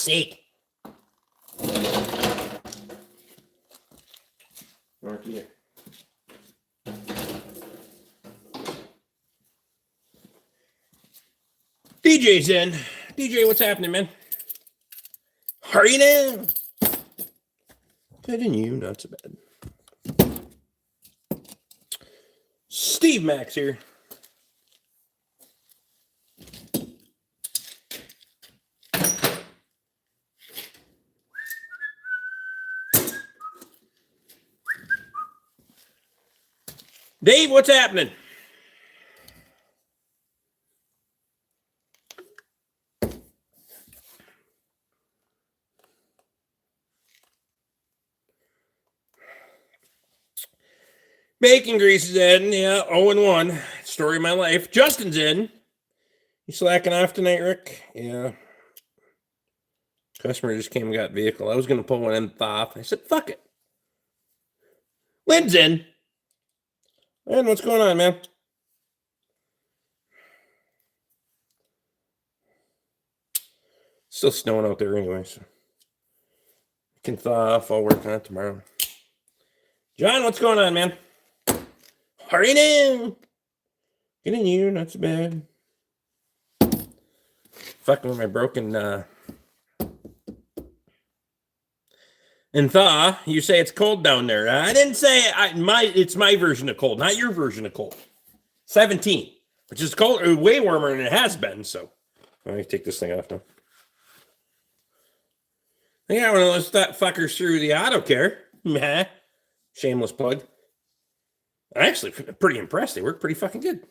sake. Mark here. DJ's in. DJ, what's happening, man? Hurry now. Good and you, not so bad. Steve Max here. Dave, what's happening? Bacon grease is in. Yeah, 0-1. Story of my life. Justin's in. You slacking off tonight, Rick? Yeah. Customer just came and got vehicle. I was going to pull one in off. I said, fuck it. Lynn's in. Lynn, what's going on, man? Still snowing out there anyway, so can thaw off. I'll work on it tomorrow. John, what's going on, man? Hurry now. Get in you, not so bad. Fucking with my broken and thaw. You say it's cold down there. I didn't say it's my version of cold, not your version of cold. 17, which is cold, way warmer than it has been. So let me take this thing off now. Yeah, one of those fat fuckers through the auto care. Meh. Shameless plug. I'm actually pretty impressed. They work pretty fucking good.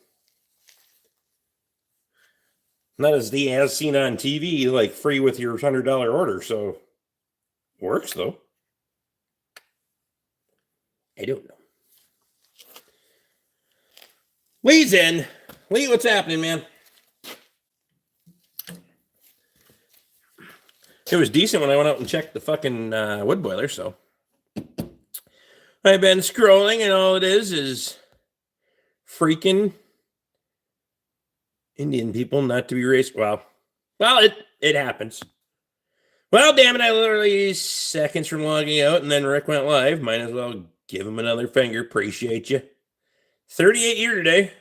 Not as seen on TV, like free with your $100 order. So works though. I don't know. Lee's in. Lee, what's happening, man? It was decent when I went out and checked the fucking wood boiler, so I've been scrolling, and all it is freaking Indian people not to be racist. Well, it happens. Well, damn it, I literally seconds from logging out, and then Rick went live. Might as well give him another finger. Appreciate you. 38 here today.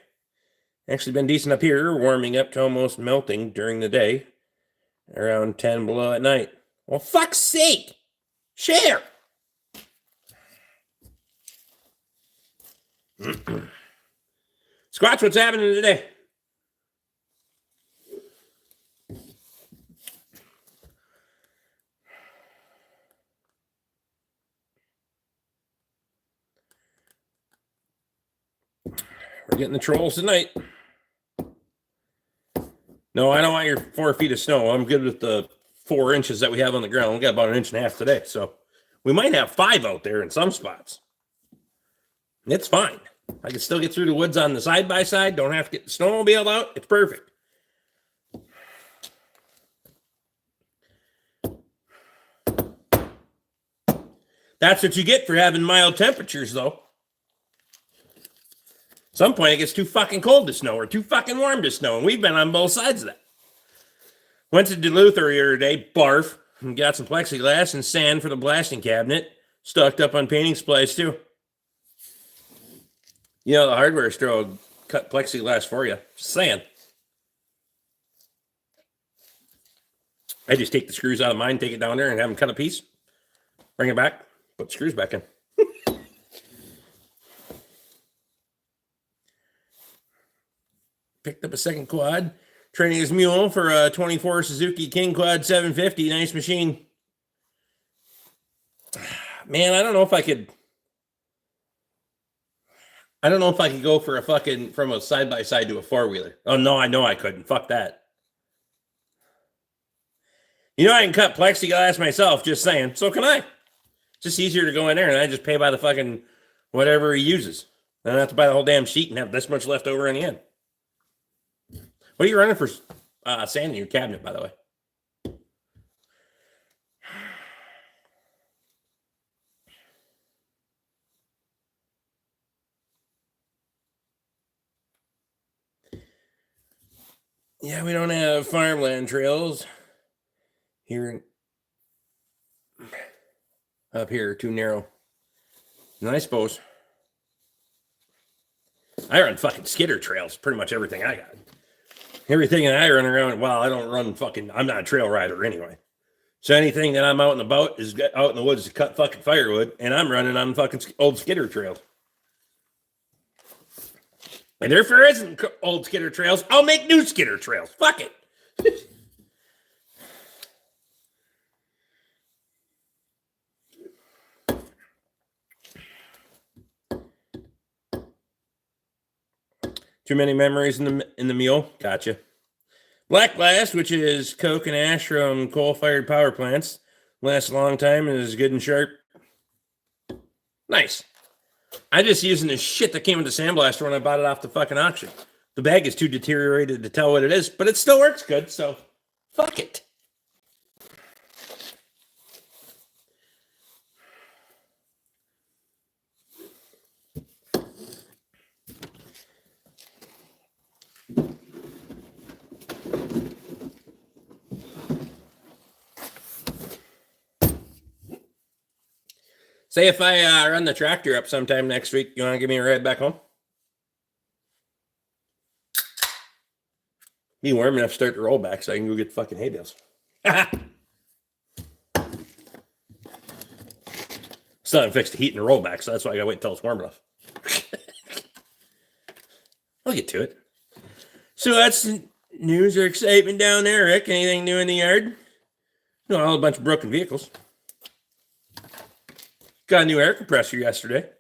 Actually been decent up here, warming up to almost melting during the day. Around 10 below at night. Well, fuck's sake. Share. Squatch, what's happening today? We're getting the trolls tonight. No, I don't want your 4 feet of snow. I'm good with the 4 inches that we have on the ground. We got about 1.5 inches today. So we might have 5 out there in some spots. It's fine. I can still get through the woods on the side-by-side. Don't have to get the snowmobile out. It's perfect. That's what you get for having mild temperatures, though. At some point, it gets too fucking cold to snow or too fucking warm to snow, and we've been on both sides of that. Went to Duluth earlier today, barf, and got some plexiglass and sand for the blasting cabinet. Stocked up on painting supplies, too. You know, the hardware store will cut plexiglass for you. Just saying. I just take the screws out of mine, take it down there, and have them cut a piece. Bring it back, put the screws back in. Picked up a second quad. Training his mule for a 24 Suzuki King Quad 750. Nice machine. Man, I don't know if I could go for a fucking from a side-by-side to a four-wheeler. Oh, no, I know I couldn't. Fuck that. You know I can cut plexiglass myself, just saying. So can I. It's just easier to go in there and I just pay by the fucking whatever he uses. I don't have to buy the whole damn sheet and have this much left over in the end. What are you running for sand in your cabinet, by the way? Yeah, we don't have farmland trails here up here, too narrow. And I suppose I run fucking skidder trails, pretty much everything I got. Everything that I run around, well, I don't run fucking, I'm not a trail rider anyway. So anything that I'm out and about is out in the woods to cut fucking firewood, and I'm running on fucking old skidder trails. And if there isn't old skidder trails, I'll make new skidder trails. Fuck it. Too many memories in the meal. Gotcha. Black blast, which is coke and ash from coal-fired power plants, lasts a long time and is good and sharp. Nice. I'm just using the shit that came with the sandblaster when I bought it off the fucking auction. The bag is too deteriorated to tell what it is, but it still works good, so fuck it. Say if I run the tractor up sometime next week, you want to give me a ride back home? Be warm enough to start the rollback so I can go get the fucking hay bales. Still haven't fixed the heat in the rollback, so that's why I gotta wait until it's warm enough. I'll get to it. So that's news or excitement down there, Rick. Anything new in the yard? No, all a bunch of broken vehicles. Got a new air compressor yesterday.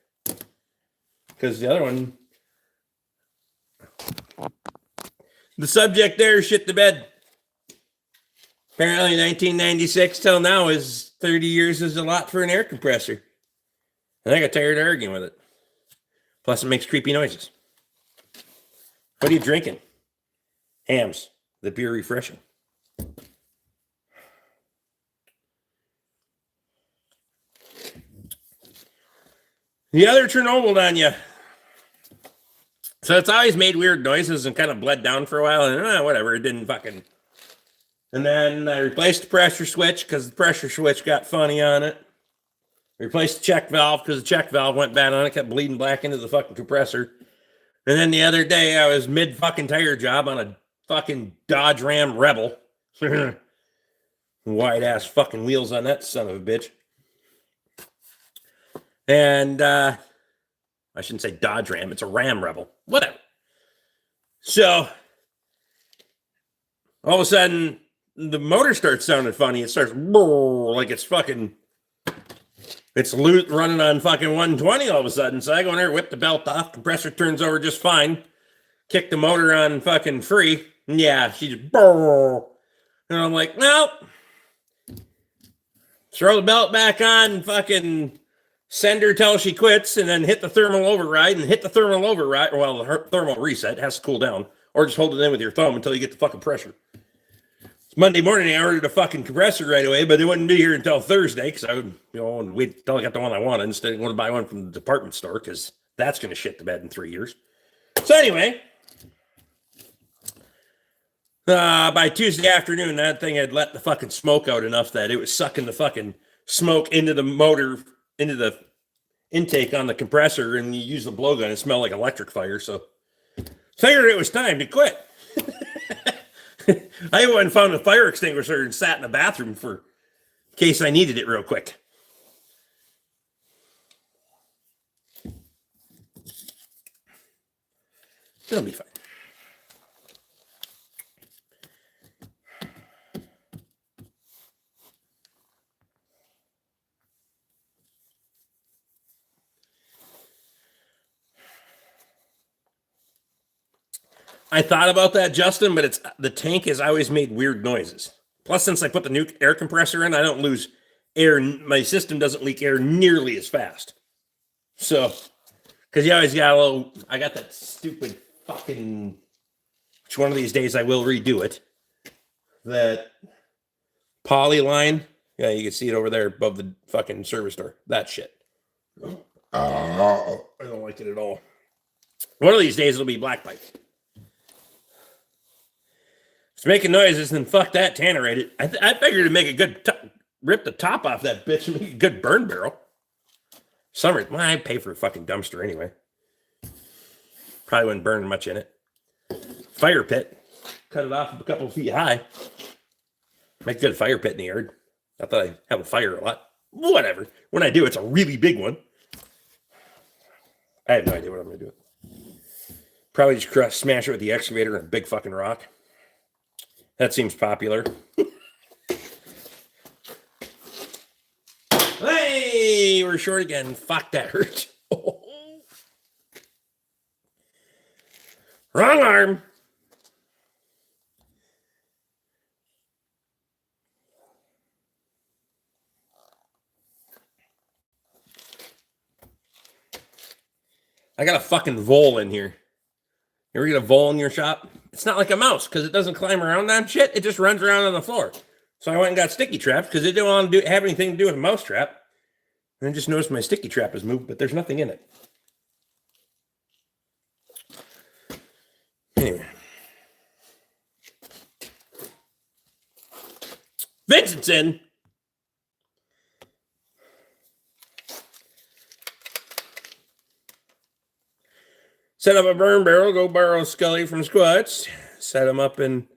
Because the other one, the subject there shit the bed. Apparently 1996 till now is 30 years is a lot for an air compressor. And I got tired of arguing with it. Plus it makes creepy noises. What are you drinking? Hams. The beer refreshing. The other Chernobyl on you. So it's always made weird noises and kind of bled down for a while. And whatever, it didn't fucking. And then I replaced the pressure switch because the pressure switch got funny on it. Replaced the check valve because the check valve went bad on it. Kept bleeding black into the fucking compressor. And then the other day I was mid fucking tire job on a fucking Dodge Ram Rebel. Wide ass fucking wheels on that son of a bitch. And I shouldn't say Dodge Ram. It's a Ram Rebel. Whatever. So all of a sudden, the motor starts sounding funny. It starts like it's fucking, it's running on fucking 120 all of a sudden. So I go in there, whip the belt off. Compressor turns over just fine. Kick the motor on fucking free. And yeah, she just, and I'm like, no. Throw the belt back on and fucking send her till she quits, and then hit the thermal override and hit the thermal override. Well, the thermal reset has to cool down, or just hold it in with your thumb until you get the fucking pressure. It's Monday morning, I ordered a fucking compressor right away, but it wouldn't be here until Thursday because I would, wait until I got the one I wanted instead of going to buy one from the department store because that's going to shit the bed in 3 years. So anyway, by Tuesday afternoon, that thing had let the fucking smoke out enough that it was sucking the fucking smoke into the motor, into the intake on the compressor, and you use the blowgun, it smelled like electric fire, so figured it was time to quit. I went and found a fire extinguisher and sat in the bathroom for in case I needed it real quick. It'll be fine. I thought about that, Justin, but it's the tank has always made weird noises. Plus, since I put the new air compressor in, I don't lose air. My system doesn't leak air nearly as fast. So, because you always got a little, I got that stupid fucking, which one of these days I will redo it. That poly line. Yeah, you can see it over there above the fucking service door. That shit. I don't like it at all. One of these days it'll be black pipe. It's making noises, and fuck that, tannerated. I figured it'd make a good rip the top off that bitch and make a good burn barrel. Summer, well, I pay for a fucking dumpster anyway. Probably wouldn't burn much in it. Fire pit. Cut it off a couple of feet high. Make a good fire pit in the yard. Not that I have a fire a lot. Whatever. When I do, it's a really big one. I have no idea what I'm going to do. Probably just smash it with the excavator and a big fucking rock. That seems popular. Hey, we're short again. Fuck, that hurt. Wrong arm. I got a fucking vole in here. You ever get a vole in your shop? It's not like a mouse because it doesn't climb around on shit. It just runs around on the floor. So I went and got sticky traps because it didn't want to have anything to do with a mouse trap. And I just noticed my sticky trap has moved, but there's nothing in it. Anyway. Vincent's in. Set up a burn barrel, go borrow Scully from Squatch. Set them up in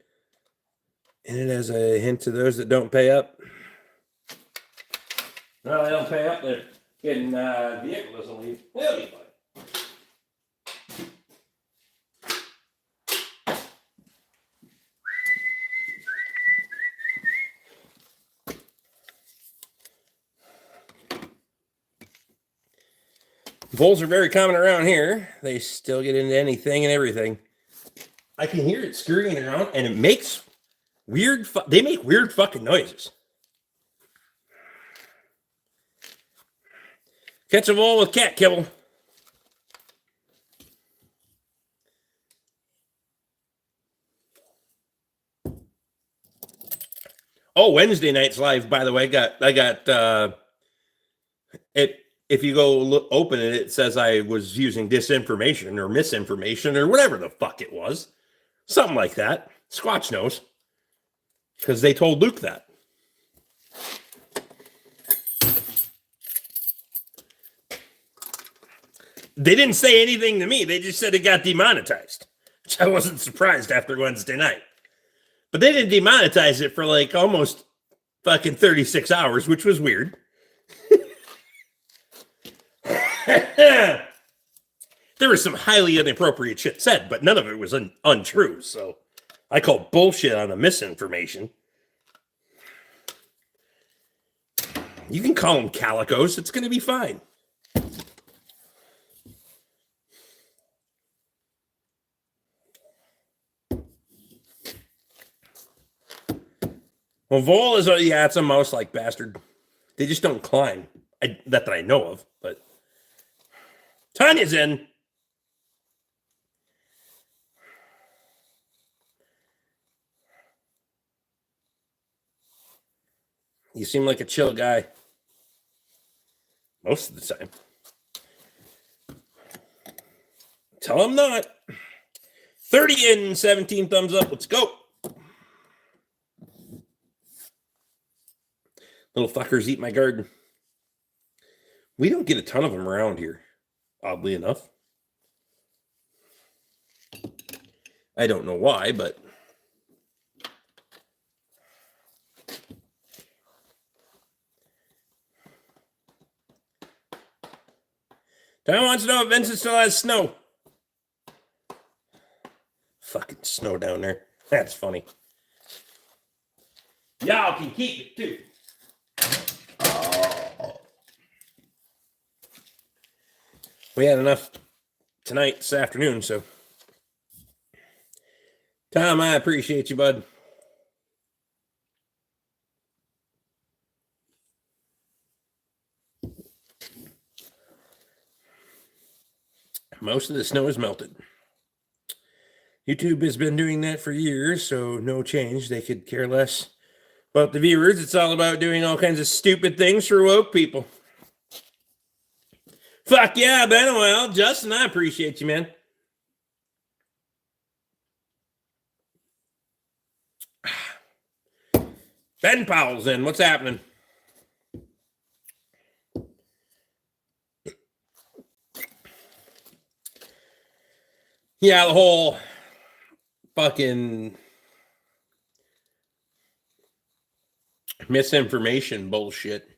it as a hint to those that don't pay up. No, they don't pay up. They're getting vehicle doesn't leave. They'll be fine. Voles are very common around here. They still get into anything and everything. I can hear it scurrying around, and it makes weird. They make weird fucking noises. Catch a vole with cat kibble. Oh, Wednesday night's live. By the way, I got it. If you go open it, it says I was using disinformation or misinformation or whatever the fuck it was. Something like that. Squatch knows. Because they told Luke that. They didn't say anything to me. They just said it got demonetized. Which I wasn't surprised after Wednesday night. But they didn't demonetize it for like almost fucking 36 hours, which was weird. There was some highly inappropriate shit said, but none of it was untrue. So I call bullshit on the misinformation. You can call them calicos. It's going to be fine. Well, vole is, yeah, it's a mouse-like bastard. They just don't climb. That I know of, but Tanya's in. You seem like a chill guy. Most of the time. Tell him not. 30 and 17 thumbs up. Let's go. Little fuckers eat my garden. We don't get a ton of them around here, oddly enough. I don't know why, but Tom wants to know if Vincent still has snow. Fucking snow down there. That's funny. Y'all can keep it too. We had enough tonight, this afternoon, so. Tom, I appreciate you, bud. Most of the snow is melted. YouTube has been doing that for years, so no change. They could care less about the viewers. It's all about doing all kinds of stupid things for woke people. Fuck yeah, been a while. Justin, I appreciate you, man. Ben Powell's in. What's happening? Yeah, the whole fucking misinformation bullshit.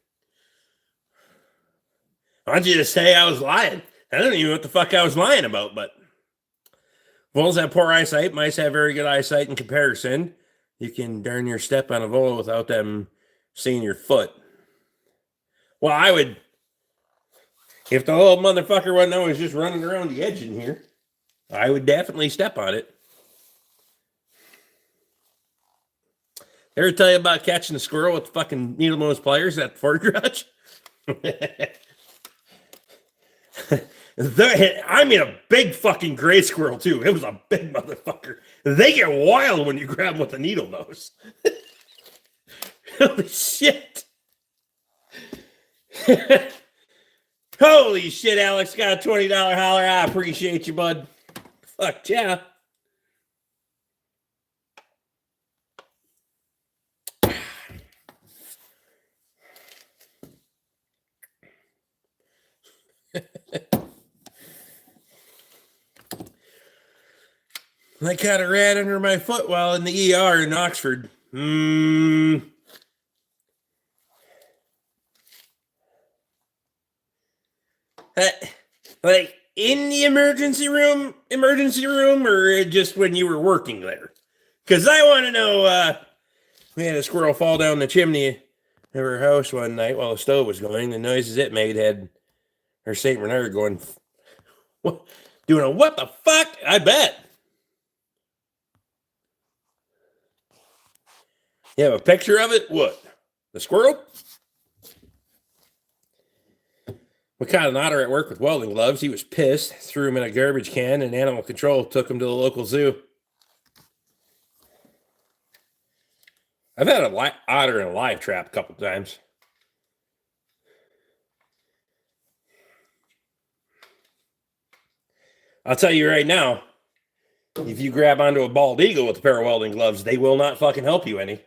I want you to say I was lying. I don't even know what the fuck I was lying about, but voles have poor eyesight. Mice have very good eyesight in comparison. You can darn near step on a vole without them seeing your foot. Well, I would, if the little motherfucker wasn't always just running around the edge in here, I would definitely step on it. Ever tell you about catching a squirrel with fucking needle nose pliers at the Ford garage? I mean, a big fucking gray squirrel, too. It was a big motherfucker. They get wild when you grab them with a needle nose. Holy shit. Holy shit, Alex got a $20 holler. I appreciate you, bud. Fuck yeah. I caught a rat under my foot while in the ER in Oxford. Like in the emergency room, or just when you were working there? Because I want to know. We had a squirrel fall down the chimney of her house one night while the stove was going. The noises it made had her Saint Bernard going, what, doing a what the fuck? I bet. You have a picture of it? What? The squirrel? We caught an otter at work with welding gloves. He was pissed, threw him in a garbage can, and animal control took him to the local zoo. I've had an otter in a live trap a couple times. I'll tell you right now, if you grab onto a bald eagle with a pair of welding gloves, they will not fucking help you any.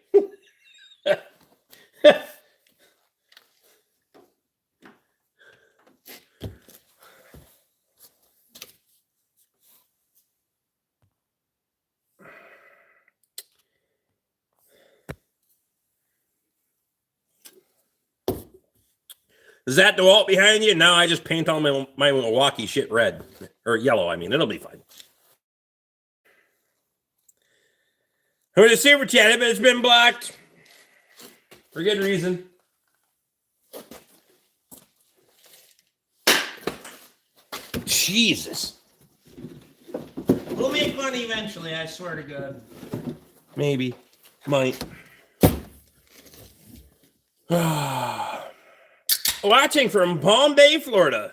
Is that DeWalt behind you? No, I just paint all my Milwaukee shit red. Or yellow, I mean. It'll be fine. I'm going to super chat it, but it's been blocked. For good reason. Jesus. We'll make money eventually, I swear to God. Maybe. Might. Watching from Palm Bay, Florida.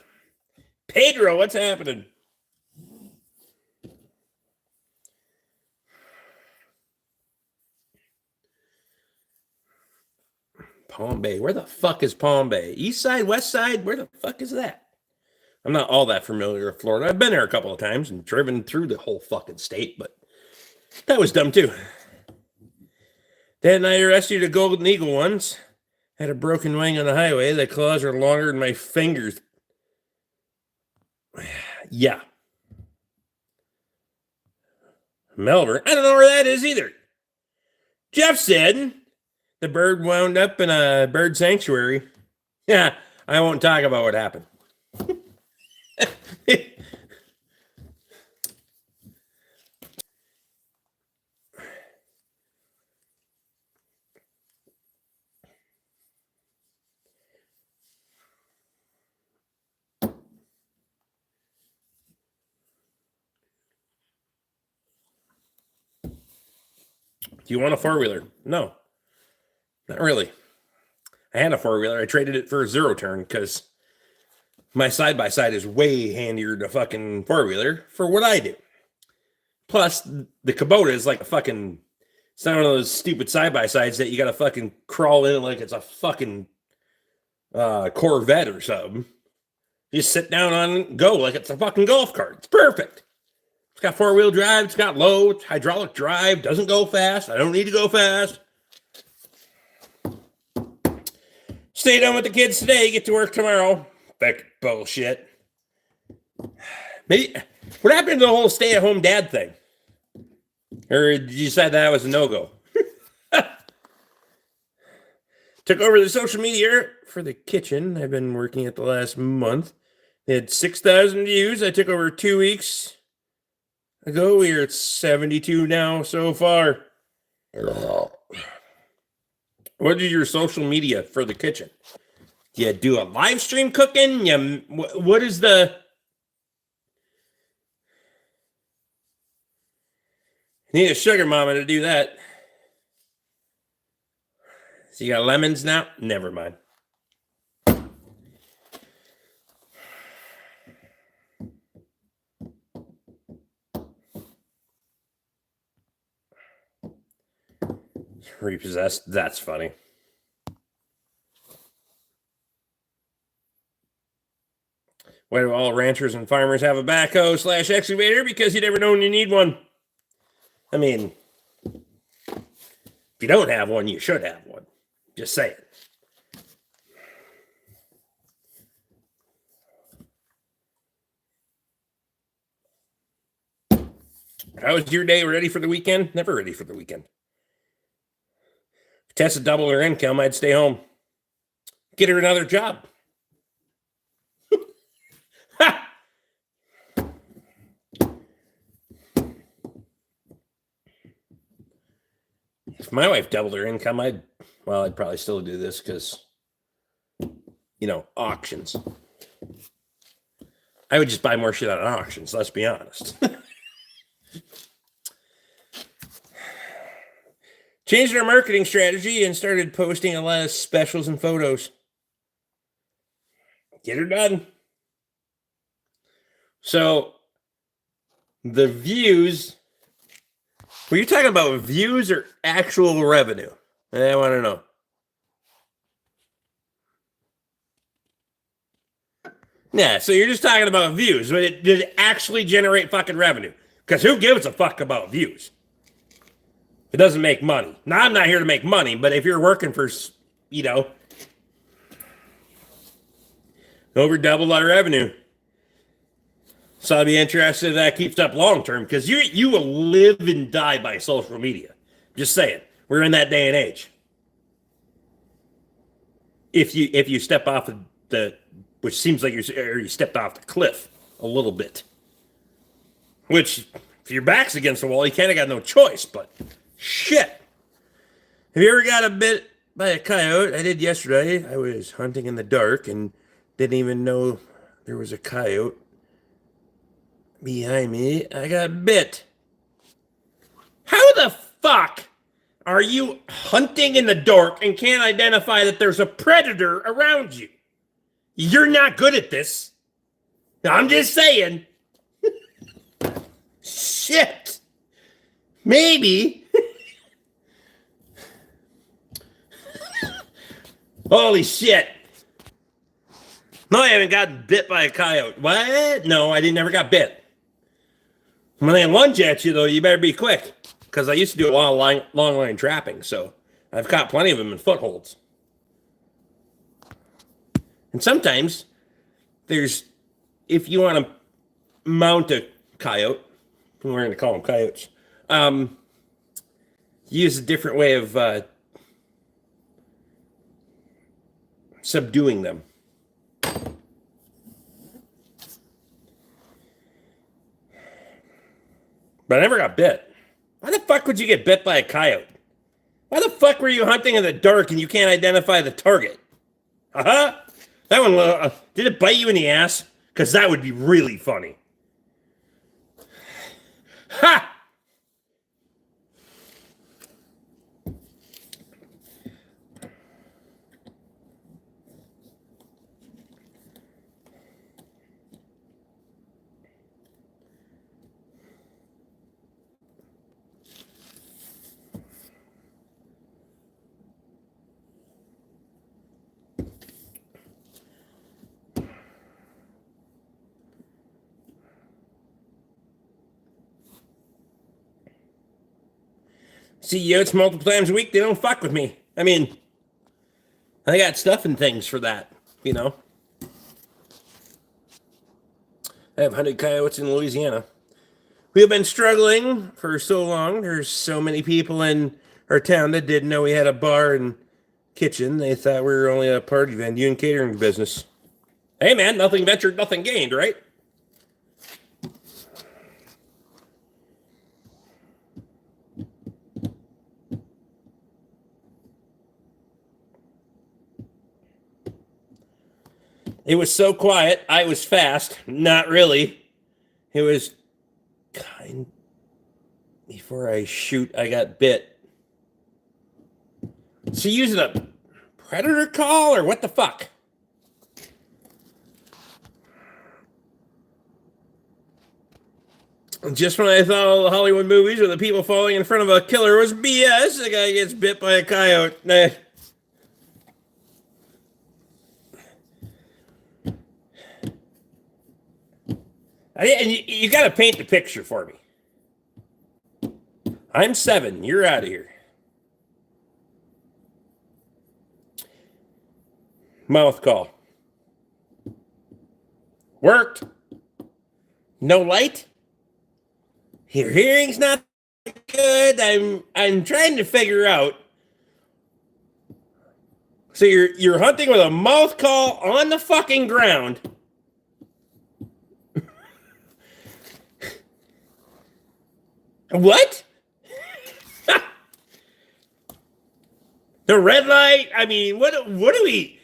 Pedro, what's happening? Palm Bay. Where the fuck is Palm Bay? East side, west side? Where the fuck is that? I'm not all that familiar with Florida. I've been there a couple of times and driven through the whole fucking state, but that was dumb too. That night I rescued a golden eagle once. Had a broken wing on the highway. The claws are longer than my fingers. Yeah. Melbourne. I don't know where that is either. Jeff said the bird wound up in a bird sanctuary. Yeah, I won't talk about what happened. Do you want a four-wheeler? No, not really. I had a four-wheeler. I traded it for a zero turn because my side-by-side is way handier than a fucking four-wheeler for what I do. Plus, the Kubota is like a fucking, it's not one of those stupid side-by-sides that you got to fucking crawl in like it's a fucking Corvette or something. You just sit down on and go like it's a fucking golf cart. It's perfect. It's got four-wheel drive. It's got low. It's hydraulic drive. Doesn't go fast. I don't need to go fast. Stay done with the kids today. Get to work tomorrow. Back bullshit. Maybe, what happened to the whole stay-at-home dad thing? Or did you decide that was a no-go? Took over the social media for the kitchen. I've been working it the last month. They had 6,000 views. I took over 2 weeks ago. We are at 72 now so far. What is your social media for the kitchen? You do a live stream cooking? What is the... Need a sugar mama to do that. So you got lemons now? Never mind. Repossessed? That's funny. Why do all ranchers and farmers have a backhoe / excavator? Because you never know when you need one. I mean, if you don't have one, you should have one. Just saying. How was your day? Ready for the weekend? Never ready for the weekend. If Tessa doubled her income, I'd stay home. Get her another job. If my wife doubled her income, I'd probably still do this because, auctions. I would just buy more shit out of auctions, let's be honest. Changed our marketing strategy and started posting a lot of specials and photos. Get her done. So, the views... Were you talking about views or actual revenue? I want to know. Yeah, so you're just talking about views. But did it actually generate fucking revenue? Because who gives a fuck about views? It doesn't make money. Now, I'm not here to make money, but if you're working for, over double our revenue. So I'd be interested if that keeps up long term, because you will live and die by social media. Just saying. We're in that day and age. If you step off which seems like you stepped off the cliff a little bit. Which, if your back's against the wall, you kind of got no choice, but shit. Have you ever got bit by a coyote? I did yesterday. I was hunting in the dark and didn't even know there was a coyote behind me. I got bit. How the fuck are you hunting in the dark and can't identify that there's a predator around you? You're not good at this. I'm just saying. Shit. Maybe. Holy shit. No, I haven't gotten bit by a coyote. What? No, I never got bit. When they lunge at you, though, you better be quick. Because I used to do a lot of long line trapping, so I've caught plenty of them in footholds. And sometimes if you want to mount a coyote, we're going to call them coyotes, use a different way of subduing them. But I never got bit. Why the fuck would you get bit by a coyote? Why the fuck were you hunting in the dark and you can't identify the target? Uh-huh. That one, did it bite you in the ass? Because that would be really funny. Ha! CEOs multiple times a week, they don't fuck with me. I mean, I got stuff and things for that, I have hunted coyotes in Louisiana. We have been struggling for so long. There's so many people in our town that didn't know we had a bar and kitchen. They thought we were only a party venue and catering business. Hey man, nothing ventured, nothing gained, right? It was so quiet. I was fast. Not really. It was kind. Before I shoot, I got bit. So using a predator call or what the fuck? Just when I thought all the Hollywood movies where the people falling in front of a killer was BS, the guy gets bit by a coyote. And you got to paint the picture for me. I'm 7. You're out of here. Mouth call. Worked. No light. Your hearing's not good. I'm trying to figure out. So you're hunting with a mouth call on the fucking ground. What? The red light? I mean, what do we...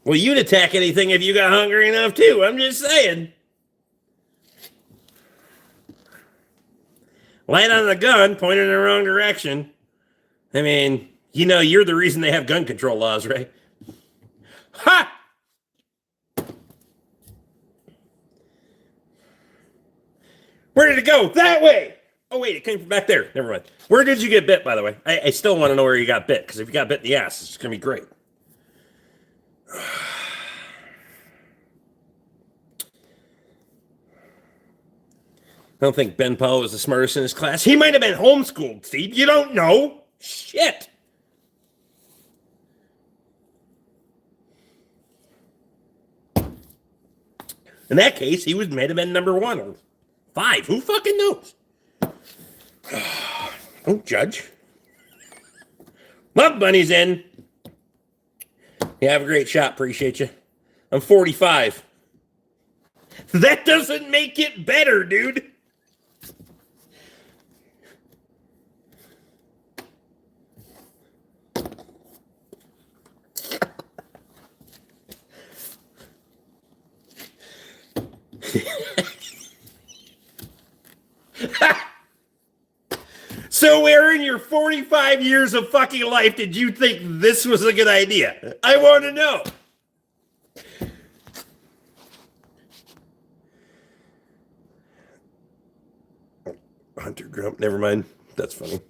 Well, you'd attack anything if you got hungry enough, too. I'm just saying. Light on the gun, pointing in the wrong direction. I mean, you know, you're the reason they have gun control laws, right? Ha! Where did it go? That way! Oh, wait, it came from back there. Never mind. Where did you get bit, by the way? I still want to know where you got bit, because if you got bit in the ass, it's going to be great. I don't think Ben Powell was the smartest in his class. He might have been homeschooled, Steve. You don't know. Shit. In that case, he might have been number 1 or 5. Who fucking knows? Don't judge. Love Bunny's in. You have a great shot. Appreciate you. I'm 45. That doesn't make it better, dude. So where in your 45 years of fucking life did you think this was a good idea? I want to know. Hunter Grump, never mind. That's funny.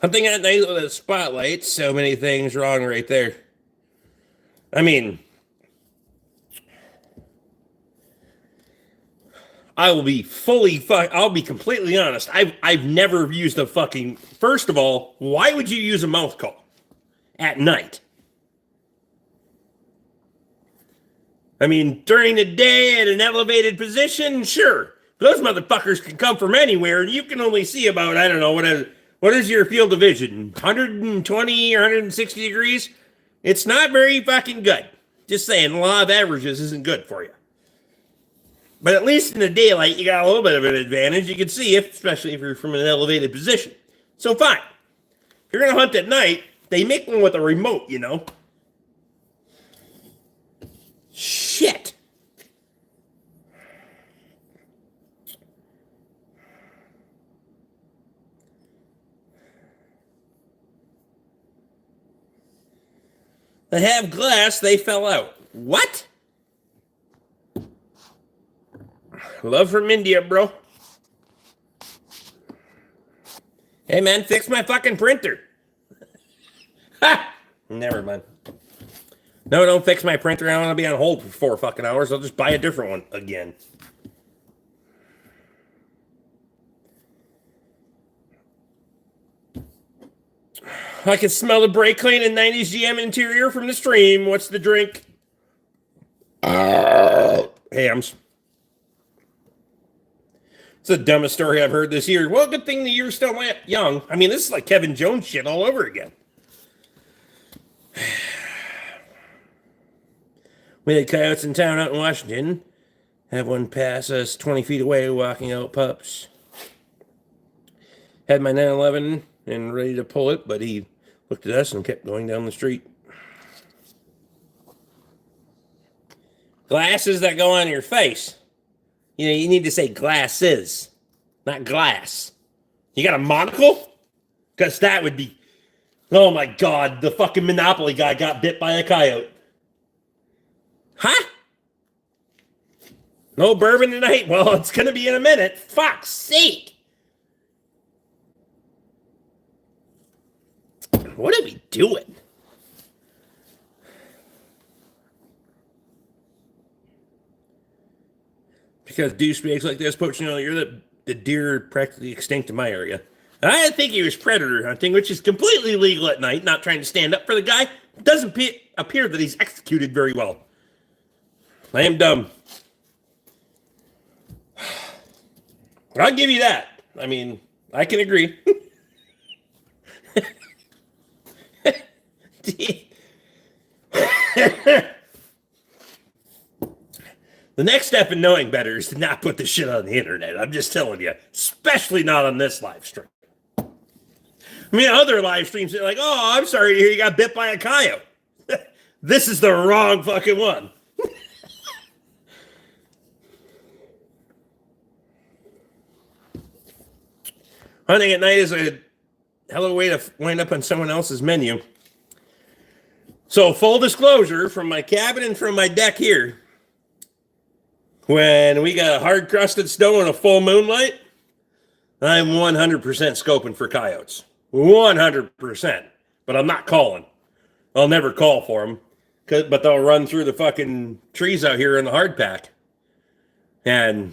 Hunting at night with a spotlight, so many things wrong right there. I mean, I'll be completely honest. I've never used a fucking, first of all, why would you use a mouth call at night? I mean, during the day at an elevated position, sure. Those motherfuckers can come from anywhere, and you can only see about, I don't know, what is your field of vision? 120 or 160 degrees? It's not very fucking good. Just saying, the law of averages isn't good for you. But at least in the daylight, you got a little bit of an advantage. You can see it, especially if you're from an elevated position. So fine. If you're going to hunt at night, they make one with a remote, you know. Shit. They have glass, they fell out. What? Love from India, bro. Hey, man, fix my fucking printer. Ha! Never mind. No, don't fix my printer. I don't want to be on hold for 4 fucking hours. I'll just buy a different one again. I can smell the brake clean and 90s GM interior from the stream. What's the drink? Hams. It's the dumbest story I've heard this year. Well, good thing the year's still young. I mean, this is like Kevin Jones shit all over again. We had coyotes in town out in Washington. Have one pass us 20 feet away walking out pups. Had my 911 and ready to pull it, but he looked at us and kept going down the street. Glasses that go on your face. You know, you need to say glasses, not glass. You got a monocle? Because that would be... Oh my God, the fucking Monopoly guy got bit by a coyote. Huh? No bourbon tonight? Well, it's going to be in a minute. Fuck's sake. What are we doing? Because douchebags like this poaching earlier, the deer are practically extinct in my area. I think he was predator hunting, which is completely legal at night, not trying to stand up for the guy. It doesn't appear that he's executed very well. I am dumb. I'll give you that. I mean, I can agree. The next step in knowing better is to not put the shit on the internet. I'm just telling you, especially not on this live stream. I mean, other live streams are like, oh, I'm sorry to hear you got bit by a coyote. This is the wrong fucking one. Hunting at night is a hell of a way to wind up on someone else's menu. So, full disclosure, from my cabin and from my deck here, when we got a hard-crusted snow and a full moonlight, I'm 100% scoping for coyotes. 100%. But I'm not calling. I'll never call for them. But they'll run through the fucking trees out here in the hard pack. And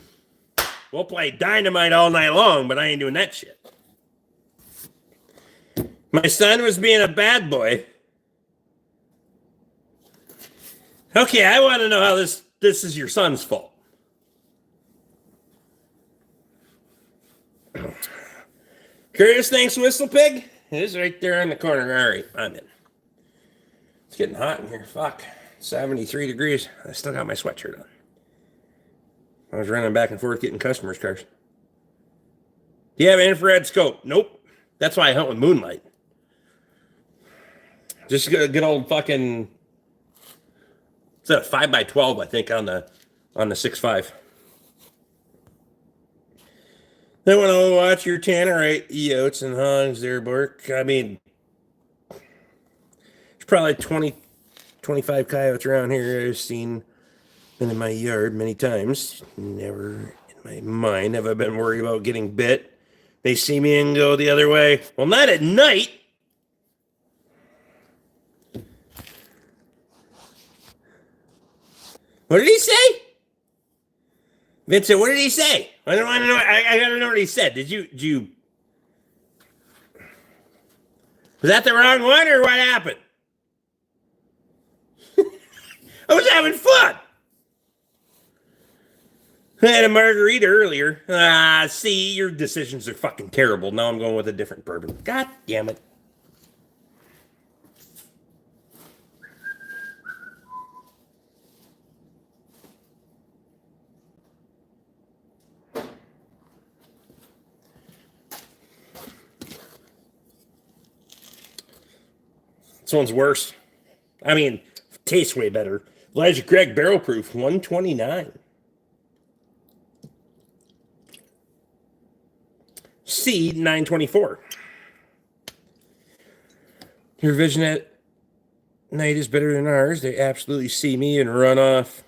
we'll play dynamite all night long, but I ain't doing that shit. My son was being a bad boy. Okay, I want to know how this is your son's fault. Curious Thanks Whistle Pig? It is right there in the corner. All right, I'm in. It's getting hot in here. Fuck. 73 degrees. I still got my sweatshirt on. I was running back and forth getting customers' cars. Do you have an infrared scope? Nope. That's why I hunt with moonlight. Just a good old fucking... It's a 5x12, I think, on the 6.5. They want to watch your Tannerite eyotes and hogs there, BORK. I mean, there's probably 20, 25 coyotes around here I've seen in my yard many times. Never in my mind have I been worried about getting bit. They see me and go the other way. Well, not at night. What did he say? Vincent, what did he say? I don't want to know. I gotta know what he said. Did you? Was that the wrong one or what happened? I was having fun. I had a margarita earlier. See, your decisions are fucking terrible. Now I'm going with a different bourbon. God damn it. This one's worse. I mean, tastes way better. Elijah Craig Barrel Proof, 129. Seed, 924. Your vision at night is better than ours. They absolutely see me and run off.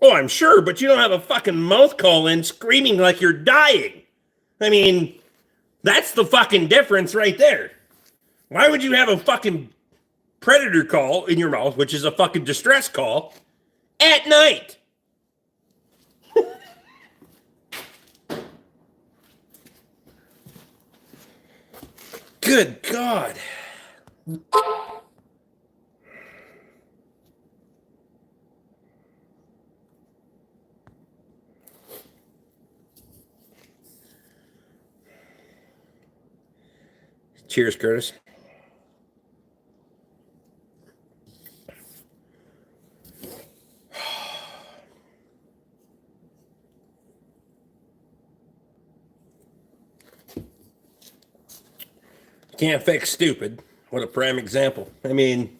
Oh, I'm sure, but you don't have a fucking mouth call in screaming like you're dying. I mean, That's the fucking difference right there. Why would you have a fucking predator call in your mouth, which is a fucking distress call, at night? Good God. Cheers, Curtis. Can't fix stupid. What a prime example. I mean,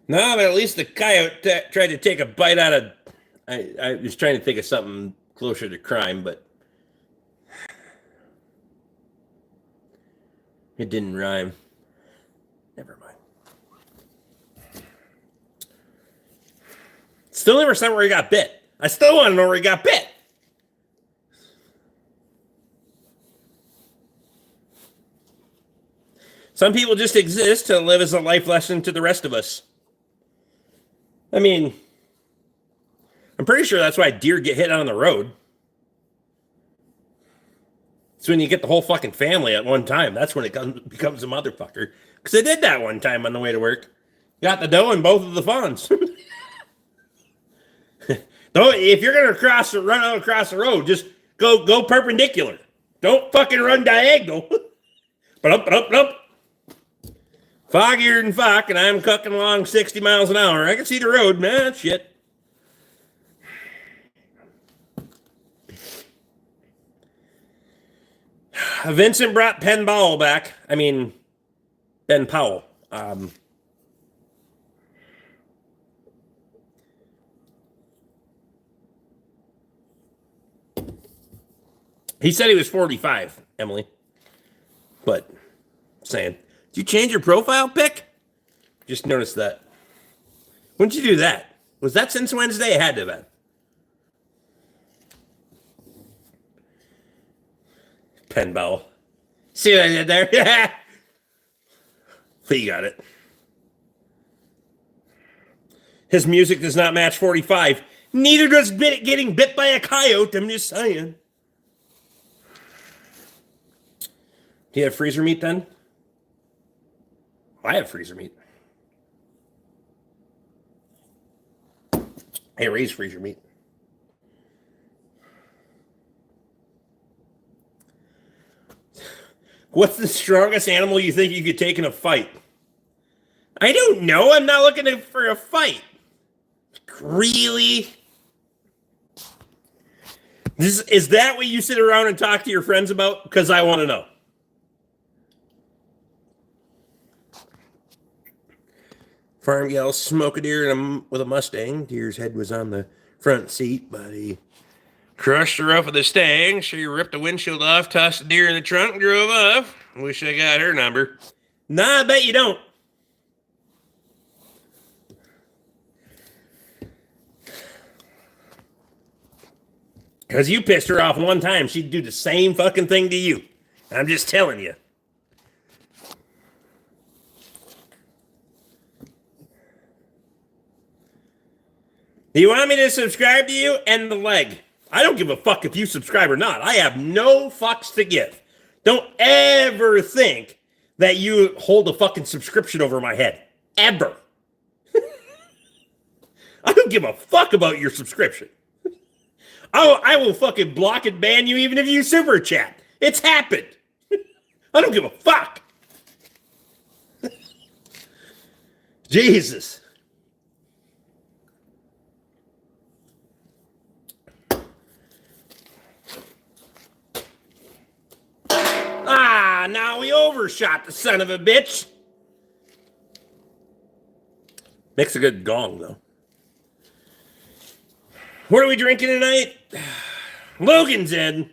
no, but at least the coyote tried to take a bite out of. I was trying to think of something closer to crime, but it didn't rhyme. Never mind. Still never said where he got bit. I still want to know where he got bit. Some people just exist to live as a life lesson to the rest of us. I mean, I'm pretty sure that's why deer get hit on the road. It's when you get the whole fucking family at one time. That's when it becomes a motherfucker. Because I did that one time on the way to work. Got the doe in both of the fawns. If you're gonna run out across the road, just go perpendicular. Don't fucking run diagonal. But foggier than fuck, and I'm cucking along 60 miles an hour. I can see the road, man. Shit. Vincent brought Ben Powell back. I mean, Ben Powell. He said he was 45, Emily. But, saying, did you change your profile pic? Just noticed that. When did you do that? Was that since Wednesday? It had to have been. Pen Bell. See what I did there? Yeah. He got it. His music does not match 45. Neither does getting bit by a coyote. I'm just saying. Do you have freezer meat then? I have freezer meat. I raise freezer meat. What's the strongest animal you think you could take in a fight? I don't know. I'm not looking for a fight. Really? Is that what you sit around and talk to your friends about? Because I want to know. Farm gal smoke a deer with a Mustang. Deer's head was on the front seat, but he crushed her up with a stang. She ripped the windshield off, tossed the deer in the trunk, and drove off. Wish I got her number. Nah, I bet you don't. Because you pissed her off one time, she'd do the same fucking thing to you. I'm just telling you. Do you want me to subscribe to you? And the leg. I don't give a fuck if you subscribe or not. I have no fucks to give. Don't ever think that you hold a fucking subscription over my head. Ever. I don't give a fuck about your subscription. I will fucking block and ban you even if you super chat. It's happened. I don't give a fuck. Jesus. Ah, now we overshot the son of a bitch. Makes a good gong, though. What are we drinking tonight? Logan's in.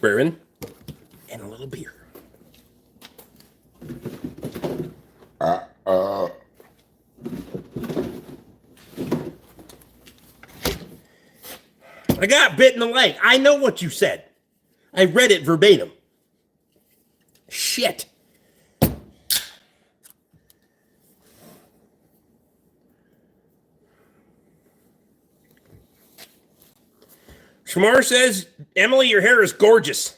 Bourbon and a little beer. I got bit in the leg. I know what you said. I read it verbatim. Shit. Shamar says, Emily, your hair is gorgeous.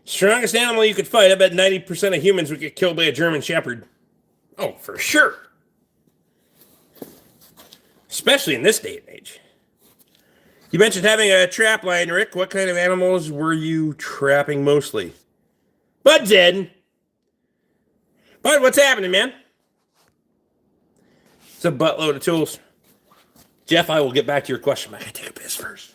Strongest animal you could fight. I bet 90% of humans would get killed by a German Shepherd. Oh, for sure. Especially in this day and age. You mentioned having a trap line, Rick. What kind of animals were you trapping mostly? Bud's in. Bud, what's happening, man? It's a buttload of tools. Jeff, I will get back to your question. I gotta take a piss first.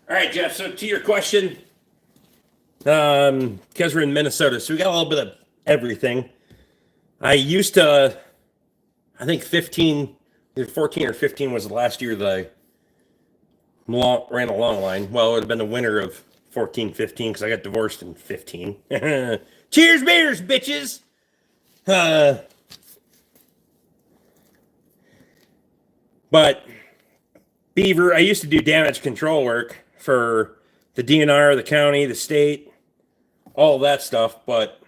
All right, Jeff, so to your question, because we're in Minnesota, so we got a little bit of everything. I used to, I think 15, either 14 or 15 was the last year that I ran a long line. Well, it would have been the winter of 14, 15, because I got divorced in 15. Cheers, beers, bitches! But beaver, I used to do damage control work for the DNR, the county, the state, all that stuff. But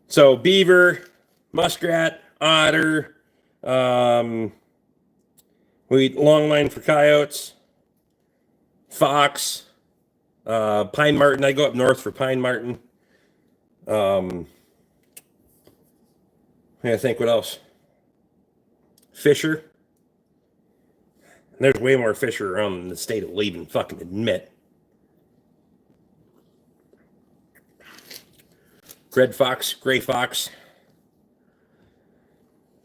so beaver, muskrat, otter, we long line for coyotes, fox, pine marten. I go up north for pine marten. I think what else? Fisher. There's way more fisher around in the state of leaving fucking admit. Red fox, gray fox,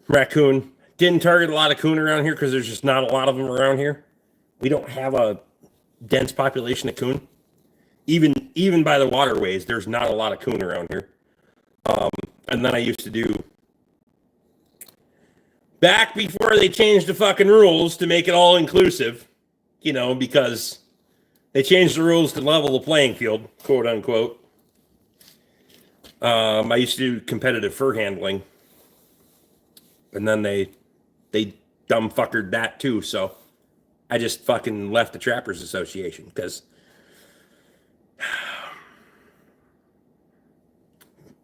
raccoon. Didn't target a lot of coon around here because there's just not a lot of them around here. We don't have a dense population of coon. Even by the waterways, there's not a lot of coon around here. And then I used to do, back before they changed the fucking rules to make it all inclusive, you know, because they changed the rules to level the playing field, quote unquote. I used to do competitive fur handling, and then they dumb fuckered that too. So I just fucking left the Trappers Association because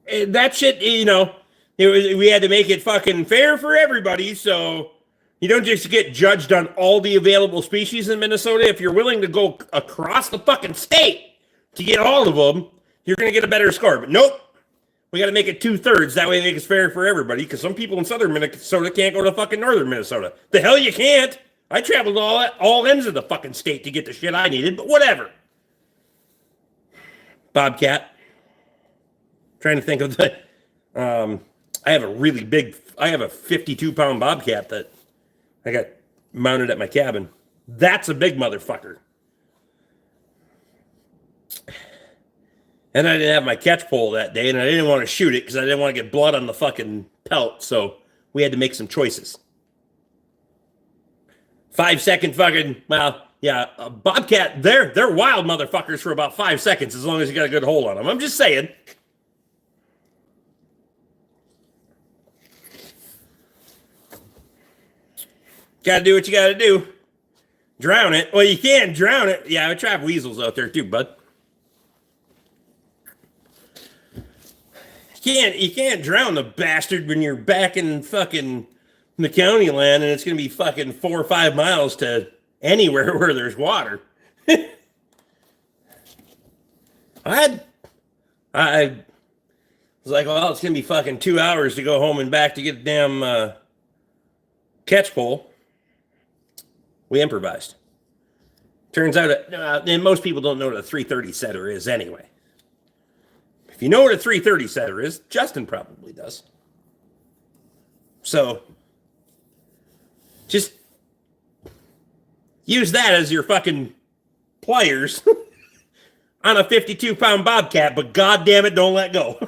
that shit, you know, we had to make it fucking fair for everybody. So you don't just get judged on all the available species in Minnesota. If you're willing to go across the fucking state to get all of them, you're going to get a better score. But nope. We got to make it 2/3. That way it makes it fair for everybody. Because some people in southern Minnesota can't go to fucking northern Minnesota. The hell you can't. I traveled all ends of the fucking state to get the shit I needed. But whatever. Bobcat. Trying to think of the... I have a 52-pound bobcat that I got mounted at my cabin. That's a big motherfucker. And I didn't have my catch pole that day, and I didn't want to shoot it because I didn't want to get blood on the fucking pelt. So we had to make some choices. 5-second fucking, well, yeah, a bobcat, they're wild motherfuckers for about 5 seconds as long as you got a good hold on them. I'm just saying. Got to do what you got to do. Drown it. Well, you can drown it. Yeah, I trap weasels out there too, bud. You can't drown the bastard when you're back in fucking the county land and it's gonna be fucking 4 or 5 miles to anywhere where there's water. I was like, well, it's gonna be fucking 2 hours to go home and back to get the damn catch pole. We improvised. Turns out, and most people don't know what a 330 setter is anyway. If you know what a 330 setter is, Justin probably does. So, just use that as your fucking pliers on a 52-pound bobcat, but goddamn it, don't let go.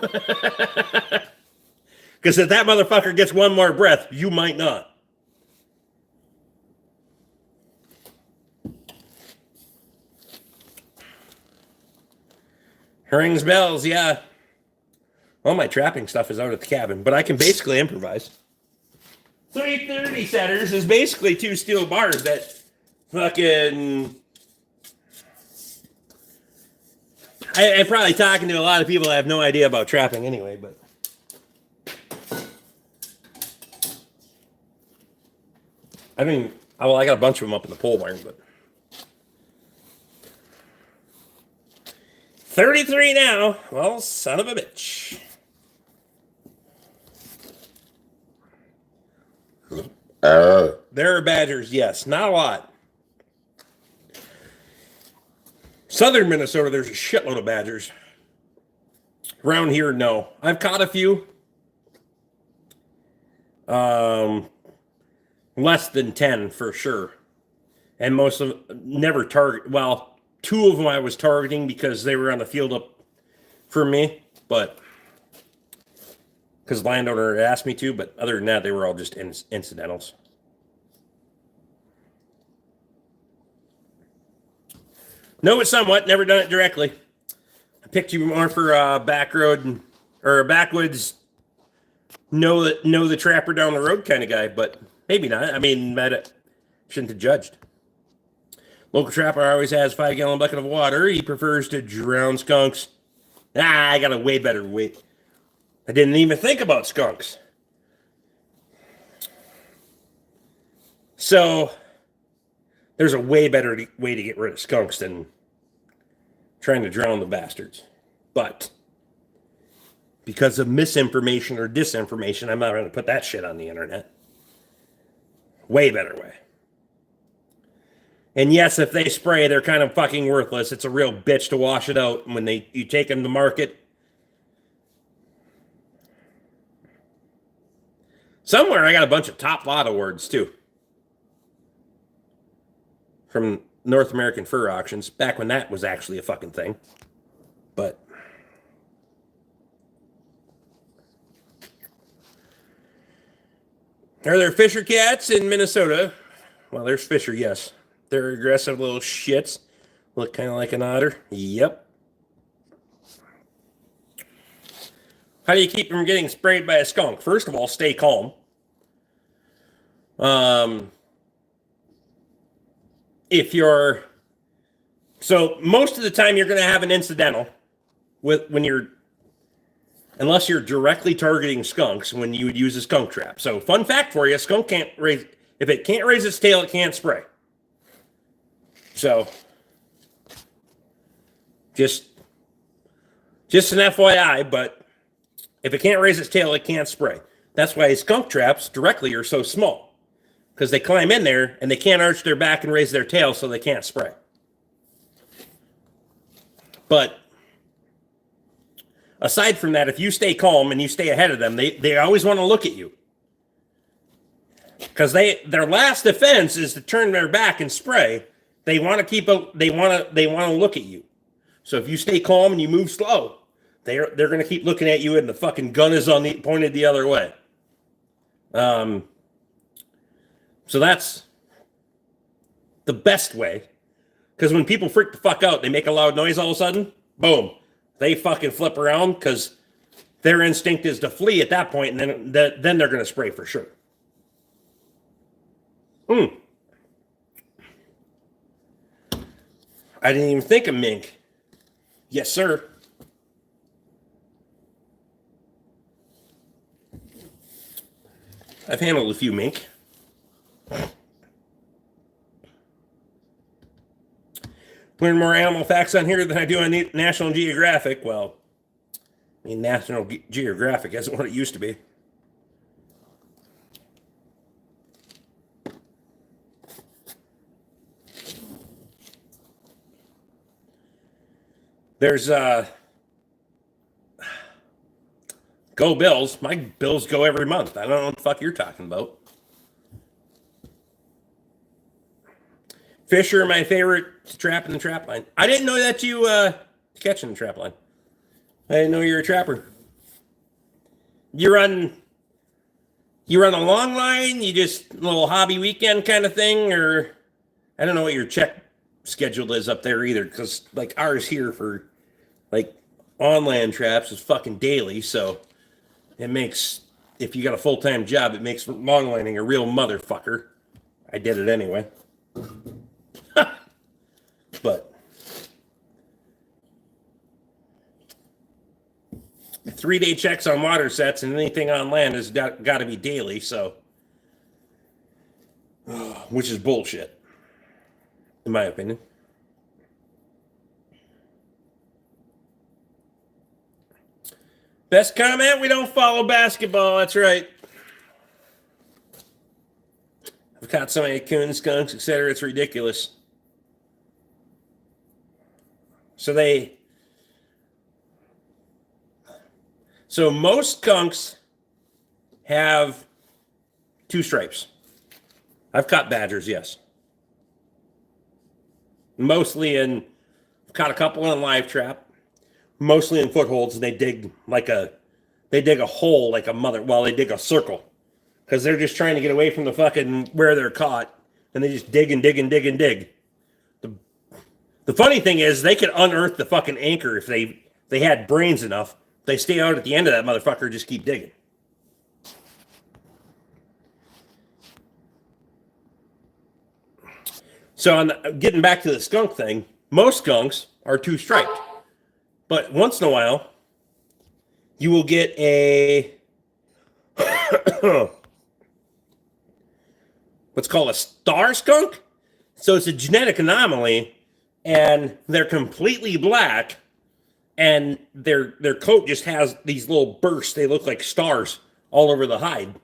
Because if that motherfucker gets one more breath, you might not. Rings bells, yeah. All my trapping stuff is out at the cabin, but I can basically improvise. 330 setters is basically 2 steel bars that fucking... I'm probably talking to a lot of people that have no idea about trapping anyway, but... I mean, well, I got a bunch of them up in the pole barn, but... 33 now. Well, son of a bitch. There are badgers, yes. Not a lot. Southern Minnesota, there's a shitload of badgers. Around here, no. I've caught a few. Less than 10 for sure. And most of them never target. Well, 2 of them I was targeting because they were on the field up for me, but because the landowner asked me to, but other than that, they were all just incidentals. Know it somewhat, never done it directly. I picked you more for back road or backwoods, know the trapper down the road kind of guy, but maybe not. I mean, I shouldn't have judged. Local trapper always has 5-gallon bucket of water. He prefers to drown skunks. I got a way better way. I didn't even think about skunks. So, there's a way better way to get rid of skunks than trying to drown the bastards. But, because of misinformation or disinformation, I'm not going to put that shit on the internet. Way better way. And yes, if they spray, they're kind of fucking worthless. It's a real bitch to wash it out when you take them to market. Somewhere I got a bunch of top lot awards too. From North American Fur Auctions, back when that was actually a fucking thing. But are there Fisher cats in Minnesota? Well, there's Fisher, yes. They're aggressive little shits. Look kind of like an otter. Yep. How do you keep from getting sprayed by a skunk? First of all, stay calm. So most of the time you're going to have an incidental unless you're directly targeting skunks when you would use a skunk trap. So fun fact for you, skunk if it can't raise its tail, it can't spray. So, just an FYI, but if it can't raise its tail, it can't spray. That's why skunk traps directly are so small. Because they climb in there, and they can't arch their back and raise their tail, so they can't spray. But, aside from that, if you stay calm and you stay ahead of them, they always want to look at you. Because their last defense is to turn their back and spray. They want to look at you. So if you stay calm and you move slow, they're going to keep looking at you, and the fucking gun is pointed the other way. So that's the best way. Because when people freak the fuck out, they make a loud noise all of a sudden. Boom, they fucking flip around because their instinct is to flee at that point, and then they're going to spray for sure. I didn't even think of mink. Yes, sir. I've handled a few mink. Learn more animal facts on here than I do on National Geographic. Well, I mean, National Geographic isn't what it used to be. There's Go Bills. My bills go every month. I don't know what the fuck you're talking about. Fish are my favorite to trap in the trap line. I didn't know that you catch in the trap line. I didn't know you're a trapper. You run a long line, you just a little hobby weekend kind of thing, or I don't know what your check schedule is up there either, because like ours here for like on land traps is fucking daily, so it makes, if you got a full-time job, it makes long lining a real motherfucker. I did it anyway. But 3-day checks on water sets and anything on land has got to be daily, so which is bullshit, in my opinion. Best comment, we don't follow basketball. That's right. I've caught so many coons, skunks, etc. It's ridiculous. So most skunks have 2 stripes. I've caught badgers, yes. Mostly I've caught a couple in live trap. Mostly in footholds, and they dig a hole like a mother. Well, they dig a circle because they're just trying to get away from the fucking where they're caught, and they just dig and dig and dig and dig. The funny thing is, they could unearth the fucking anchor if they had brains enough. They stay out at the end of that motherfucker, just keep digging. So, getting back to the skunk thing, most skunks are 2-striped. But once in a while, you will get a what's called a star skunk. So it's a genetic anomaly, and they're completely black, and their coat just has these little bursts. They look like stars all over the hide.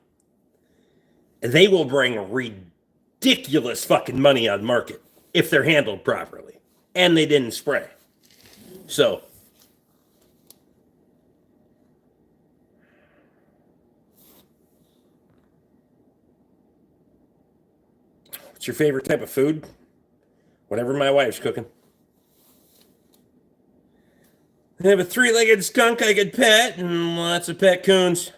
And they will bring ridiculous fucking money on market if they're handled properly. And they didn't spray. So what's your favorite type of food? Whatever my wife's cooking. I have a 3-legged skunk I could pet and lots of pet coons.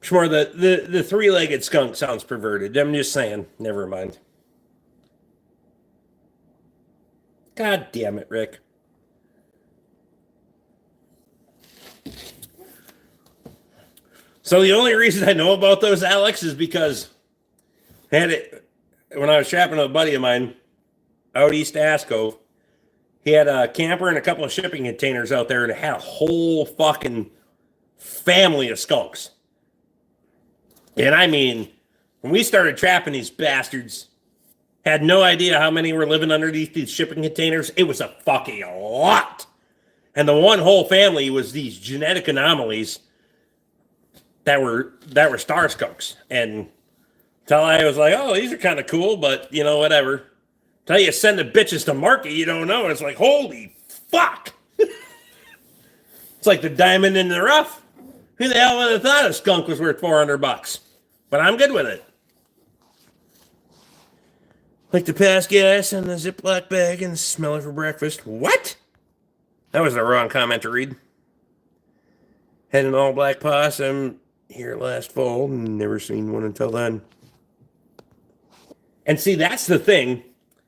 Sure, the 3-legged skunk sounds perverted. I'm just saying. Never mind. God damn it, Rick. So the only reason I know about those, Alex, is because I had it when I was trapping with a buddy of mine out east Asco. He had a camper and a couple of shipping containers out there, and it had a whole fucking family of skunks. And I mean, when we started trapping these bastards, had no idea how many were living underneath these shipping containers. It was a fucking lot. And the one whole family was these genetic anomalies that were star skunks. And till I was like, oh, these are kind of cool, but you know, whatever. Till you send the bitches to market, you don't know. It's like, holy fuck. It's like the diamond in the rough. Who the hell would have thought a skunk was worth $400? But I'm good with it. Like to pass gas in the Ziploc bag and smell it for breakfast. What? That was the wrong comment to read. Had an all-black possum here last fall and never seen one until then. And see, that's the thing.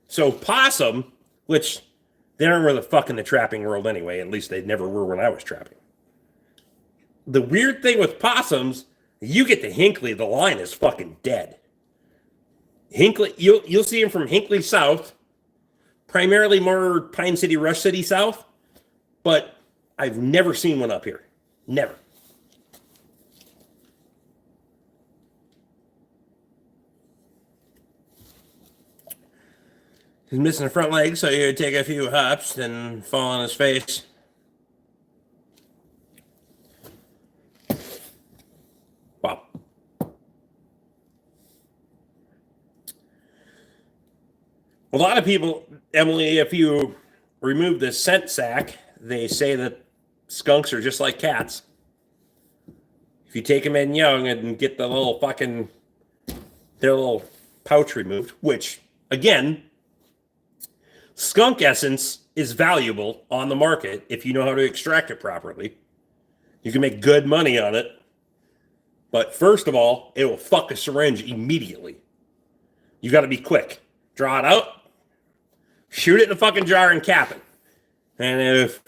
So possum, which they aren't really fuck in the trapping world anyway. At least they never were when I was trapping. The weird thing with possums, you get to Hinckley, the line is fucking dead. Hinckley, you'll see them from Hinckley south, primarily more Pine City, Rush City south, but I've never seen one up here. Never. He's missing a front leg, so you would take a few hops, then fall on his face. Wow. A lot of people, Emily, if you remove the scent sac, they say that skunks are just like cats. If you take them in young and get the little fucking, their little pouch removed, which, again, skunk essence is valuable on the market if you know how to extract it properly. You can make good money on it. But first of all, it will fuck a syringe immediately. You got to be quick. Draw it out, shoot it in a fucking jar and cap it. And if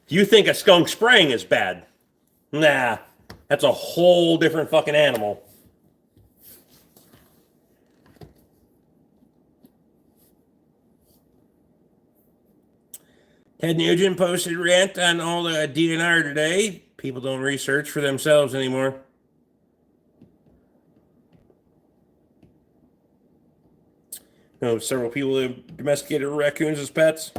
you think a skunk spraying is bad, nah, that's a whole different fucking animal. Ted Nugent posted rant on all the DNR today. People don't research for themselves anymore. You know, several people have domesticated raccoons as pets.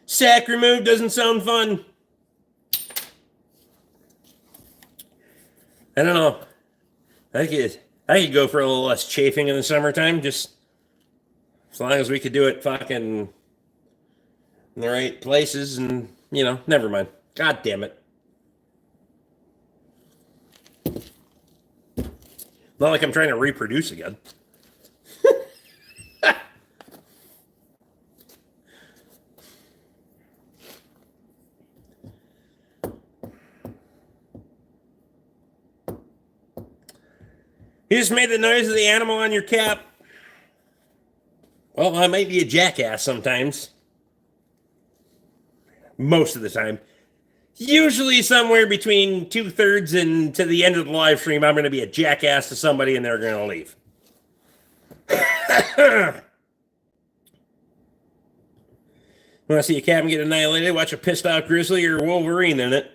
Sack removed doesn't sound fun. I don't know. I could go for a little less chafing in the summertime, just as long as we could do it fucking in the right places and, you know, never mind. God damn it. Not like I'm trying to reproduce again. You just made the noise of the animal on your cap. Well, I might be a jackass sometimes. Most of the time. Usually somewhere between 2/3 and to the end of the live stream, I'm going to be a jackass to somebody and they're going to leave. Want to see a cabin get annihilated? Watch a pissed off grizzly or Wolverine in it.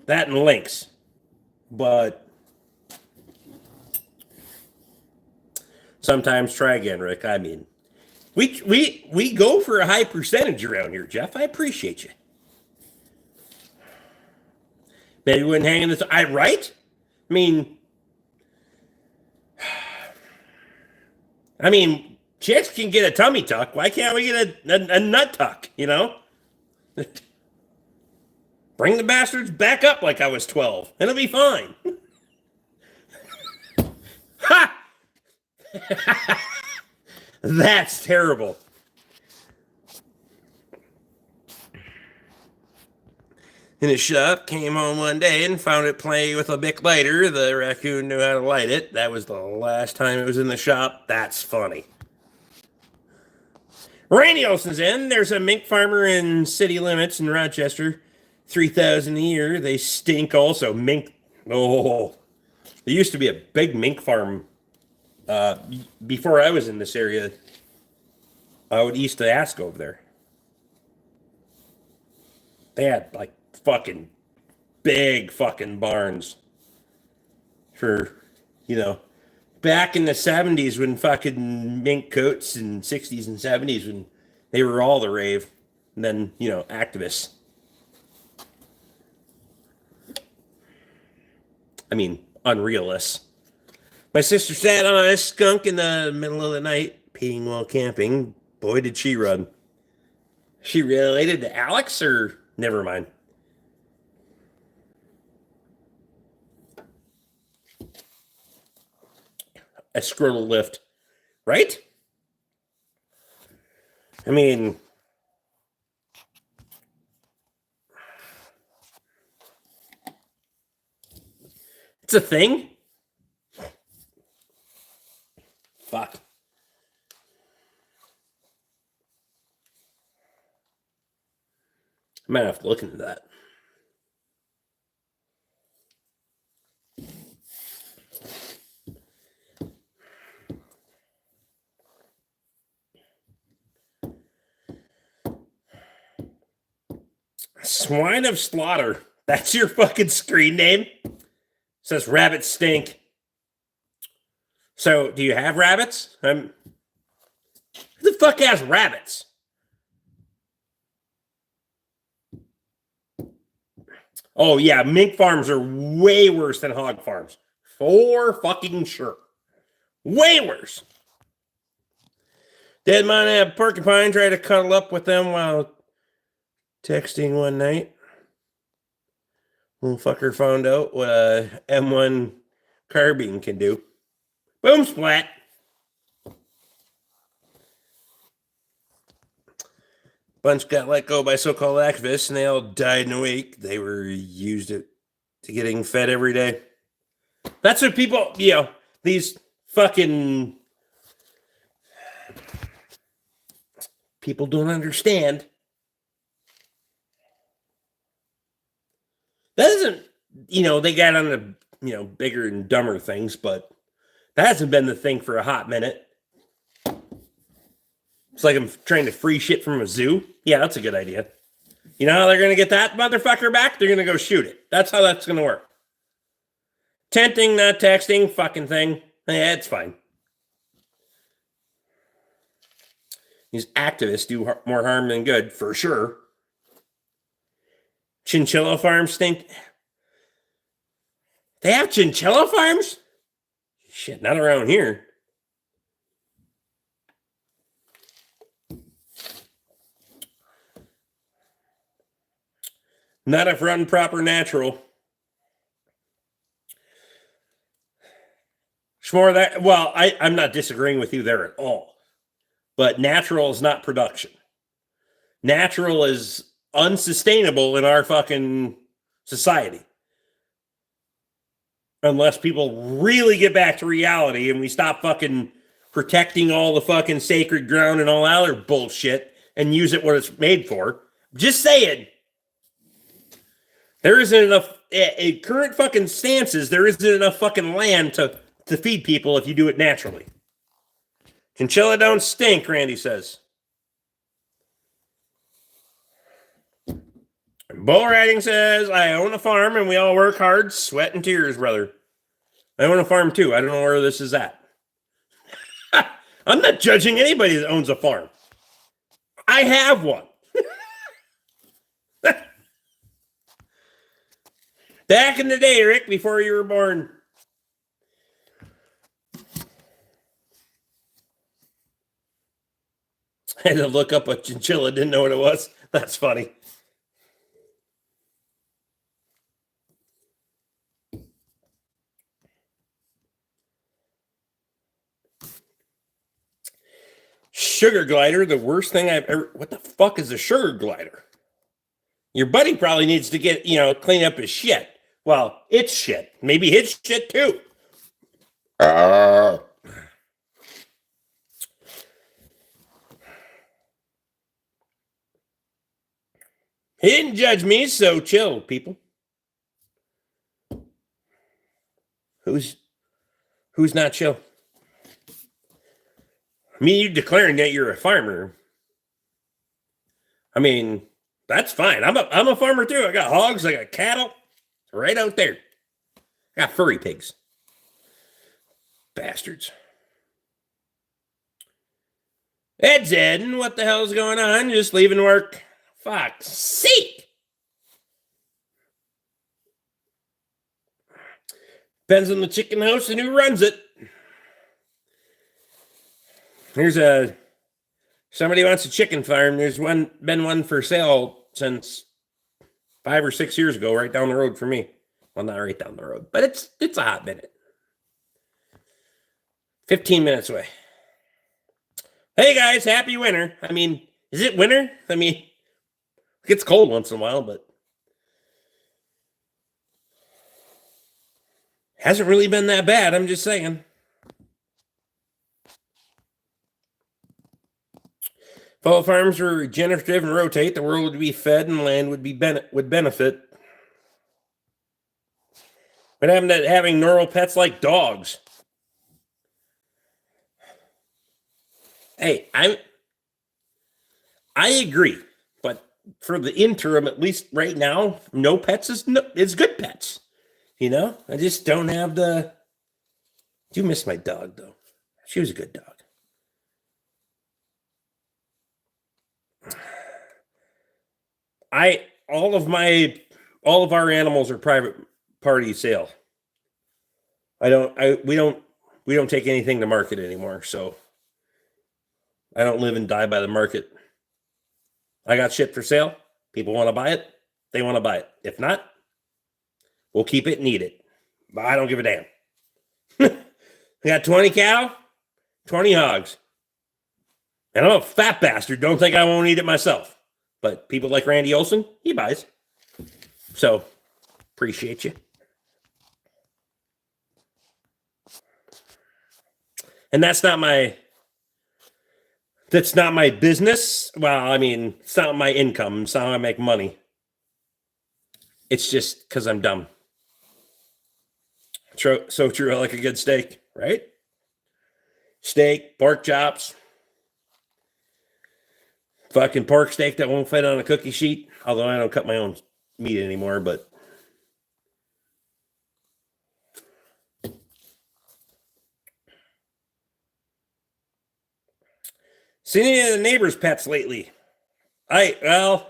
That and lynx. But sometimes try again, Rick. I mean, we go for a high percentage around here, Jeff. I appreciate you. Maybe we wouldn't hang in this. Right? I mean, chicks can get a tummy tuck. Why can't we get a nut tuck? You know? Bring the bastards back up like I was 12. It'll be fine. Ha! That's terrible. In his shop, came home one day and found it playing with a Bic lighter. The raccoon knew how to light it. That was the last time it was in the shop. That's funny. Randy Olson's in. There's a mink farmer in city limits in Rochester. 3,000 a year. They stink also. Mink. Oh, there used to be a big mink farm before I was in this area. I would used to ask over there. They had like fucking big fucking barns for, you know, back in the 70s when fucking mink coats and 60s and 70s when they were all the rave. And then, you know, activists. I mean, unrealists. My sister sat on a skunk in the middle of the night, peeing while camping. Boy, did she run. She related to Alex, or never mind. A scrotal lift, right? I mean, it's a thing. Fuck. I might have to look into that. Swine of Slaughter. That's your fucking screen name? It says rabbits stink. So, do you have rabbits? Who the fuck has rabbits? Oh, yeah, mink farms are way worse than hog farms. For fucking sure. Way worse. Dead man had porcupine try to cuddle up with them while texting one night. Little fucker found out what a M1 carbine can do. Boom splat. Bunch got let go by so-called activists, and they all died in a week. They were used it to getting fed every day. That's what people, these fucking people don't understand. That isn't, they got on the, bigger and dumber things, but that hasn't been the thing for a hot minute. It's like I'm trying to free shit from a zoo. Yeah, that's a good idea. You know how they're going to get that motherfucker back? They're going to go shoot it. That's how that's going to work. Tenting, not texting, fucking thing. Yeah, it's fine. These activists do more harm than good, for sure. Chinchilla farms stink. They have chinchilla farms? Shit, not around here. Not if run proper natural. Shmore, that, well, I'm not disagreeing with you there at all. But natural is not production. Natural is unsustainable in our fucking society. Unless people really get back to reality and we stop fucking protecting all the fucking sacred ground and all other bullshit and use it what it's made for. Just saying. There isn't enough, in current fucking stances, there isn't enough fucking land to feed people if you do it naturally. Chinchilla don't stink, Randy says. Bull riding says, I own a farm and we all work hard, sweat and tears, brother. I own a farm too. I don't know where this is at. I'm not judging anybody that owns a farm. I have one. Back in the day, Rick, before you were born. I had to look up a chinchilla, didn't know what it was. That's funny. Sugar glider, the worst thing I've ever... What the fuck is a sugar glider? Your buddy probably needs to get, clean up his shit. Well, it's shit. Maybe his shit too. He didn't judge me, so chill, people. Who's not chill? I mean, you declaring that you're a farmer. I mean, that's fine. I'm a farmer too. I got hogs, I got cattle. Right out there. I got furry pigs. Bastards. Ed's Ed, what the hell's going on? Just leaving work. Fuck's sake. Depends on the chicken house and who runs it. Here's somebody wants a chicken farm. There's been one for sale since 5 or 6 years ago, right down the road for me. Well, not right down the road, but it's a hot minute. 15 minutes away. Hey guys, happy winter. I mean, is it winter? I mean, it gets cold once in a while, but hasn't really been that bad. I'm just saying. If all farms were regenerative and rotate, the world would be fed and land would benefit. What happened to having neural pets like dogs? Hey, I agree, but for the interim, at least right now, no pets is good pets. I just don't have the. I do miss my dog though. She was a good dog. All of our animals are private party sale. We don't take anything to market anymore, so I don't live and die by the market. I got shit for sale. People want to buy it, they want to buy it. If not, we'll keep it and eat it. But I don't give a damn. I got 20 cow, 20 hogs. And I'm a fat bastard. Don't think I won't eat it myself. But people like Randy Olson, he buys. So, appreciate you. And that's not my business. Well, I mean, it's not my income. It's not how I make money. It's just because I'm dumb. So true. I like a good steak, right? Steak, pork chops. Fucking pork steak that won't fit on a cookie sheet. Although I don't cut my own meat anymore, but seen any of the neighbors' pets lately? No,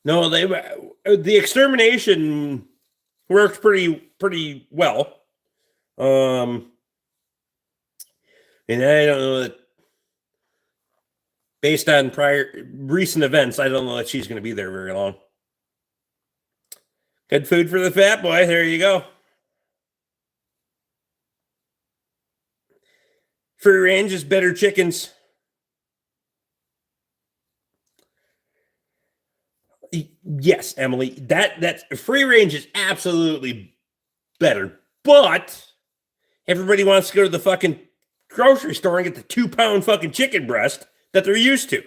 the extermination worked pretty well. And I don't know that based on recent events, I don't know that she's going to be there very long. Good food for the fat boy. There you go. Free range is better chickens. Yes, Emily, that free range is absolutely better, but everybody wants to go to the fucking grocery store and get the 2-pound fucking chicken breast that they're used to.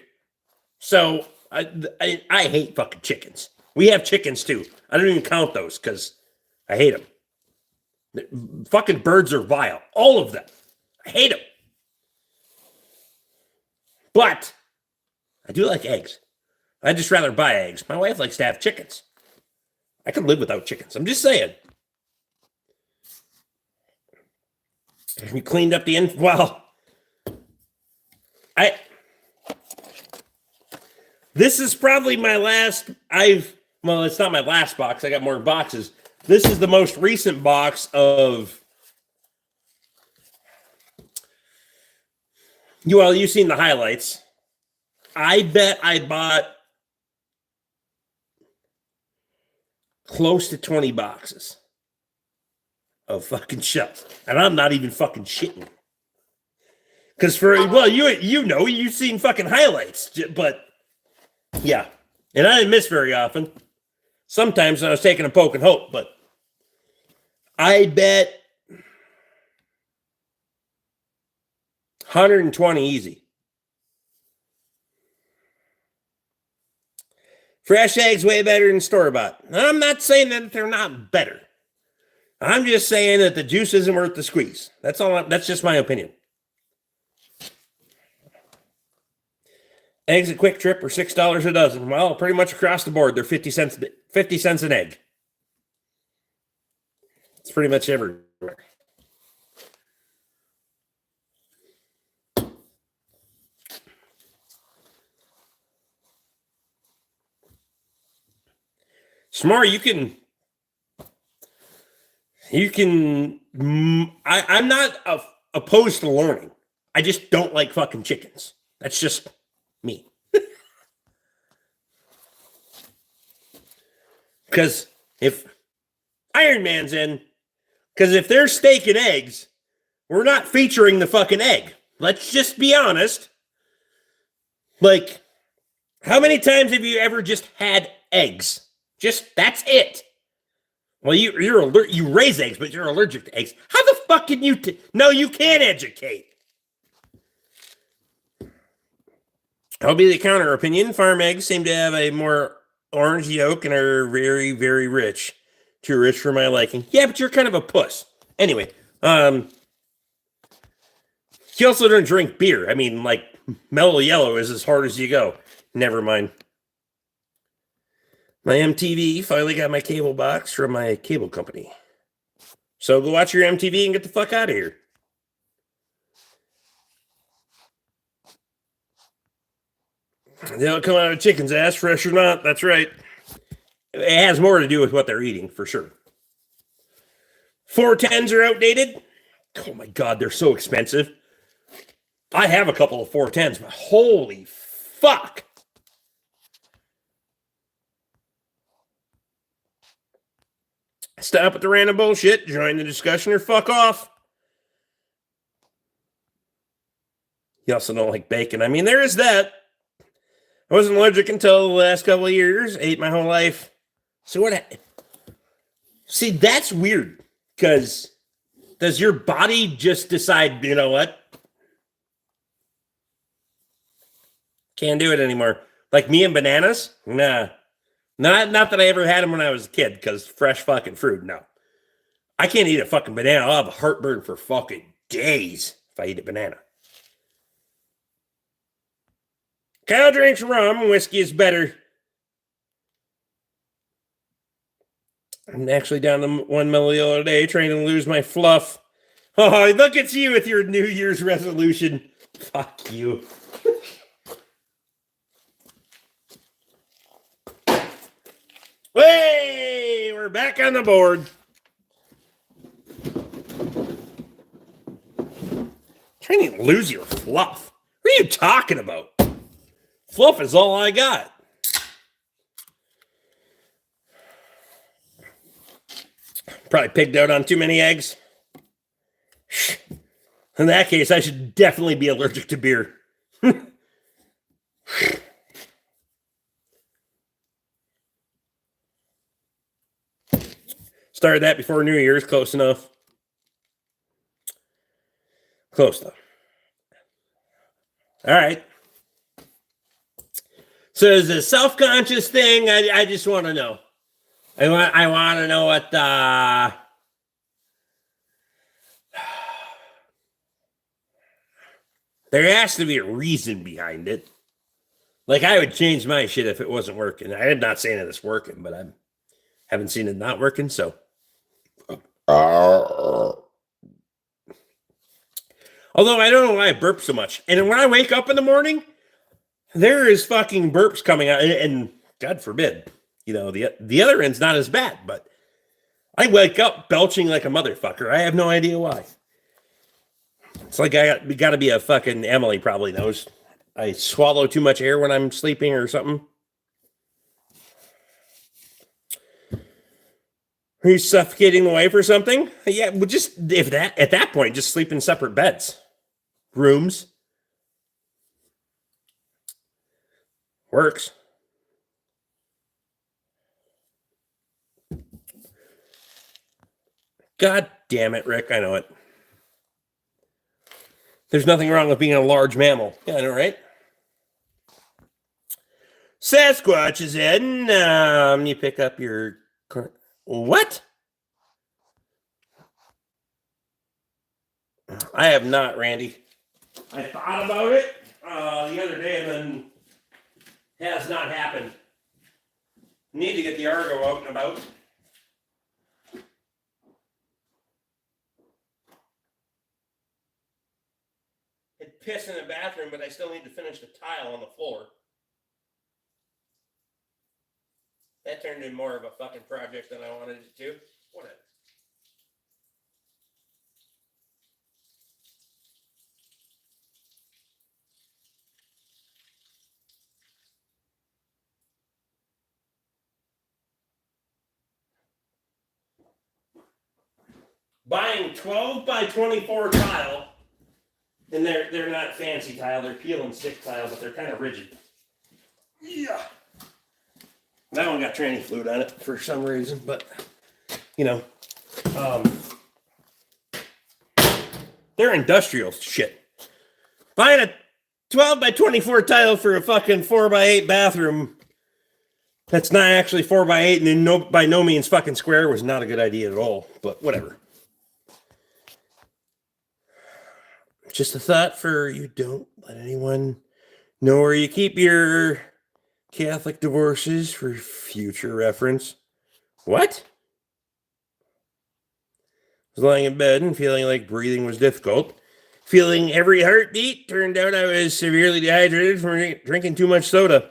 So I hate fucking chickens. We have chickens too. I don't even count those because I hate them. Fucking birds are vile. All of them. I hate them. But I do like eggs. I'd just rather buy eggs. My wife likes to have chickens. I could live without chickens. I'm just saying. We cleaned up the end. Well, this is probably my last. It's not my last box. I got more boxes. This is the most recent box of. You've seen the highlights. I bet I bought close to 20 boxes of fucking shells. And I'm not even fucking shitting. Because you've seen fucking highlights. But, yeah. And I didn't miss very often. Sometimes I was taking a poke and hope. But I bet 120 easy. Fresh eggs way better than store-bought. I'm not saying that they're not better. I'm just saying that the juice isn't worth the squeeze. That's all. That's just my opinion. Eggs at Quick Trip are $6 a dozen. Well, pretty much across the board, they're 50 cents an egg. It's pretty much everywhere. Smart, I'm not opposed to learning. I just don't like fucking chickens. That's just me. Because if Iron Man's in, because if there's steak and eggs, we're not featuring the fucking egg. Let's just be honest. Like, how many times have you ever just had eggs? That's it. Well, you raise eggs, but you're allergic to eggs. How the fuck can you? No, you can't educate. I'll be the counter opinion. Farm eggs seem to have a more orange yolk and are very, very rich. Too rich for my liking. Yeah, but you're kind of a puss. Anyway, you also don't drink beer. I mean, like, Mellow Yellow is as hard as you go. Never mind. My MTV finally got my cable box from my cable company. So go watch your MTV and get the fuck out of here. They don't come out of a chicken's ass, fresh or not. That's right. It has more to do with what they're eating, for sure. 410s are outdated. Oh my God, they're so expensive. I have a couple of 410s, but holy fuck. Stop with the random bullshit, join the discussion, or fuck off. You also don't like bacon. I mean, there is that. I wasn't allergic until the last couple of years. Ate my whole life. So what? See, that's weird. Because does your body just decide, you know what? Can't do it anymore. Like me and bananas? Nah. Not that I ever had them when I was a kid, because fresh fucking fruit, no. I can't eat a fucking banana. I'll have a heartburn for fucking days if I eat a banana. Cow drinks rum. Whiskey is better. I'm actually down to 1 milliliter a day, trying to lose my fluff. Oh, look at you with your New Year's resolution. Fuck you. Hey, we're back on the board. Trying to lose your fluff. What are you talking about? Fluff is all I got. Probably pigged out on too many eggs. In that case, I should definitely be allergic to beer. Started that before New Year's. Close enough. Close enough. All right. So is it a self-conscious thing? I just want to know. I want to know what there has to be a reason behind it. Like, I would change my shit if it wasn't working. I'm not saying that it's working, but I haven't seen it not working, so. Although I don't know why I burp so much. And when I wake up in the morning, there is fucking burps coming out. And God forbid, you know, the other end's not as bad, but I wake up belching like a motherfucker. I have no idea why. It's like we got to be a fucking Emily probably knows. I swallow too much air when I'm sleeping or something. Are you suffocating the wife or something? Yeah, well, just at that point, just sleep in separate beds, rooms. Works. God damn it, Rick. I know it. There's nothing wrong with being a large mammal. Yeah, I know, right? Sasquatch is in. You pick up your... What? I have not, Randy. I thought about it the other day and then has not happened. Need to get the Argo out and about. It pissed in the bathroom, but I still need to finish the tile on the floor. That turned into more of a fucking project than I wanted it to. Whatever. Buying 12 by 24 tile, and they're not fancy tile, they're peel and stick tile, but they're kind of rigid. Yeah. That one got tranny fluid on it for some reason, but you know, they're industrial shit. Buying a 12 by 24 tile for a fucking 4 by 8 bathroom that's not actually 4 by 8 and then by no means fucking square was not a good idea at all, but whatever. Just a thought for you, don't let anyone know where you keep your Catholic divorces for future reference. What? I was lying in bed and feeling like breathing was difficult. Feeling every heartbeat. Turned out I was severely dehydrated from drinking too much soda.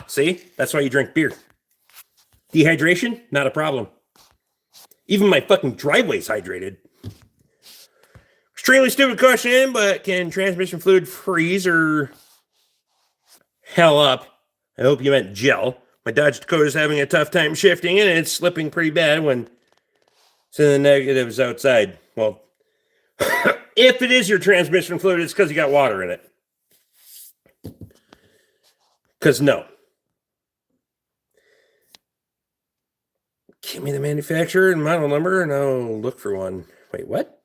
See? That's why you drink beer. Dehydration? Not a problem. Even my fucking driveway's hydrated. Extremely stupid question, but can transmission fluid freeze or hell up? I hope you meant gel. My Dodge Dakota's having a tough time shifting, and it's slipping pretty bad when it's in the negatives outside. Well, if it is your transmission fluid, it's because you got water in it. Because no. Give me the manufacturer and model number, and I'll look for one. Wait, what?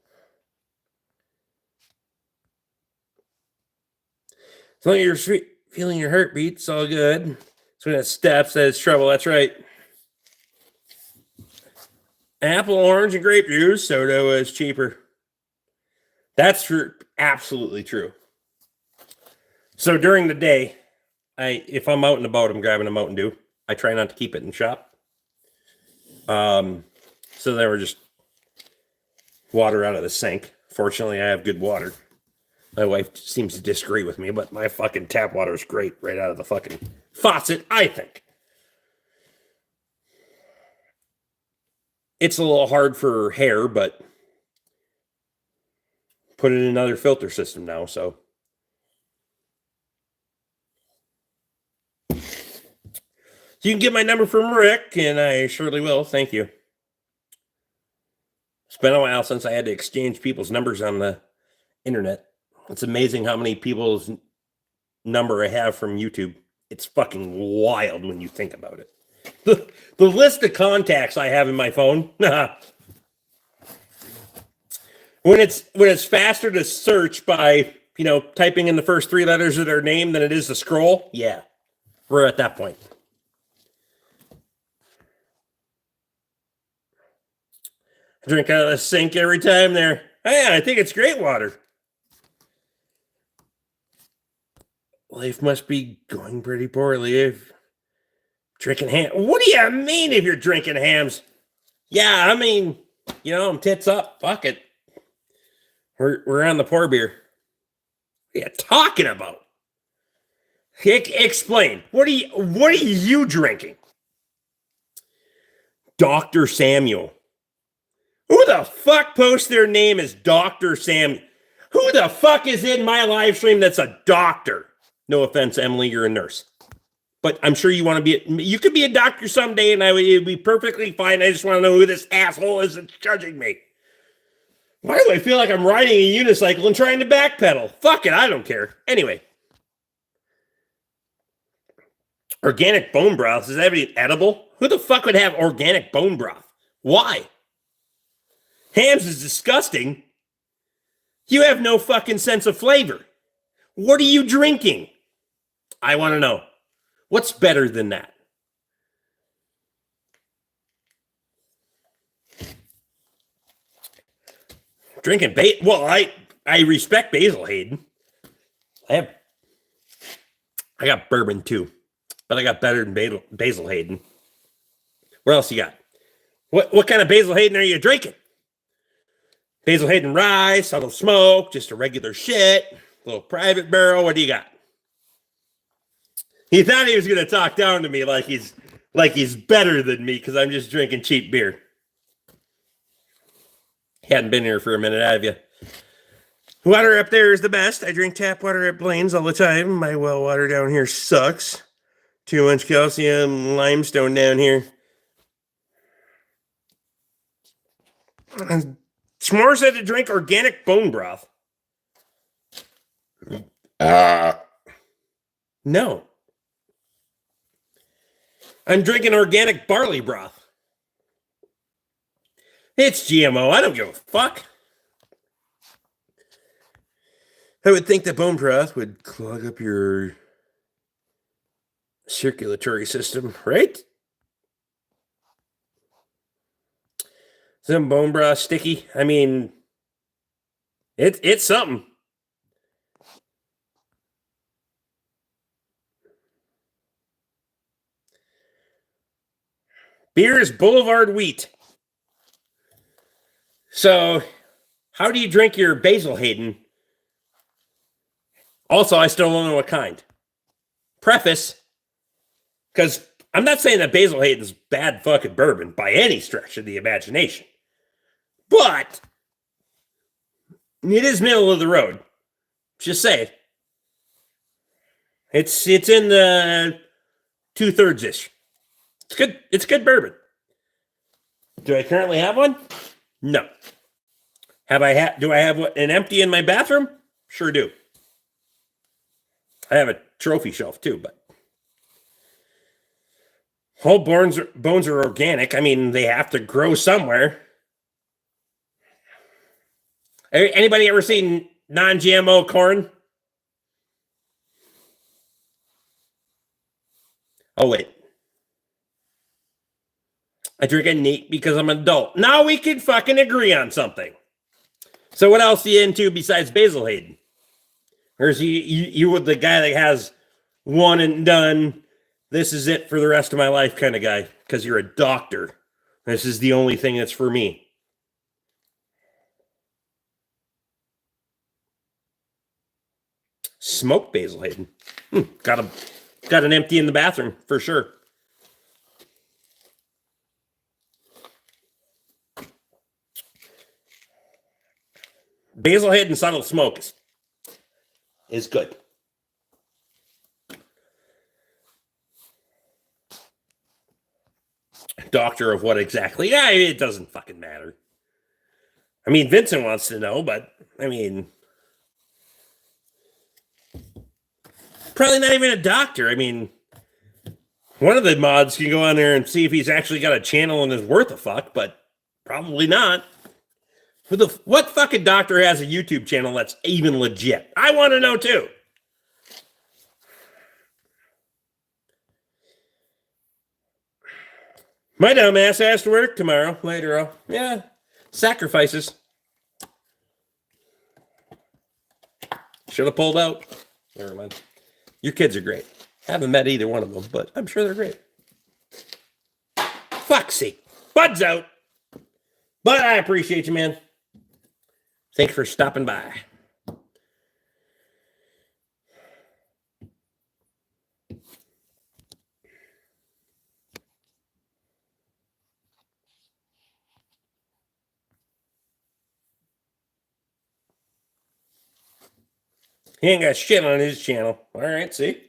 As long as you're feeling your heartbeat, it's all good. So when it steps, that it's trouble. That's right. Apple, orange, and grape juice. Soda was cheaper. That's true. Absolutely true. So during the day, if I'm out and about, I'm grabbing a Mountain Dew. I try not to keep it in shop. So they were just water out of the sink. Fortunately, I have good water. My wife seems to disagree with me, but my fucking tap water is great right out of the fucking faucet, I think. It's a little hard for hair, but put it in another filter system now, so. You can get my number from Rick, and I surely will. Thank you. It's been a while since I had to exchange people's numbers on the internet. It's amazing how many people's number I have from YouTube. It's fucking wild when you think about it. The list of contacts I have in my phone. when it's faster to search by, typing in the first 3 letters of their name than it is to scroll, yeah. We're at that point. I drink out of the sink every time there. Oh, yeah, I think it's great water. Life must be going pretty poorly if drinking ham. What do you mean if you're drinking hams? Yeah, I mean, I'm tits up. Fuck it. We're on the poor beer. What are you talking about? Explain. What are you drinking? Dr. Samuel. Who the fuck posts their name as Dr. Samuel? Who the fuck is in my live stream that's a doctor? No offense, Emily, you're a nurse. But I'm sure you could be a doctor someday, and it'd be perfectly fine. I just want to know who this asshole is that's judging me. Why do I feel like I'm riding a unicycle and trying to backpedal? Fuck it, I don't care. Anyway. Organic bone broth, is that even edible? Who the fuck would have organic bone broth? Why? Hams is disgusting. You have no fucking sense of flavor. What are you drinking? I want to know. What's better than that? Drinking well, I respect Basil Hayden. I got bourbon too, but I got better than Basil Hayden. What else you got? What kind of Basil Hayden are you drinking? Basil Hayden rye, subtle smoke, just a regular shit, little private barrel. What do you got? He thought he was going to talk down to me like he's better than me because I'm just drinking cheap beer. Hadn't been here for a minute, have you? Water up there is the best. I drink tap water at Blaine's all the time. My well water down here sucks. Too much calcium, limestone down here. S'more said to drink organic bone broth. No. I'm drinking organic barley broth. It's GMO. I don't give a fuck. I would think that bone broth would clog up your circulatory system, right? Some bone broth sticky. I mean, it's something. Beer is boulevard wheat. So, how do you drink your Basil Hayden? Also, I still don't know what kind. Preface, because I'm not saying that Basil Hayden's bad fucking bourbon by any stretch of the imagination. But it is middle of the road. Just say it. It's in the 2/3 ish. It's good. It's good bourbon. Do I currently have one? No. Do I have an empty in my bathroom? Sure do. I have a trophy shelf too, but whole bones are organic. I mean, they have to grow somewhere. Anybody ever seen non-GMO corn? Oh, wait. I drink it neat because I'm an adult. Now we can fucking agree on something. So what else are you into besides Basil Hayden? Or is you the guy that has one and done, this is it for the rest of my life kind of guy? Because you're a doctor. This is the only thing that's for me. Smoked Basil Hayden. Got an empty in the bathroom for sure. Basil Hayden subtle smoke is good. Doctor of what exactly? Yeah, it doesn't fucking matter. I mean, Vincent wants to know, but I mean, probably not even a doctor. I mean, one of the mods can go on there and see if he's actually got a channel and is worth a fuck, but probably not. What fucking doctor has a YouTube channel that's even legit? I want to know too. My dumbass has to work tomorrow. Later on. Yeah. Sacrifices. Should have pulled out. Never mind. Your kids are great. Haven't met either one of them, but I'm sure they're great. Fuck's sake. Bud's out. But I appreciate you, man. Thanks for stopping by. He ain't got shit on his channel. All right, see?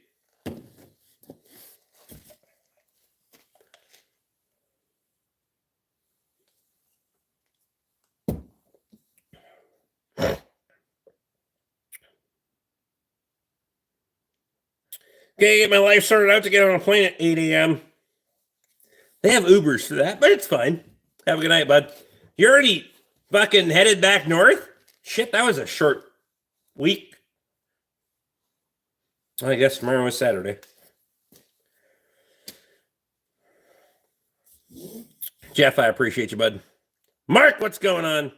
Okay, get my life sorted out to get on a plane at 8 a.m. They have Ubers for that, but it's fine. Have a good night, bud. You already fucking headed back north? Shit, that was a short week. I guess tomorrow was Saturday. Jeff, I appreciate you, bud. Mark, what's going on?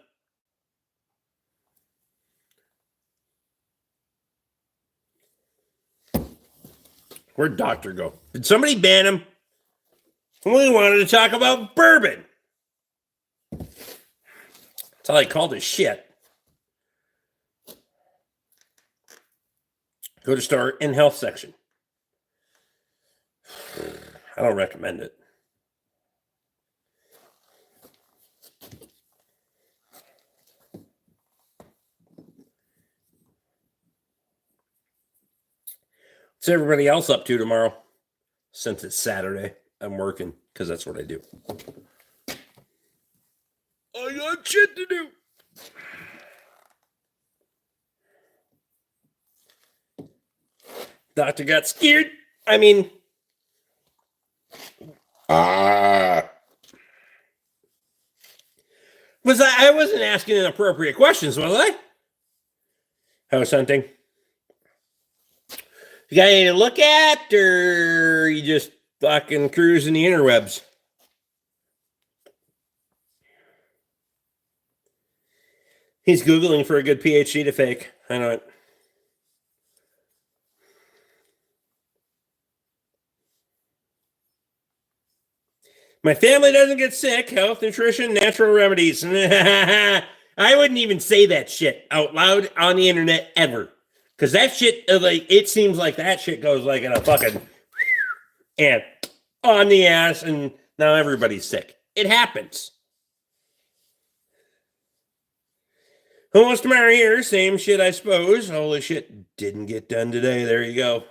Where'd Doctor go? Did somebody ban him? We wanted to talk about bourbon. That's all I called his shit. Go to store in health section. I don't recommend it. What's everybody else up to tomorrow? Since it's Saturday, I'm working because that's what I do. I got shit to do. Doctor got scared. I mean, I wasn't asking inappropriate questions, was I? House hunting. You got anything to look at, or you just fucking cruising the interwebs? He's Googling for a good PhD to fake. I know it. My family doesn't get sick. Health, nutrition, natural remedies. I wouldn't even say that shit out loud on the internet ever. Because that shit, like, it seems like that shit goes like in a fucking and on the ass, and now everybody's sick. It happens. Almost tomorrow here, same shit, I suppose. Holy shit, didn't get done today. There you go.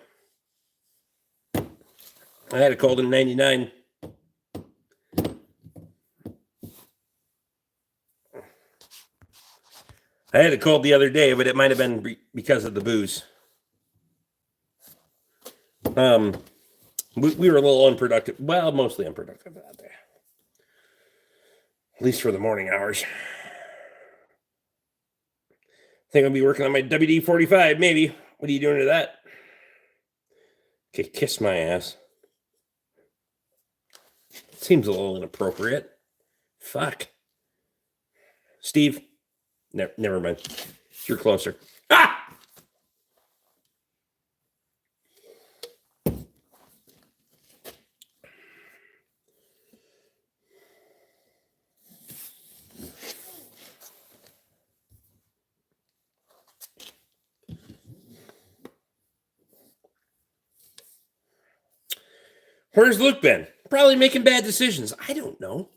I had a cold in 99. I had a cold the other day, but it might have been because of the booze. We were a little unproductive. Well, mostly unproductive that day. At least for the morning hours. I think I'll be working on my WD-45, maybe. What are you doing to that? Okay, kiss my ass. Seems a little inappropriate. Fuck. Steve? Never mind. You're closer. Ah! Where's Luke been? Probably making bad decisions. I don't know.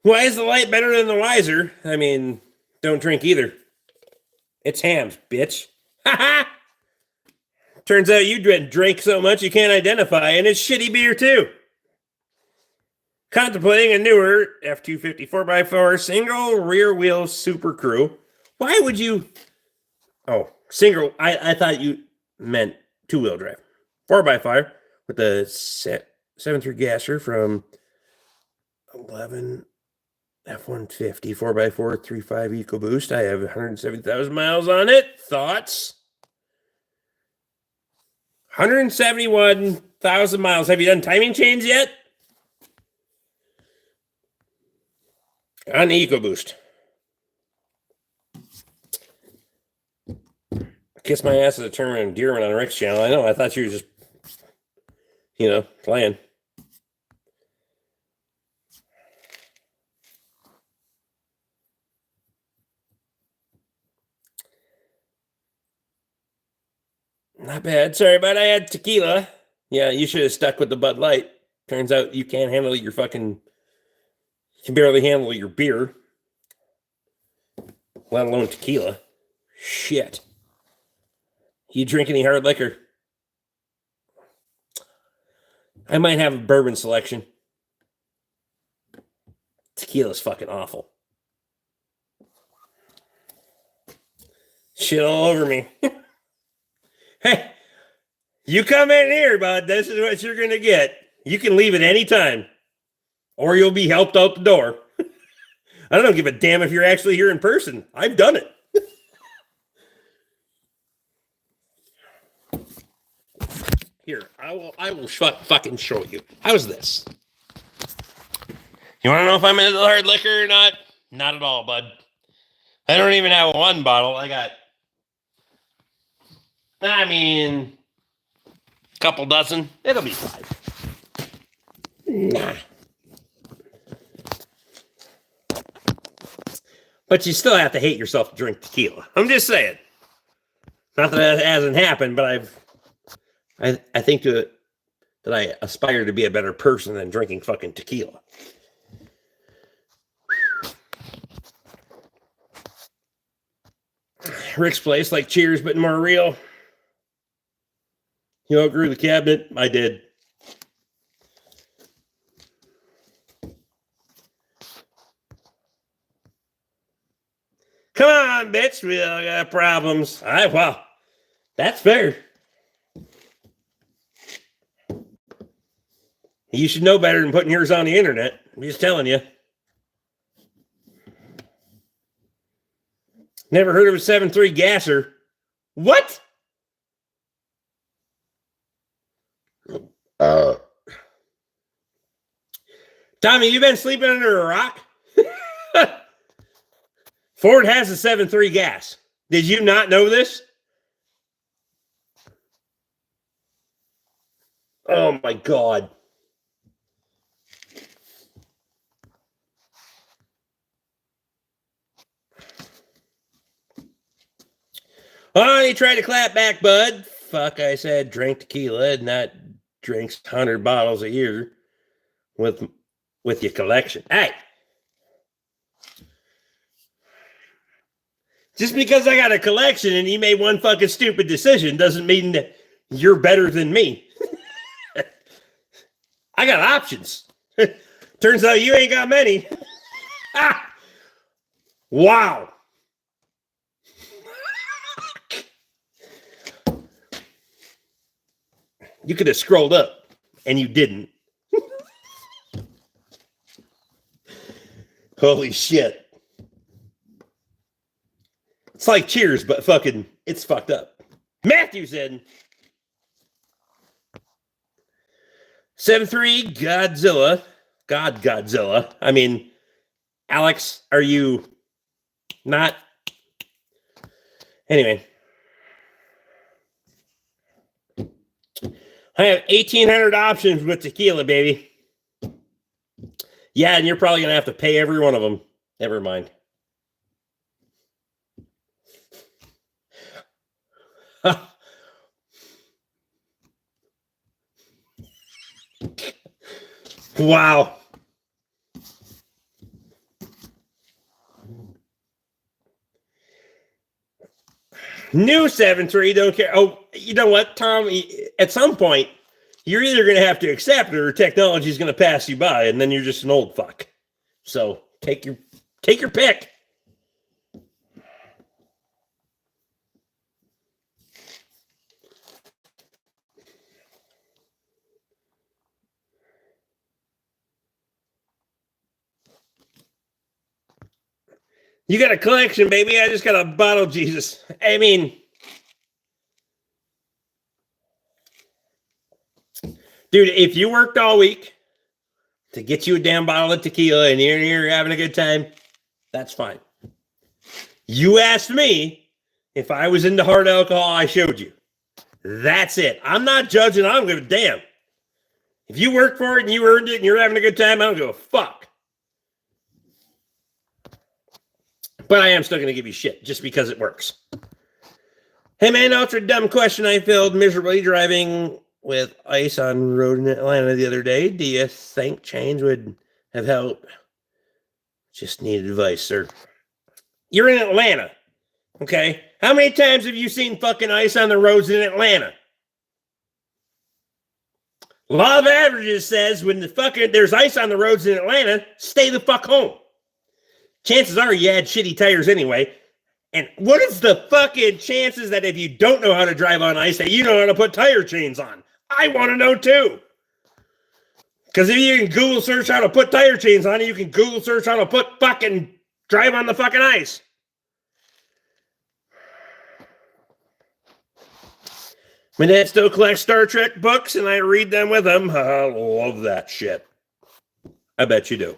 Why is the light better than the wiser? I mean, don't drink either. It's hams, bitch. Ha ha! Turns out you drink so much you can't identify, and it's shitty beer too. Contemplating a newer F-250 4x4 single rear wheel Super Crew. Why would you? Oh, single. I thought you meant two-wheel drive. 4x4 with the 7.3 gasser from 11 F-150 4x4 3.5 EcoBoost. I have 170,000 miles on it. Thoughts? 171,000 miles. Have you done timing chains yet? On the EcoBoost. Kiss my ass as a term of endearment on Rick's channel. I know. I thought you were just, playing. Not bad. Sorry, but I had tequila. Yeah, you should have stuck with the Bud Light. Turns out you can't handle your you can barely handle your beer, let alone tequila. Shit. You drink any hard liquor? I might have a bourbon selection. Tequila's fucking awful. Shit all over me. Hey, you come in here, bud. This is what you're going to get. You can leave at any time, or you'll be helped out the door. I don't give a damn if you're actually here in person. I've done it. Here, I will fucking show you. How's this? You want to know if I'm into hard liquor or not? Not at all, bud. I don't even have one bottle. I got, a couple dozen. It'll be 5. Nah. But you still have to hate yourself to drink tequila. I'm just saying. Not that it hasn't happened, but I think that I aspire to be a better person than drinking fucking tequila. Rick's place, like Cheers, but more real. You outgrew the cabinet? I did. Come on, bitch. We all got problems. Well, that's fair. You should know better than putting yours on the internet. I'm just telling you. Never heard of a 7.3 gasser. What? Tommy, you been sleeping under a rock? Ford has a 7.3 gas. Did you not know this? Oh my God. Oh, you tried to clap back, bud. Fuck, I said drink tequila, not drinks 100 bottles a year with your collection. Hey, just because I got a collection and you made one fucking stupid decision doesn't mean that you're better than me. I got options. Turns out you ain't got many. Wow. You could have scrolled up and you didn't. Holy shit. It's like Cheers, but fucking, it's fucked up. Matthew said 7-3 Godzilla. Godzilla. I mean, Alex, are you not? Anyway. I have 1,800 options with tequila, baby. Yeah, and you're probably going to have to pay every one of them. Never mind. Wow. New 7-3, don't care. Oh, you know what, Tom? At some point, you're either going to have to accept it or technology is going to pass you by, and then you're just an old fuck. So take your pick. You got a collection, baby. I just got a bottle of Jesus. I mean, dude, if you worked all week to get you a damn bottle of tequila and you're here having a good time, that's fine. You asked me if I was into hard alcohol, I showed you. That's it. I'm not judging. I don't give a damn. If you worked for it and you earned it and you're having a good time, I don't give a fuck. But I am still going to give you shit just because it works. Hey, man, ultra dumb question I failed miserably driving with ice on road in Atlanta the other day. Do you think change would have helped? Just need advice, sir. You're in Atlanta, okay? How many times have you seen fucking ice on the roads in Atlanta? Law of averages says when there's ice on the roads in Atlanta, stay the fuck home. Chances are you had shitty tires anyway. And what is the fucking chances that if you don't know how to drive on ice, that you know how to put tire chains on? I want to know too. Because if you can Google search how to put tire chains on, you can Google search how to put fucking drive on the fucking ice. My dad still collects Star Trek books, and I read them with him. I love that shit. I bet you do.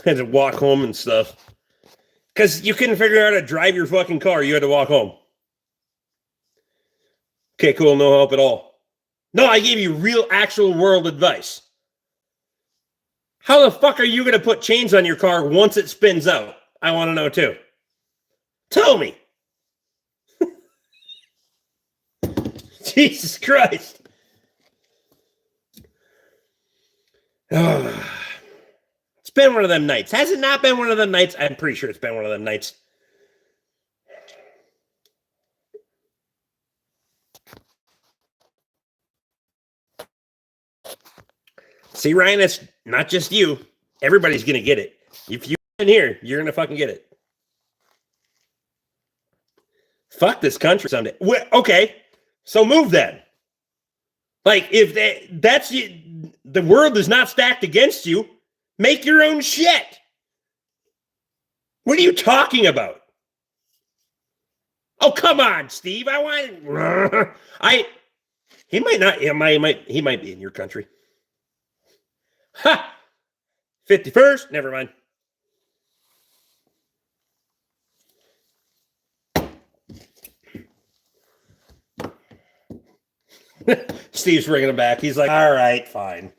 Had to walk home and stuff. Because you couldn't figure out how to drive your fucking car. You had to walk home. Okay, cool. No help at all. No, I gave you real, actual world advice. How the fuck are you going to put chains on your car once it spins out? I want to know too. Tell me. Jesus Christ. Oh. It's been one of them nights. Has it not been one of them nights? I'm pretty sure it's been one of them nights. See, Ryan, it's not just you. Everybody's going to get it. If you're in here, you're going to fucking get it. Fuck this country someday. Okay, so move then. Like, if that's the world is not stacked against you, make your own shit. What are you talking about? Oh, come on, Steve. He might not. He might be in your country. Ha! 51st? Never mind. Steve's bringing him back. He's like, all right, fine.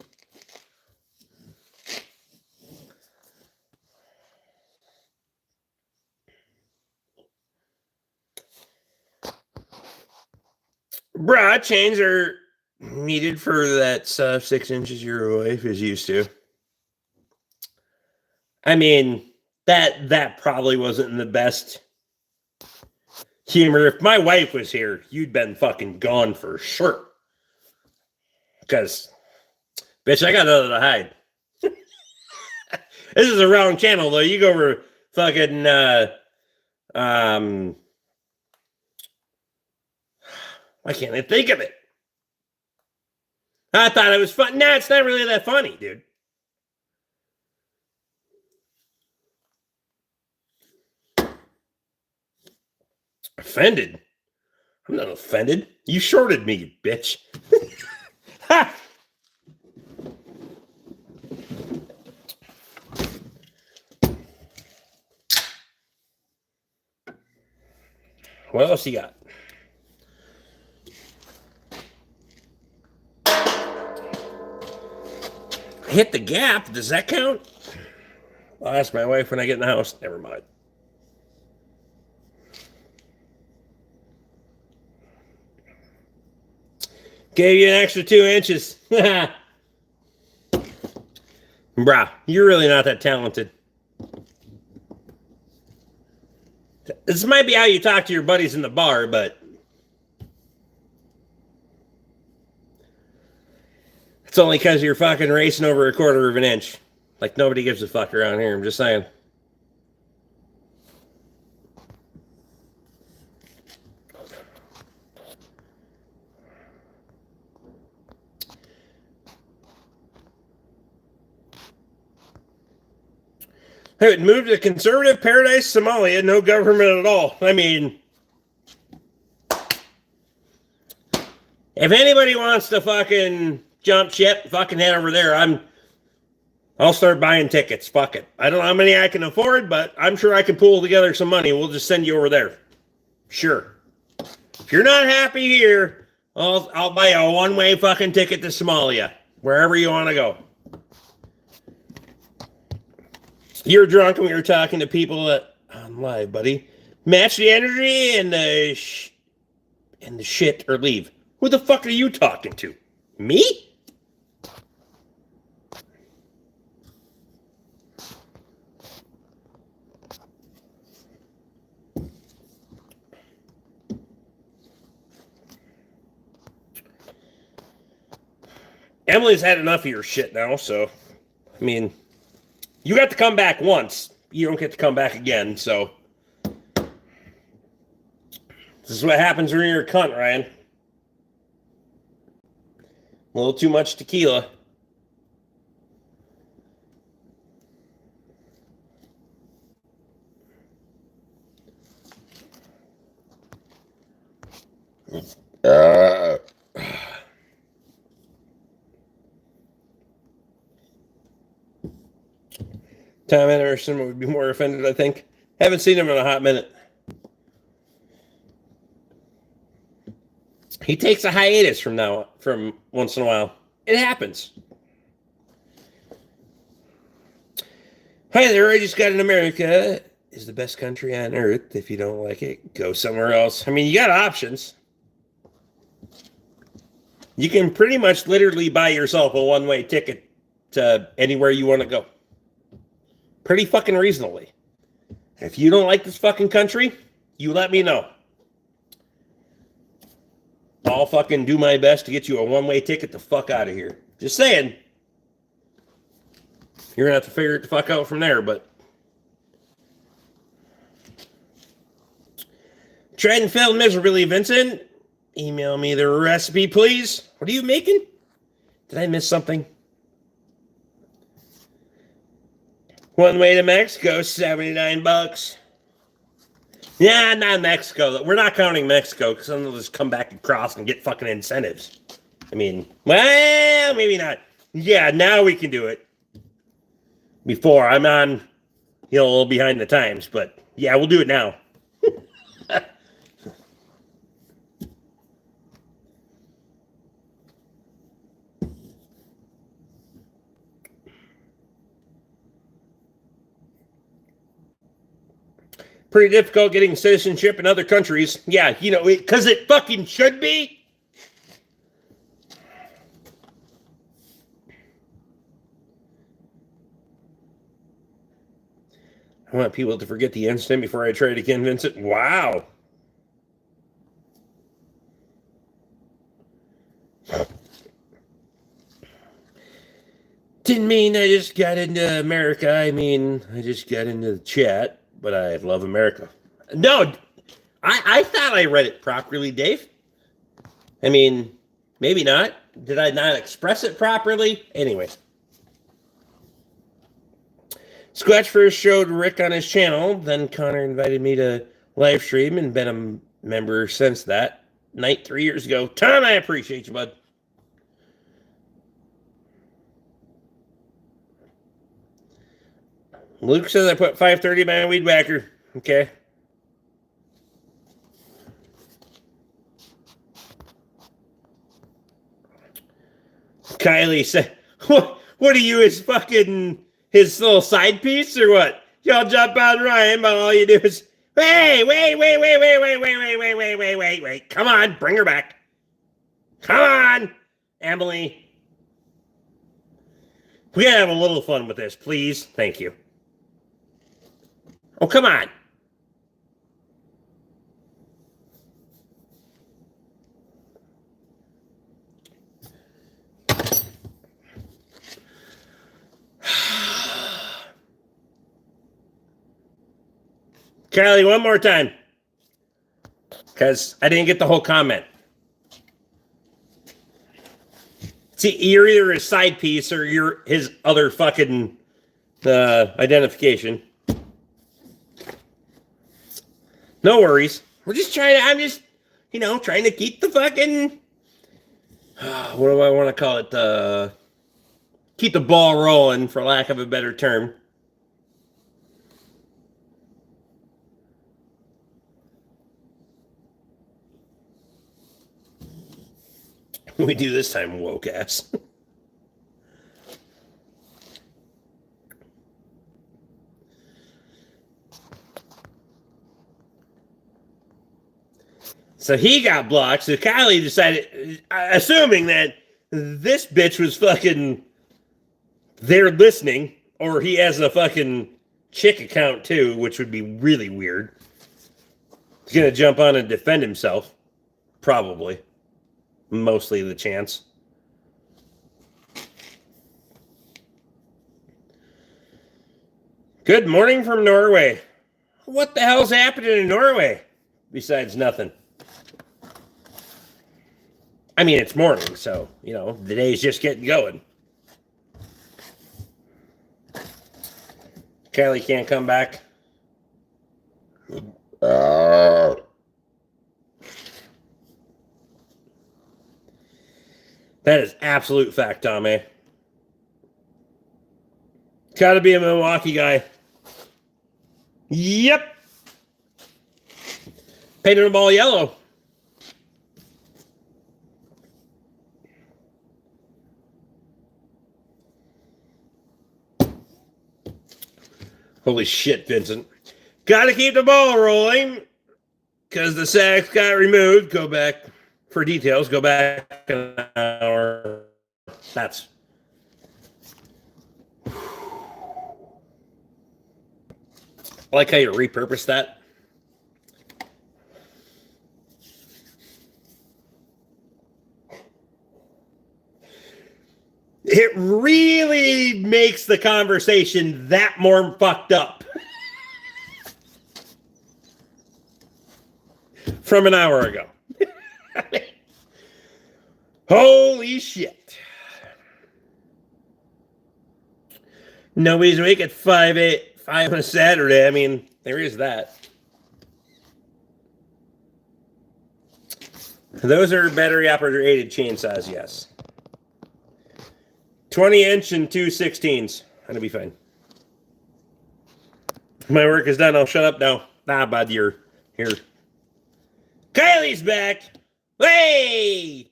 Bra chains are needed for that 6 inches your wife is used to. I mean, that probably wasn't the best humor. If my wife was here, you'd been fucking gone for sure. Because, bitch, I got nothing to hide. This is a wrong channel, though. You go over fucking, why can't I think of it? I thought it was fun. Nah, it's not really that funny, dude. Offended? I'm not offended. You shorted me, you bitch. Ha! What else you got? Hit the gap. Does that count? I'll ask my wife when I get in the house. Never mind. Gave you an extra 2 inches. Bruh, you're really not that talented. This might be how you talk to your buddies in the bar, but it's only because you're fucking racing over 1/4 of an inch. Like nobody gives a fuck around here. I'm just saying. Hey, it moved to conservative paradise, Somalia, no government at all. I mean, if anybody wants to fucking jump ship, fucking head over there. I'll start buying tickets. Fuck it. I don't know how many I can afford, but I'm sure I can pull together some money. We'll just send you over there. Sure. If you're not happy here, I'll buy a one-way fucking ticket to Somalia, wherever you want to go. You're drunk and we were talking to people on live, buddy. Match the energy and the shit or leave. Who the fuck are you talking to? Me? Emily's had enough of your shit now, so I mean, you got to come back once. You don't get to come back again, so this is what happens when you're a cunt, Ryan. A little too much tequila. Tom Anderson would be more offended, I think. Haven't seen him in a hot minute. He takes a hiatus from once in a while. It happens. Hi there, I just got in America. Is the best country on earth. If you don't like it, go somewhere else. I mean, you got options. You can pretty much literally buy yourself a one-way ticket to anywhere you want to go. Pretty fucking reasonably. If you don't like this fucking country, you let me know. I'll fucking do my best to get you a one-way ticket the fuck out of here. Just saying. You're going to have to figure it the fuck out from there, but tried and failed miserably, Vincent. Email me the recipe, please. What are you making? Did I miss something? One way to Mexico, $79. Yeah, not Mexico. We're not counting Mexico because then they'll just come back across and get fucking incentives. I mean, well, maybe not. Yeah, now we can do it. Before, I'm on, a little behind the times, but yeah, we'll do it now. Pretty difficult getting citizenship in other countries. Yeah, you know, because it fucking should be. I want people to forget the incident before I try to convince it. Wow. Didn't mean I just got into America. I mean, I just got into the chat, but I love America. No, I thought I read it properly, Dave. I mean, maybe not. Did I not express it properly? Anyway. Squatch first showed Rick on his channel. Then Connor invited me to live stream and been a member since that night 3 years ago. Tom, I appreciate you, bud. Luke says I put 530 by a weed whacker. Okay. Kylie said, what are you, his fucking, his little side piece or what? Y'all jump on Ryan, but all you do is, hey, wait. Come on, bring her back. Come on, Emily. We gotta have a little fun with this, please. Thank you. Oh, come on. Kylie, one more time. Because I didn't get the whole comment. See, you're either his side piece or you're his other fucking identification. No worries. We're just trying to, I'm just, trying to keep the fucking, what do I want to call it? Keep the ball rolling, for lack of a better term. We do this time, woke ass. So he got blocked. So Kylie decided, assuming that this bitch was fucking there listening, or he has a fucking chick account too, which would be really weird. He's going to jump on and defend himself. Probably. Mostly the chance. Good morning from Norway. What the hell's happening in Norway? Besides nothing. I mean, it's morning, so, the day's just getting going. Kylie can't come back. That is absolute fact, Tommy. Gotta be a Milwaukee guy. Yep. Painted them all yellow. Holy shit, Vincent. Gotta keep the ball rolling because the sacks got removed. Go back for details. Go back an hour. That's. I like how you repurposed that. It really makes the conversation that more fucked up. From an hour ago. Holy shit. Nobody's awake at 5 on a Saturday. I mean, there is that. Those are battery operated chainsaws, yes. 20-inch and 2 16s. That'll be fine. My work is done. I'll shut up now. Nah, bud, you're here. Kylie's back. Hey!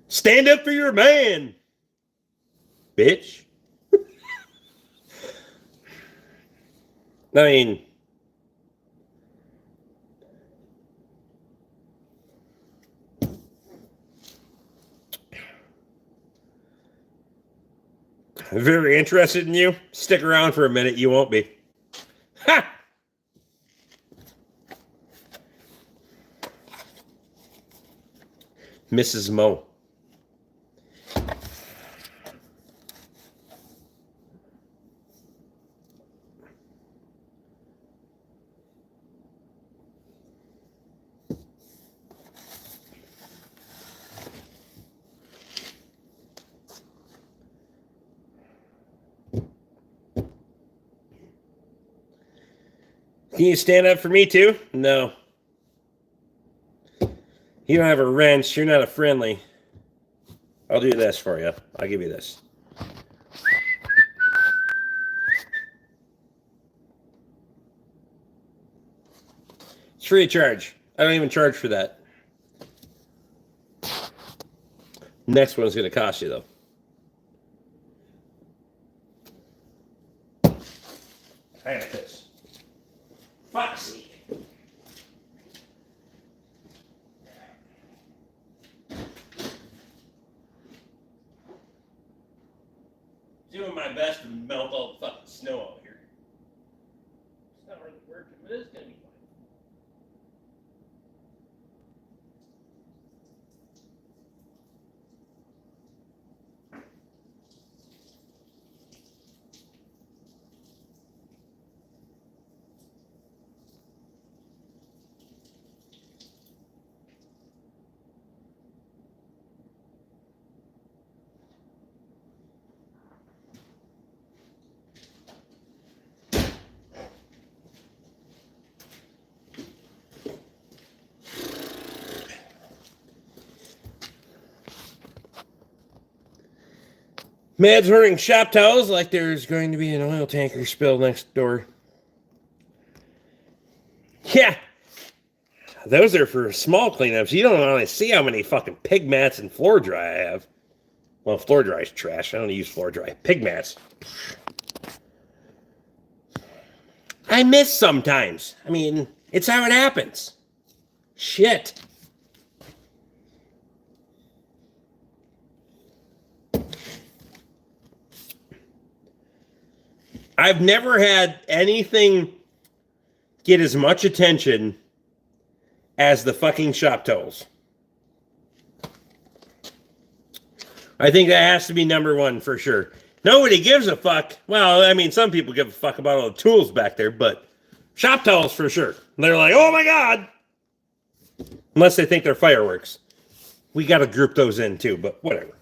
Stand up for your man, bitch. I mean, Very interested in you? Stick around for a minute, you won't be. Ha! Mrs. Mo. Can you stand up for me too? No. You don't have a wrench. You're not a friendly. I'll do this for you. I'll give you this. It's free of charge. I don't even charge for that. Next one's going to cost you, though. I got this. Foxy. Doing my best to melt all the fucking snow out here. It's not really working, but it's going to be fine. Mad's wearing shop towels like there's going to be an oil tanker spill next door. Yeah. Those are for small cleanups. You don't want to see how many fucking pig mats and floor dry I have. Well, floor dry is trash. I don't use floor dry. Pig mats. I miss sometimes. I mean, it's how it happens. Shit. I've never had anything get as much attention as the fucking shop towels. I think that has to be number one for sure. Nobody gives a fuck. Well, I mean, some people give a fuck about all the tools back there, but shop towels for sure. They're like, oh my God. Unless they think they're fireworks. We got to group those in too, but whatever.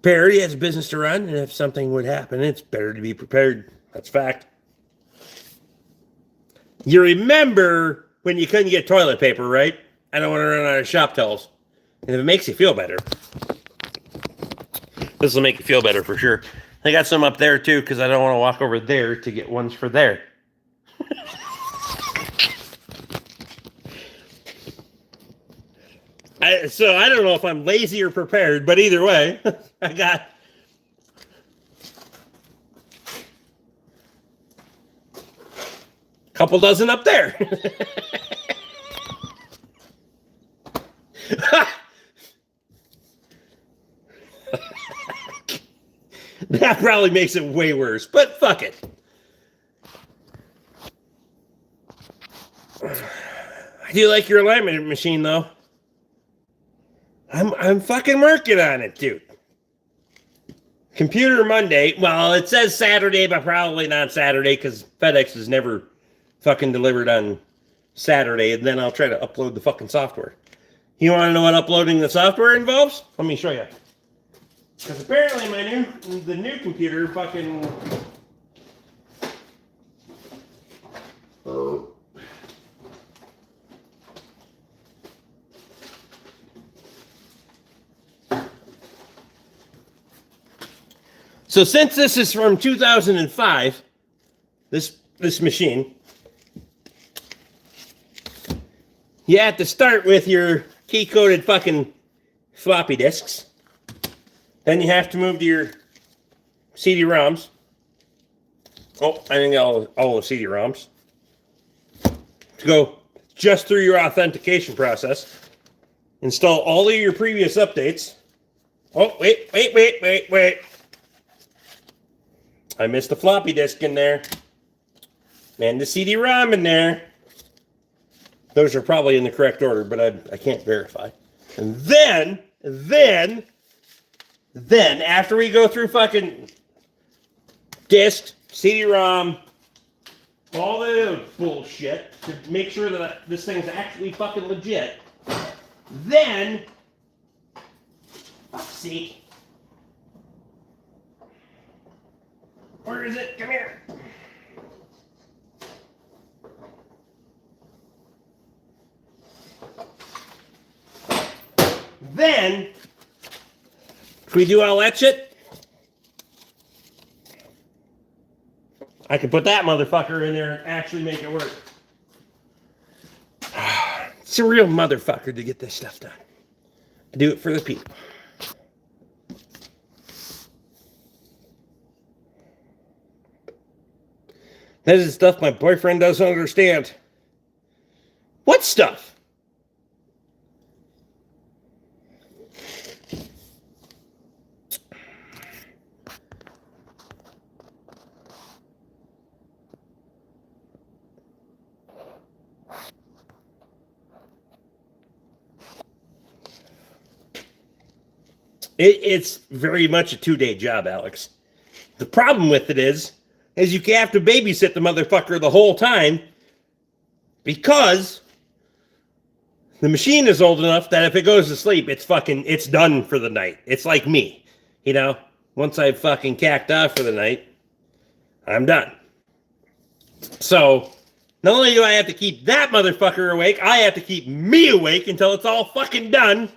Prepared, he has a business to run, and if something would happen, it's better to be prepared. That's fact. You remember when you couldn't get toilet paper, right? I don't want to run out of shop towels. And if it makes you feel better, this will make you feel better for sure. I got some up there too, because I don't want to walk over there to get ones for there. So I don't know if I'm lazy or prepared, but either way, I got a couple dozen up there. That probably makes it way worse, but fuck it. I do like your alignment machine, though. I'm fucking working on it, dude. Computer Monday. Well, it says Saturday, but probably not Saturday because FedEx is never fucking delivered on Saturday, and then I'll try to upload the fucking software. You want to know what uploading the software involves? Let me show you. Because apparently the new computer fucking... So since this is from 2005, this machine, you have to start with your key-coded fucking floppy disks. Then you have to move to your CD-ROMs. Oh, I think all the CD-ROMs. To go just through your authentication process. Install all of your previous updates. Oh, wait. I missed the floppy disk in there. And the CD-ROM in there. Those are probably in the correct order, but I can't verify. And then, after we go through fucking disk, CD-ROM, all the bullshit to make sure that this thing's actually fucking legit, then, fuck's sake, where is it? Come here. Then, if we do all that shit, I can put that motherfucker in there and actually make it work. It's a real motherfucker to get this stuff done. I do it for the people. That is stuff my boyfriend doesn't understand. What stuff? It's very much a 2-day job, Alex. The problem with it is you have to babysit the motherfucker the whole time because the machine is old enough that if it goes to sleep, it's done for the night. It's like me, you know. Once I've fucking cacked off for the night, I'm done. So not only do I have to keep that motherfucker awake, I have to keep me awake until it's all fucking done.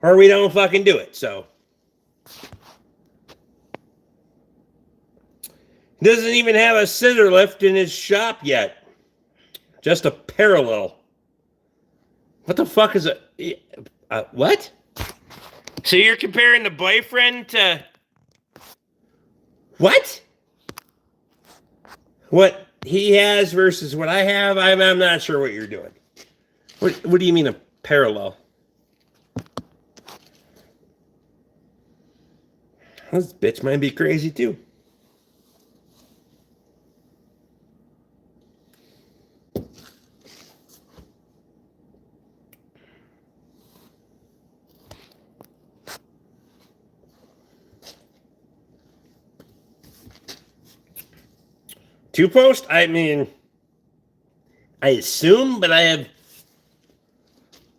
Or we don't fucking do it, so. He doesn't even have a scissor lift in his shop yet. Just a parallel. What the fuck is what? So you're comparing the boyfriend to... What? What he has versus what I have? I'm not sure what you're doing. What do you mean a parallel? This bitch might be crazy too. Two-post? I mean, I assume, but I have...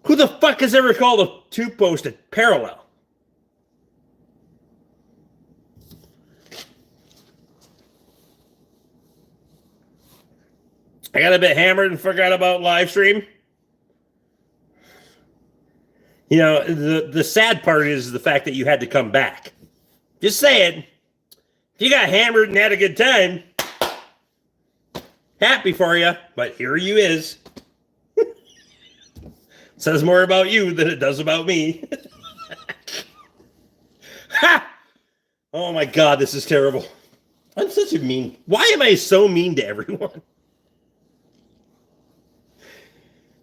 Who the fuck has ever called a two-post a parallel? I got a bit hammered and forgot about live stream. You know, the sad part is the fact that you had to come back. Just saying, if you got hammered and had a good time, happy for you, but here you is. Says more about you than it does about me. Ha! Oh my God, this is terrible. I'm such a mean... Why am I so mean to everyone?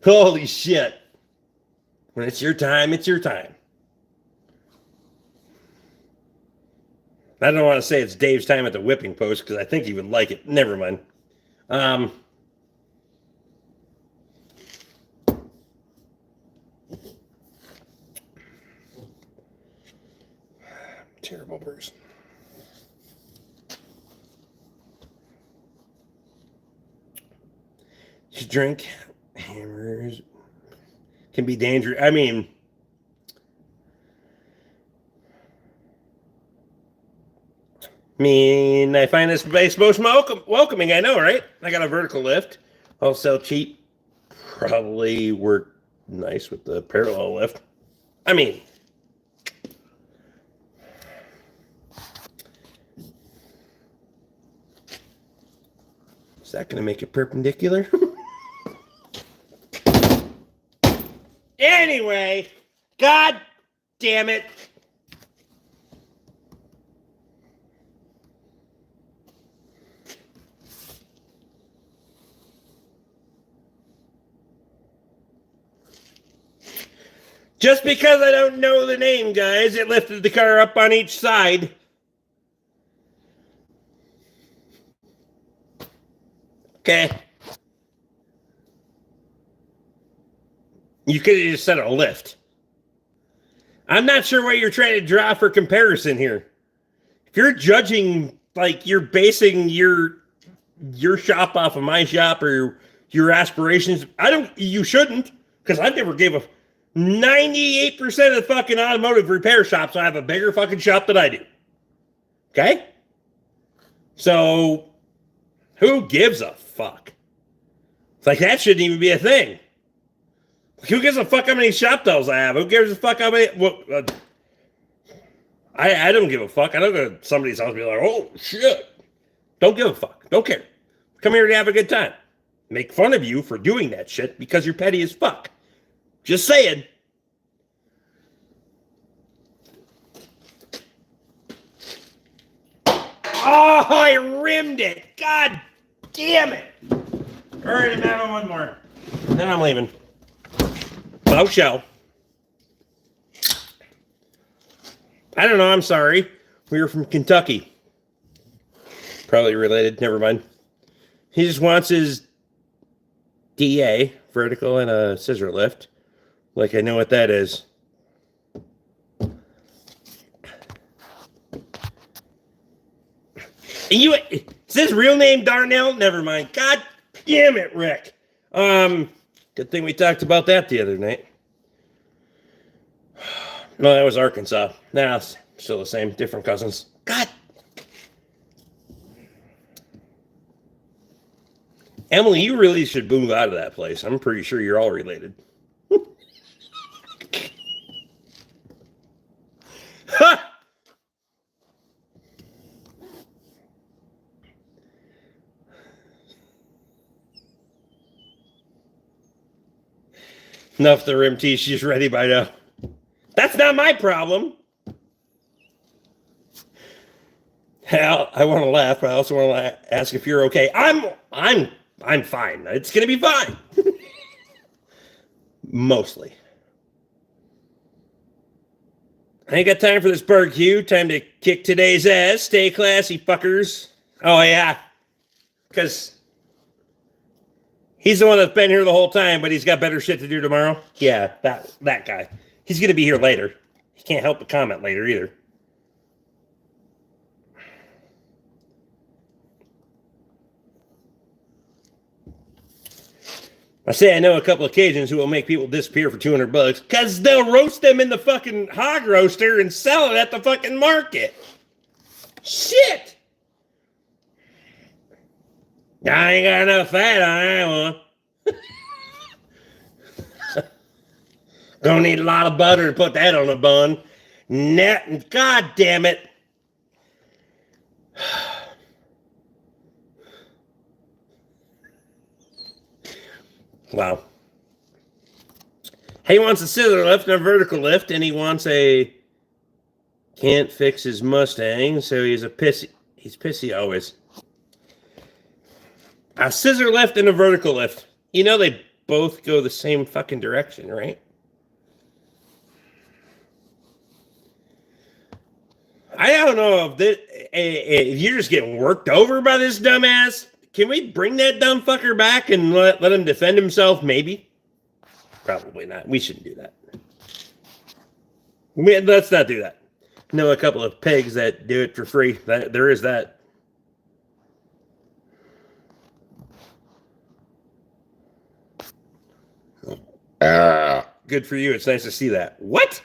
Holy shit. When it's your time, it's your time. I don't want to say it's Dave's time at the whipping post because I think he would like it. Never mind. Terrible person. You drink hammers can be dangerous. I find this place most welcoming. I know, right? I got a vertical lift. I'll sell cheap. Probably work nice with the parallel lift. I mean, is that going to make it perpendicular? Anyway, God damn it. Just because I don't know the name, guys, it lifted the car up on each side. Okay. You could have just said a lift. I'm not sure what you're trying to draw for comparison here. If you're judging, like you're basing your shop off of my shop or your aspirations, you shouldn't, because I've never gave a 98% of the fucking automotive repair shops I have a bigger fucking shop than I do. Okay? So, who gives a fuck? It's like that shouldn't even be a thing. Who gives a fuck how many shop dolls I have? Who gives a fuck how many? I don't give a fuck. I don't go to somebody's house and be like, oh shit. Don't give a fuck. Don't care. Come here to have a good time. Make fun of you for doing that shit because you're petty as fuck. Just saying. Oh, I rimmed it. God damn it. All right, I'm having one more. Then I'm leaving. Oh, shell. I don't know. I'm sorry. We were from Kentucky. Probably related. Never mind. He just wants his DA, vertical, and a scissor lift. Like I know what that is. Is his real name Darnell? Never mind. God damn it, Rick. Good thing we talked about that the other night. No, that was Arkansas. Nah, it's still the same. Different cousins. God. Emily, you really should move out of that place. I'm pretty sure you're all related. Ha! Enough the rim tee. She's ready by now. That's not my problem. Hell, I want to laugh, but I also want to ask if you're okay. I'm fine. It's gonna be fine. Mostly. I ain't got time for this barbecue. Time to kick today's ass. Stay classy, fuckers. Oh yeah, because he's the one that's been here the whole time, but he's got better shit to do tomorrow. Yeah, that guy. He's gonna be here later. He can't help but comment later either. I say I know a couple of Cajuns who will make people disappear for $200 because they'll roast them in the fucking hog roaster and sell it at the fucking market. Shit! I ain't got enough fat on that one. Gonna need a lot of butter to put that on a bun. God damn it. Wow. He wants a scissor lift and a vertical lift, and he wants a can't fix his Mustang, so he's pissy always. A scissor lift and a vertical lift. You know they both go the same fucking direction, right? I don't know if you're just getting worked over by this dumbass. Can we bring that dumb fucker back and let him defend himself? Maybe. Probably not. We shouldn't do that. Let's not do that. I know a couple of pigs that do it for free. There is that. Good for you. It's nice to see that. What?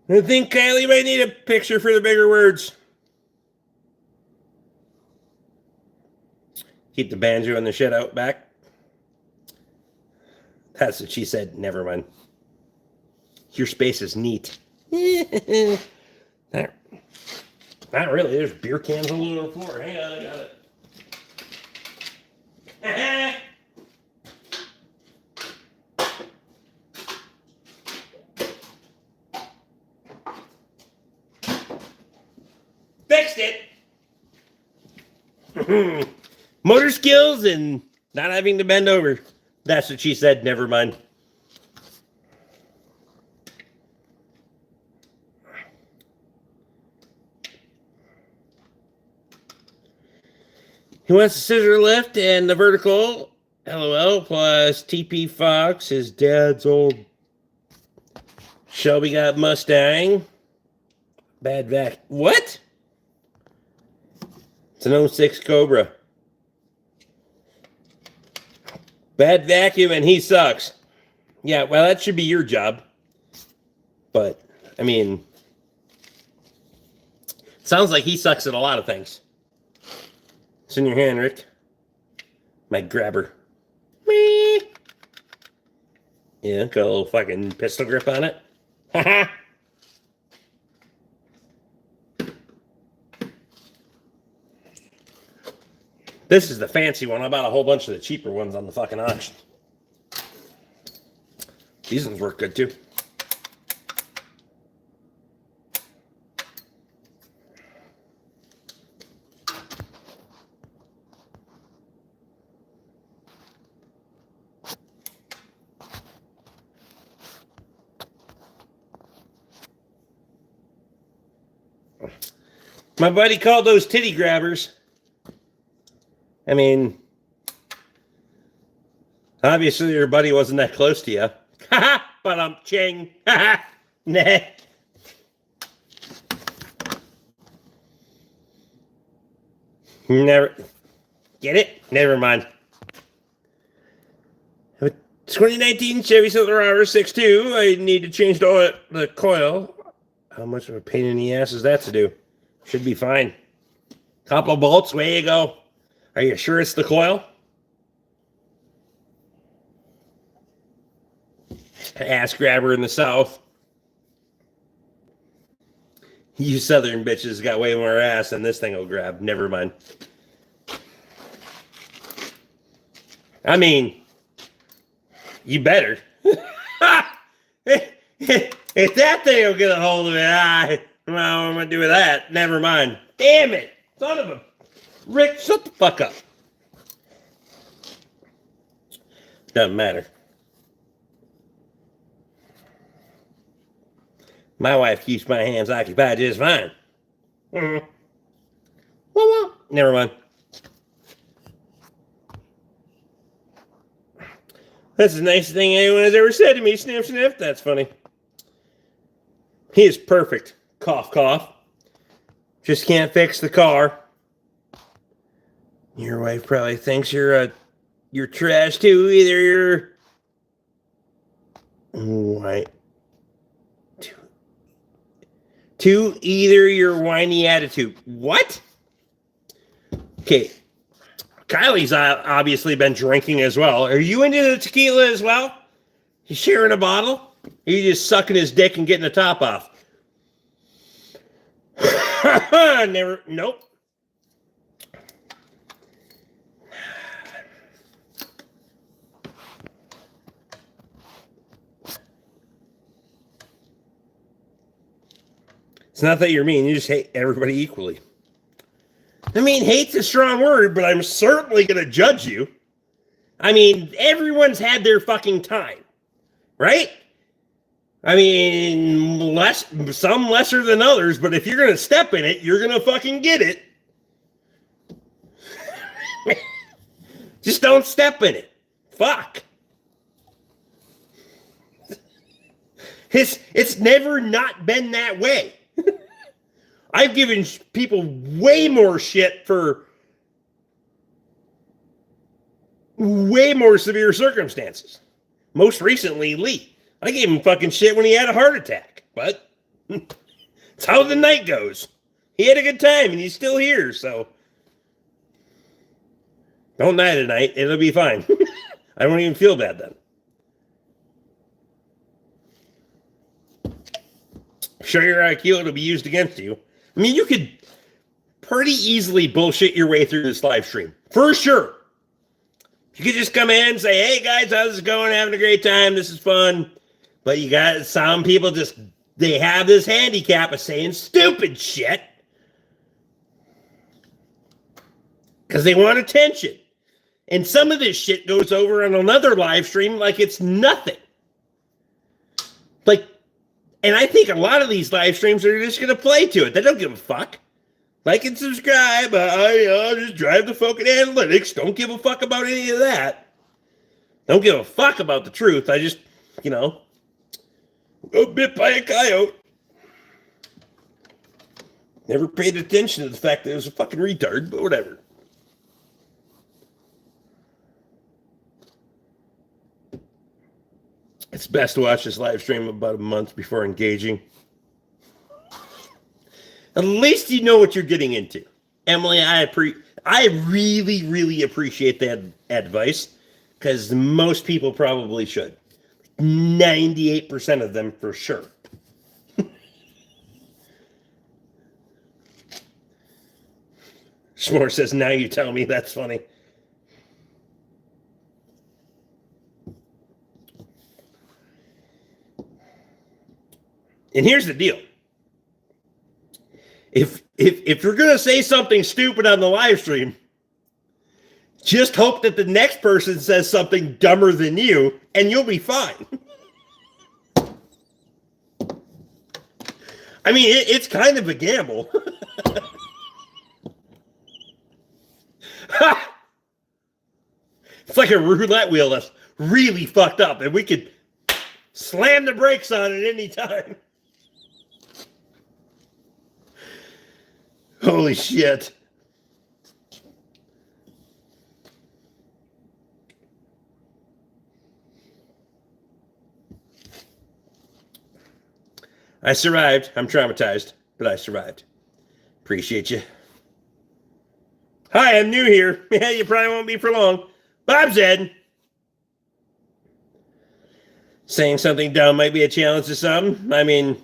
I think Kylie might need a picture for the bigger words. Keep the banjo and the shit out back. That's what she said. Never mind. Your space is neat. Not really. There's beer cans all over the floor. Hang on, I got it. Motor skills and not having to bend over. That's what she said. Never mind. He wants the scissor lift and the vertical. LOL plus TP Fox, his dad's old Shelby got Mustang. Bad vac. What? It's an 06 Cobra. Bad vacuum and he sucks. Yeah, well, that should be your job. But, I mean, sounds like he sucks at a lot of things. It's in your hand, Rick. My grabber. Whee! Yeah, got a little fucking pistol grip on it. Haha. This is the fancy one. I bought a whole bunch of the cheaper ones on the fucking auction. These ones work good too. My buddy called those titty grabbers. I mean, obviously your buddy wasn't that close to you. Haha, but I'm ching. Haha, nah. Never. Get it? Never mind. 2019 Chevy Silverado 6.2. I need to change the coil. How much of a pain in the ass is that to do? Should be fine. Couple bolts, way you go. Are you sure it's the coil? Ass grabber in the South. You Southern bitches got way more ass than this thing will grab. Never mind. I mean, you better. If that thing will get a hold of it, well, what am I going to do with that? Never mind. Damn it. Son of a... Rick, shut the fuck up. Doesn't matter. My wife keeps my hands occupied just fine. Mm-hmm. Well, never mind. That's the nicest thing anyone has ever said to me. Sniff, sniff. That's funny. He is perfect. Cough, cough. Just can't fix the car. Your wife probably thinks you're trash too. Either you're white. Two, either your whiny attitude. What? Okay. Kylie's obviously been drinking as well. Are you into the tequila as well? You sharing a bottle? Or are you just sucking his dick and getting the top off? Never. Nope. It's not that you're mean. You just hate everybody equally. I mean, hate's a strong word, but I'm certainly going to judge you. I mean, everyone's had their fucking time, right? I mean, some lesser than others, but if you're going to step in it, you're going to fucking get it. Just don't step in it. Fuck. It's never not been that way. I've given people way more shit for way more severe circumstances. Most recently, Lee. I gave him fucking shit when he had a heart attack. But it's how the night goes. He had a good time and he's still here, so don't die tonight. It'll be fine. I won't even feel bad then. Show your IQ, it'll be used against you. I mean, you could pretty easily bullshit your way through this live stream. For sure. You could just come in and say, hey guys, how's it going? Having a great time. This is fun. But you got some people they have this handicap of saying stupid shit. because they want attention. And some of this shit goes over on another live stream like it's nothing. Like, and I think a lot of these live streams are just going to play to it. They don't give a fuck. Like and subscribe. I just drive the fucking analytics. Don't give a fuck about any of that. Don't give a fuck about the truth. I just, got bit by a coyote. Never paid attention to the fact that it was a fucking retard, but whatever. It's best to watch this live stream about a month before engaging. At least you know what you're getting into. Emily, I really, really appreciate that advice because most people probably should. 98% of them for sure. Schmore says, now you tell me. That's funny. And here's the deal. If you're going to say something stupid on the live stream, just hope that the next person says something dumber than you, and you'll be fine. I mean, it's kind of a gamble. It's like a roulette wheel that's really fucked up, and we could slam the brakes on it any time. Holy shit. I survived. I'm traumatized, but I survived. Appreciate you. Hi, I'm new here. Yeah, you probably won't be for long. Bob's Ed. Saying something dumb might be a challenge to some. I mean,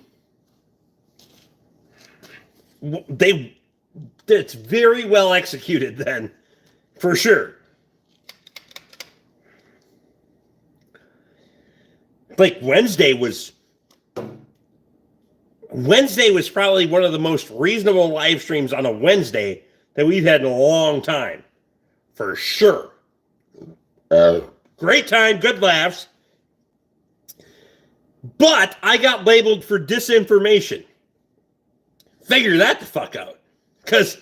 it's very well executed then, for sure. Like Wednesday was probably one of the most reasonable live streams on a Wednesday that we've had in a long time, for sure. Great time, good laughs. But I got labeled for disinformation. Figure that the fuck out. Because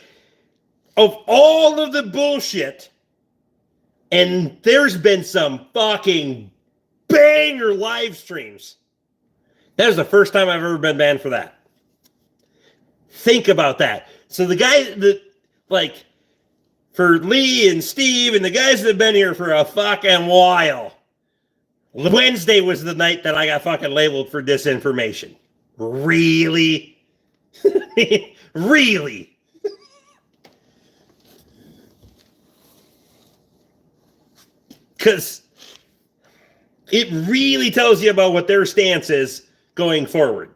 of all of the bullshit, and there's been some fucking banger live streams. That was the first time I've ever been banned for that. Think about that. So the guy that, like, for Lee and Steve and the guys that have been here for a fucking while, Wednesday was the night that I got fucking labeled for disinformation. Really? Really? Because it really tells you about what their stance is going forward.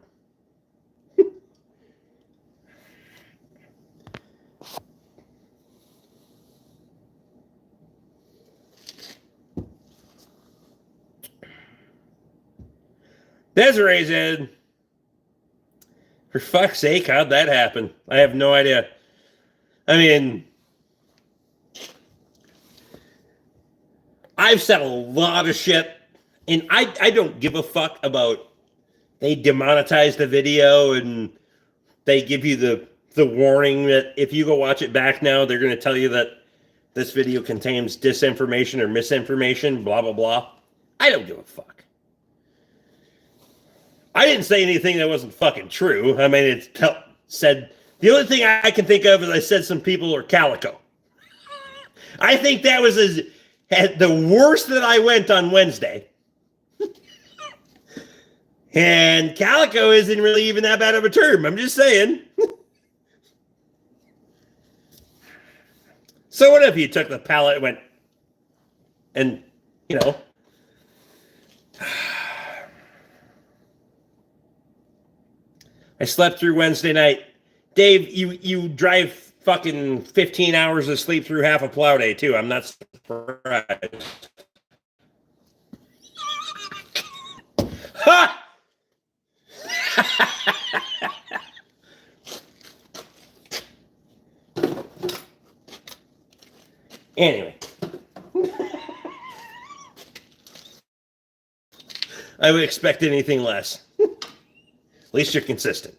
Desiree said, for fuck's sake, how'd that happen? I have no idea. I mean, I've said a lot of shit, and I don't give a fuck about they demonetize the video and they give you the warning that if you go watch it back now, they're going to tell you that this video contains disinformation or misinformation, blah, blah, blah. I don't give a fuck. I didn't say anything that wasn't fucking true. I mean, said, the only thing I can think of is I said some people are calico. I think that was the worst that I went on Wednesday. And calico isn't really even that bad of a term. I'm just saying. So what if you took the pallet and went, and, you know, I slept through Wednesday night. Dave, you drive fucking 15 hours of sleep through half a plow day, too. I'm not surprised. Ha! Anyway. I would expect anything less. At least you're consistent.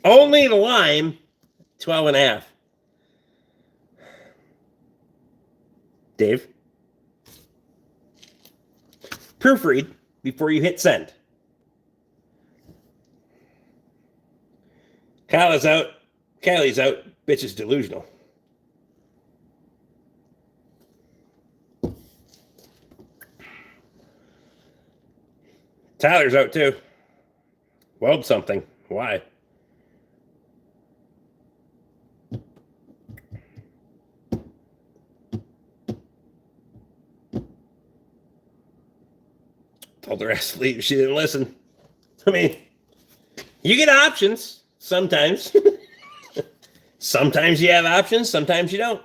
Only the lime, 12 and a half. Dave? Proofread before you hit send. Kylie's out. Bitch is delusional. Tyler's out too. Weld something. Why? Told her ass to leave. She didn't listen. I mean, you get options sometimes. Sometimes you have options, sometimes you don't.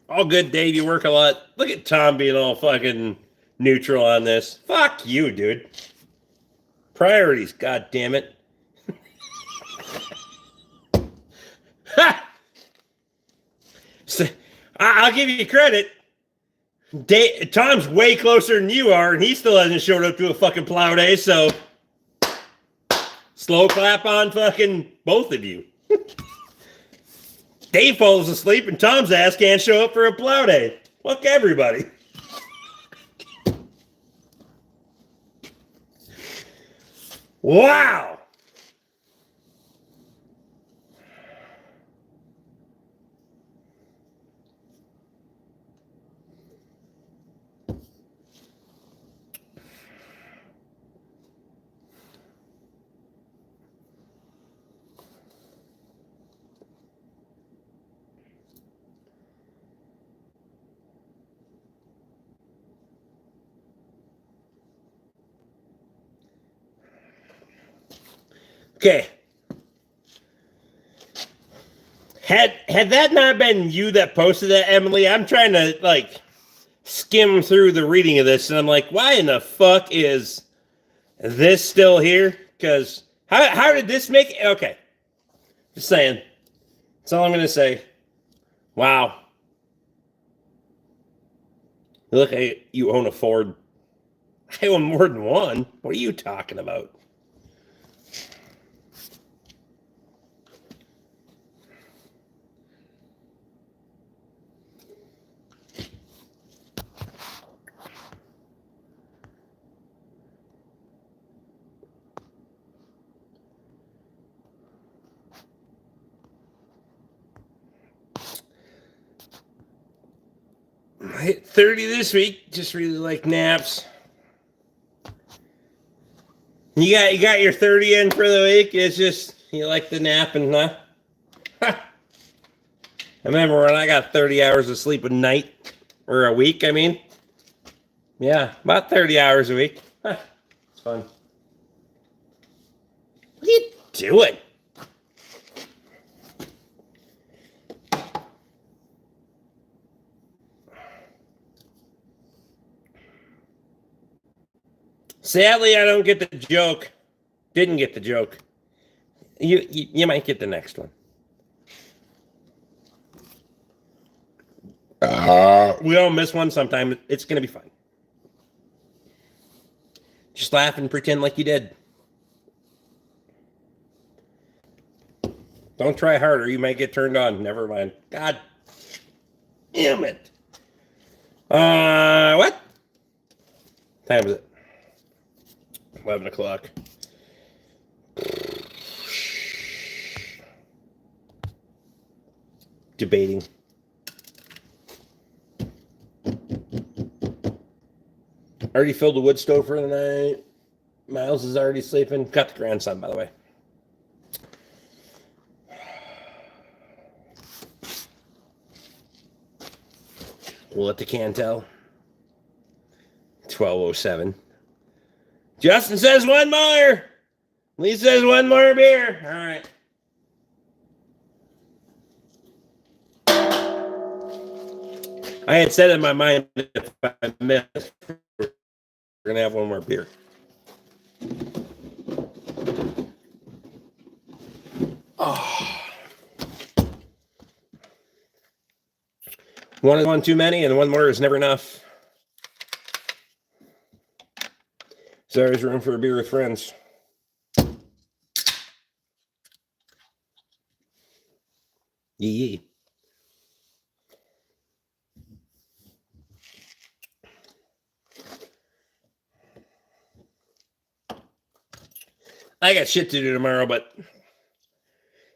All good, Dave. You work a lot. Look at Tom being all fucking neutral on this. Fuck you, dude. Priorities, god damn it. So, I'll give you credit. Tom's way closer than you are, and he still hasn't showed up to a fucking plow day, so slow clap on fucking both of you. Dave falls asleep, and Tom's ass can't show up for a plow day. Fuck everybody. Wow. Okay. Had that not been you that posted that, Emily, I'm trying to like skim through the reading of this, and I'm like, why in the fuck is this still here? Because how did this make it? Okay. Just saying. That's all I'm gonna say. Wow. Look, you own a Ford. I own more than one. What are you talking about? I hit 30 this week. Just really like naps. You got your 30 in for the week. It's just you like the napping, huh? I remember when I got 30 hours of sleep a night or a week. I mean, yeah, about 30 hours a week. It's fun. What are you doing? Sadly, I don't get the joke. Didn't get the joke. You might get the next one. We all miss one sometime. It's going to be fine. Just laugh and pretend like you did. Don't try harder. You might get turned on. Never mind. God damn it. What time is it? 11 o'clock. Debating. Already filled the wood stove for the night. Miles is already sleeping. Got the grandson, by the way. We'll let the can tell. 12:07. Justin says one more. Lee says one more beer. All right. I had said in my mind if 5 minutes, we're going to have one more beer. Oh. One is one too many, and one more is never enough. So there's room for a beer with friends. Yee. I got shit to do tomorrow, but I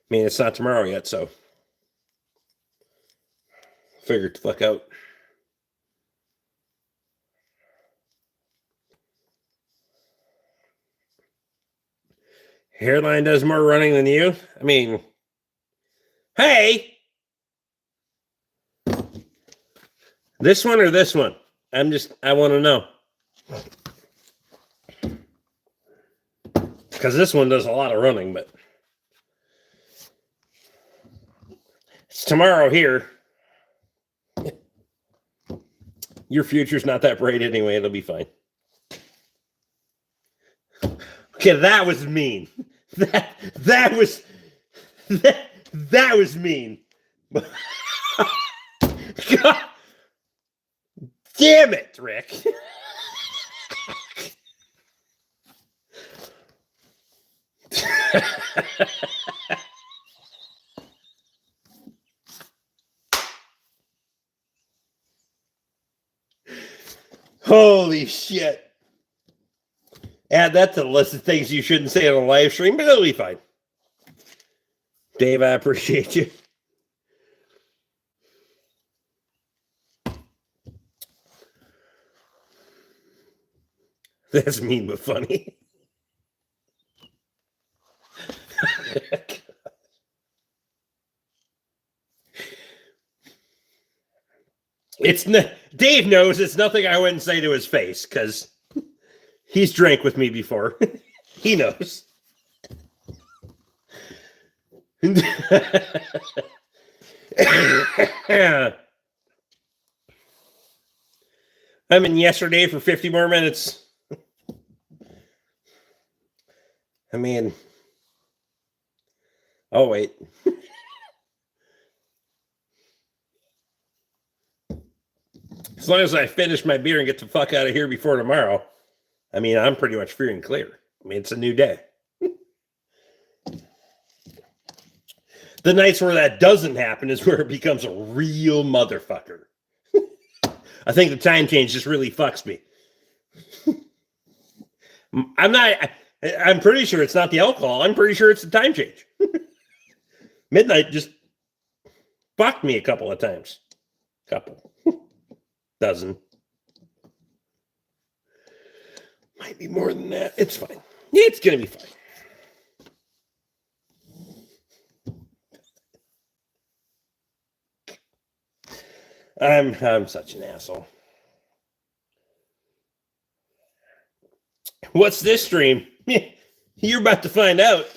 mean, it's not tomorrow yet, so figured the fuck out. Hairline does more running than you. I mean, hey, this one or this one? I want to know. Because this one does a lot of running, but it's tomorrow here. Your future's not that bright anyway. It'll be fine. Okay, that was mean. That was mean. God damn it, Rick. Holy shit. Add that to the list of things you shouldn't say on a live stream, but it'll be fine. Dave, I appreciate you. That's mean but funny. Dave knows it's nothing I wouldn't say to his face because he's drank with me before. He knows. I'm in yesterday for 50 more minutes. I mean, oh, wait. As long as I finish my beer and get the fuck out of here before tomorrow, I mean, I'm pretty much free and clear. I mean, it's a new day. The nights where that doesn't happen is where it becomes a real motherfucker. I think the time change just really fucks me. I'm pretty sure it's not the alcohol. I'm pretty sure it's the time change. Midnight just fucked me a couple of times. Dozen. Might be more than that. It's fine. It's going to be fine. I'm such an asshole. What's this stream? You're about to find out.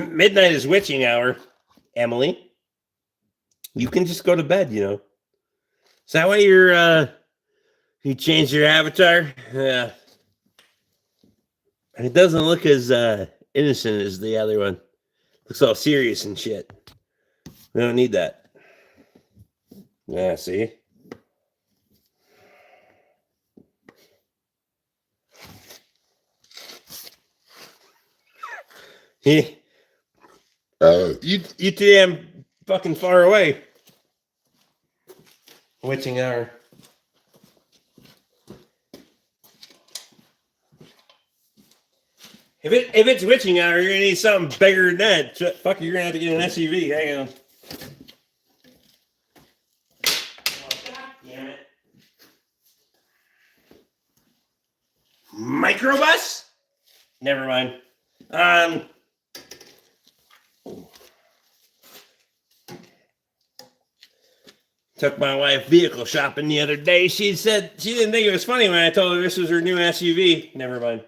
Midnight is witching hour, Emily. You can just go to bed, you know. Is that why you changed your avatar? Yeah. It doesn't look as innocent as the other one. Looks all serious and shit. We don't need that. Yeah, see? You too damn fucking far away. Witching hour. If it's witching hour, you're gonna need something bigger than that. Fuck, you're gonna have to get an SUV. Hang on. Oh, God damn it. Microbus? Never mind. Took my wife vehicle shopping the other day. She said she didn't think it was funny when I told her this was her new SUV. Never mind.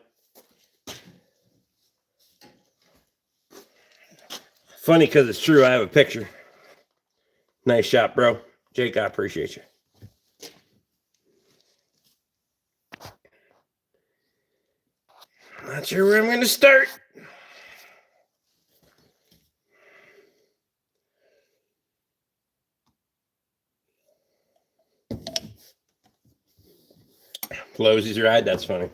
Funny because it's true. I have a picture. Nice shot, bro. Jake, I appreciate you. Not sure where I'm going to start. Losey's ride, that's funny.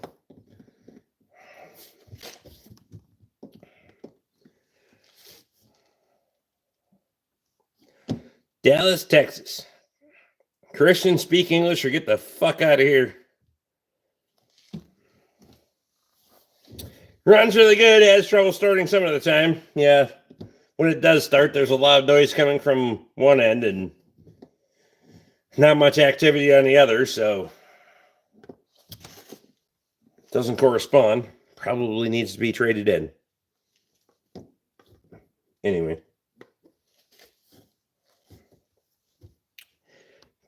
Dallas, Texas. Christians speak English or get the fuck out of here. Runs really good. Has trouble starting some of the time. Yeah. When it does start, there's a lot of noise coming from one end and not much activity on the other, so doesn't correspond. Probably needs to be traded in. Anyway.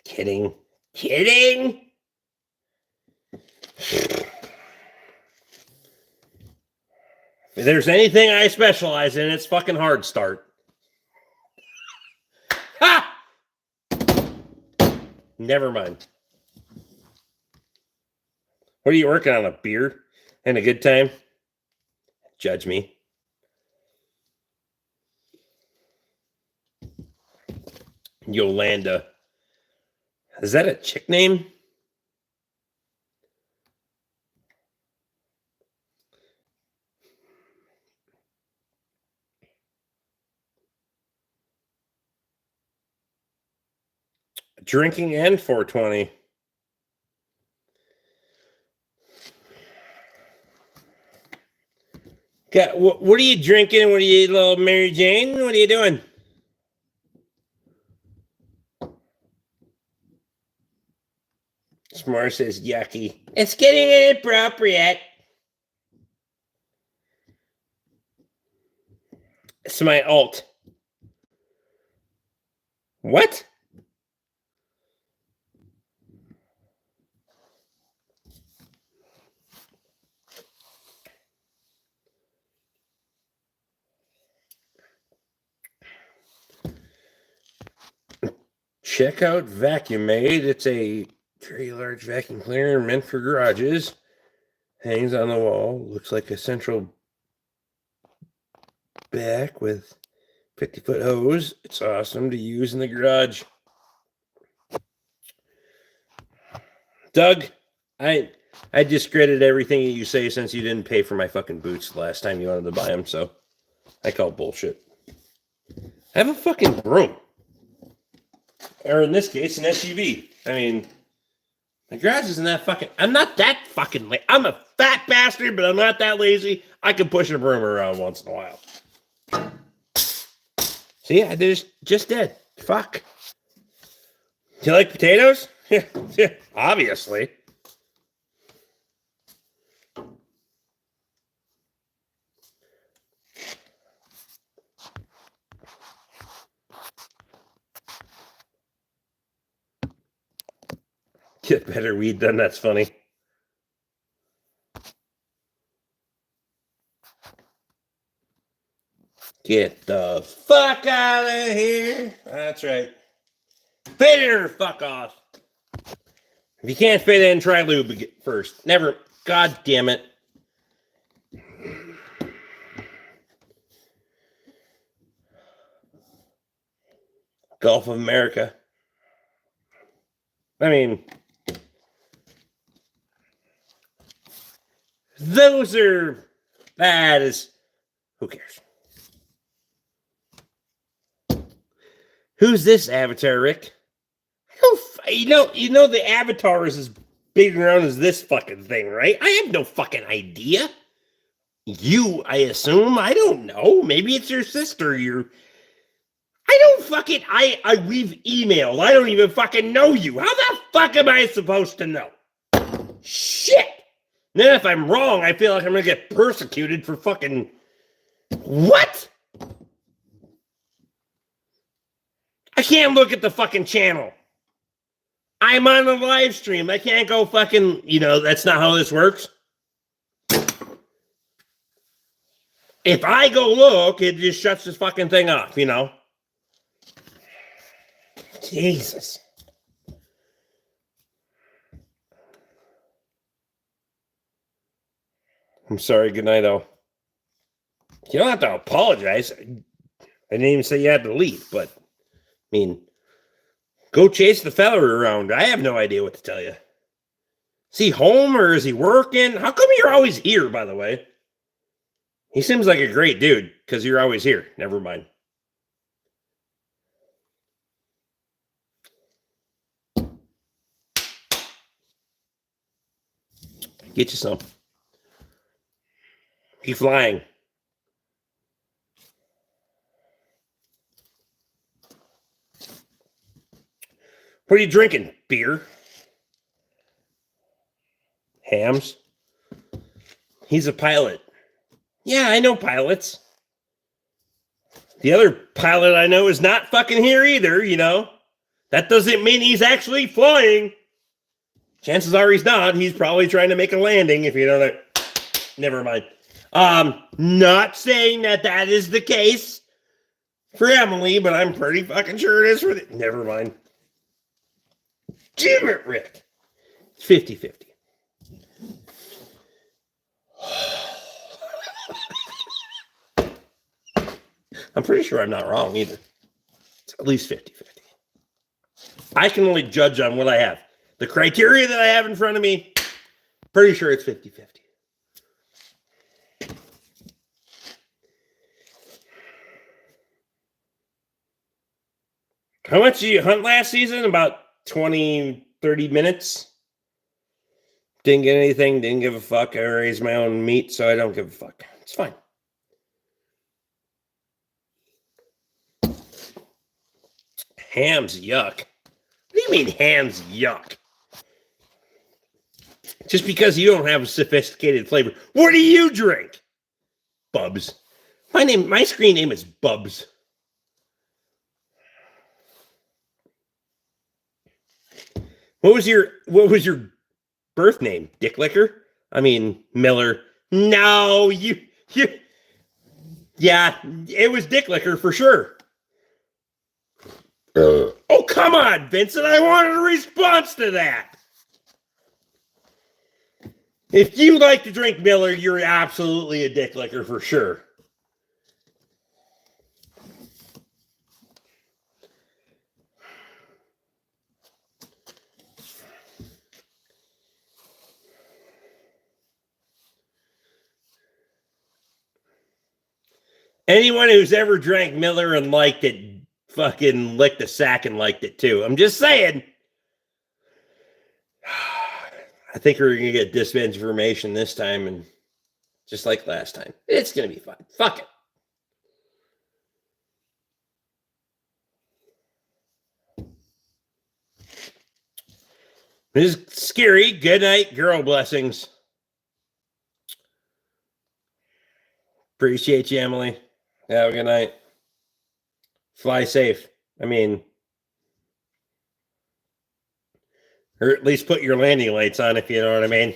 Kidding. If there's anything I specialize in, it's fucking hard start. Ha! Never mind. What are you working on? A beer and a good time? Judge me. Yolanda. Is that a chick name? Drinking and 420. Okay, what are you drinking? What are you, little Mary Jane? What are you doing? Smart says yucky. It's getting inappropriate. It's my alt. What? Check out Vacuum Made. It's a very large vacuum cleaner meant for garages. Hangs on the wall. Looks like a central back with 50-foot hose. It's awesome to use in the garage. Doug, I discredit everything you say since you didn't pay for my fucking boots the last time you wanted to buy them, so I call bullshit. I have a fucking broom. Or in this case, an SUV. I mean, my garage isn't that fucking... I'm not that fucking lazy. I'm a fat bastard, but I'm not that lazy. I can push a broom around once in a while. See, I just did. Fuck. Do you like potatoes? Yeah, obviously. Get better weed done. That's funny. Get the fuck out of here. That's right. Fit it or fuck off. If you can't fit in, try lube first. Never. God damn it. Gulf of America. I mean, those are... That is... Who cares? Who's this avatar, Rick? You know the avatar is as big around as this fucking thing, right? I have no fucking idea. You, I assume. I don't know. Maybe it's your sister. We've emailed. I don't even fucking know you. How the fuck am I supposed to know? Shit. Then if I'm wrong, I feel like I'm gonna get persecuted for fucking... What? I can't look at the fucking channel. I'm on a live stream. I can't go fucking, that's not how this works. If I go look, it just shuts this fucking thing off, Jesus. I'm sorry. Good night, though. You don't have to apologize. I didn't even say you had to leave, but, go chase the fella around. I have no idea what to tell you. Is he home or is he working? How come you're always here, by the way? He seems like a great dude because you're always here. Never mind. Get you some. Keep flying. What are you drinking? Beer? Hams? He's a pilot. Yeah, I know pilots. The other pilot I know is not fucking here either, That doesn't mean he's actually flying. Chances are he's not. He's probably trying to make a landing, if you know that. Never mind. Not saying that is the case for Emily, but I'm pretty fucking sure it is for never mind. Damn it, Rick. It's 50-50. I'm pretty sure I'm not wrong either. It's at least 50-50. I can only judge on what I have. The criteria that I have in front of me, pretty sure it's 50-50. How much did you hunt last season? About 20, 30 minutes. Didn't get anything. Didn't give a fuck. I raised my own meat, so I don't give a fuck. It's fine. Ham's yuck. What do you mean ham's yuck? Just because you don't have a sophisticated flavor. What do you drink? Bubs. My screen name is Bubs. What was your birth name? Dick Licker? Miller. No, yeah, it was Dick Licker for sure. Oh, come on, Vincent. I wanted a response to that. If you like to drink Miller, you're absolutely a Dick Licker for sure. Anyone who's ever drank Miller and liked it fucking licked a sack and liked it too. I'm just saying. I think we're going to get disinformation this time, and just like last time. It's going to be fine. Fuck it. This is scary. Good night, girl blessings. Appreciate you, Emily. Have a good night. Fly safe. Or at least put your landing lights on, if you know what I mean.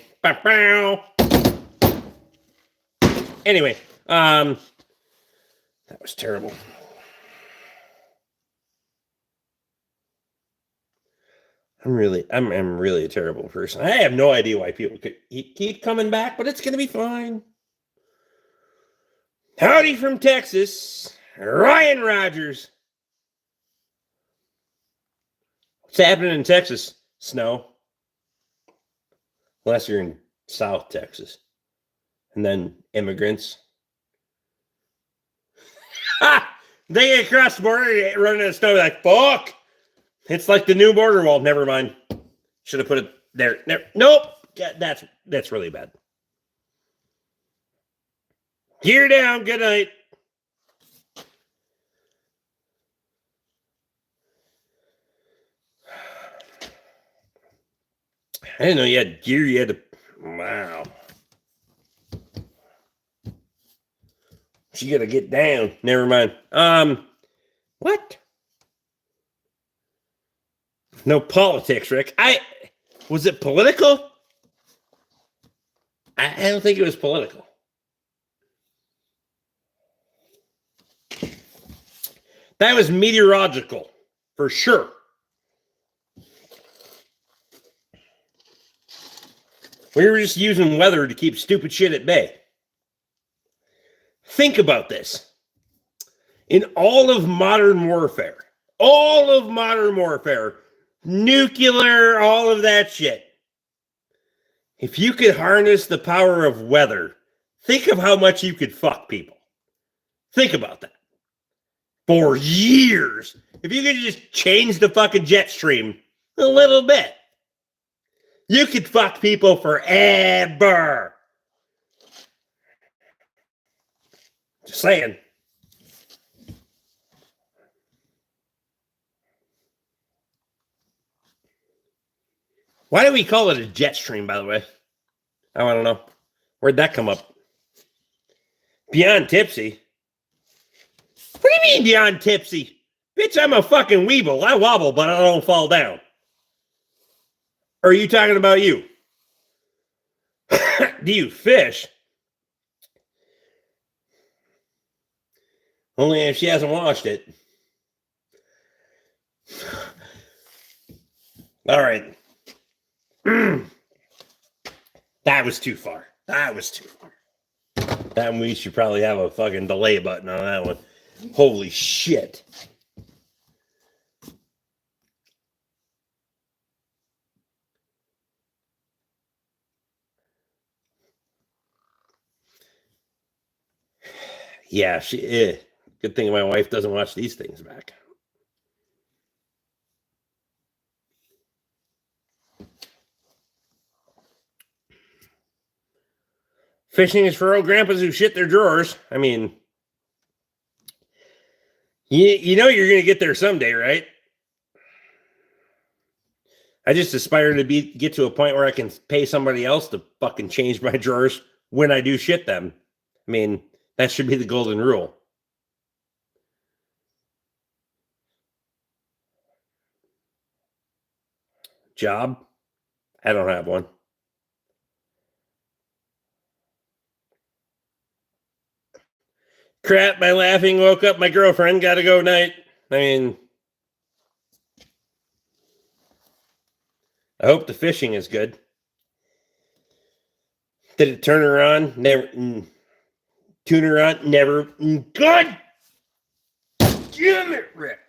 Anyway, that was terrible. I'm really a terrible person. I have no idea why people keep coming back, but it's going to be fine. Howdy from Texas, Ryan Rogers. What's happening in Texas? Snow. Unless you're in South Texas. And then immigrants. Ha! They get across the border, running in the snow, like, fuck! It's like the new border wall. Never mind. Should have put it there. Nope. That's really bad. Gear down. Good night. I didn't know you had gear. You had to. Wow. You got to get down. Never mind. What? No politics, Rick. Was it political? I don't think it was political. That was meteorological, for sure. We were just using weather to keep stupid shit at bay. Think about this. In all of modern warfare, nuclear, all of that shit, if you could harness the power of weather, think of how much you could fuck people. Think about that. For years. If you could just change the fucking jet stream a little bit, you could fuck people forever. Just saying. Why do we call it a jet stream, by the way? I don't know. Where'd that come up? Beyond tipsy? What do you mean beyond tipsy? Bitch, I'm a fucking weeble. I wobble, but I don't fall down. Or are you talking about you? Do you fish? Only if she hasn't washed it. All right. That was too far. That one, we should probably have a fucking delay button on that one. Holy shit. Yeah, good thing my wife doesn't watch these things back. Fishing is for old grandpas who shit their drawers. I mean, you know you're going to get there someday, right? I just aspire to get to a point where I can pay somebody else to fucking change my drawers when I do shit them. I mean, that should be the golden rule. Job? I don't have one. Crap, my laughing woke up my girlfriend. Gotta go night. I mean, I hope the fishing is good. Did it turn her on? Never. Tune her on? Never. God damn it, Rick.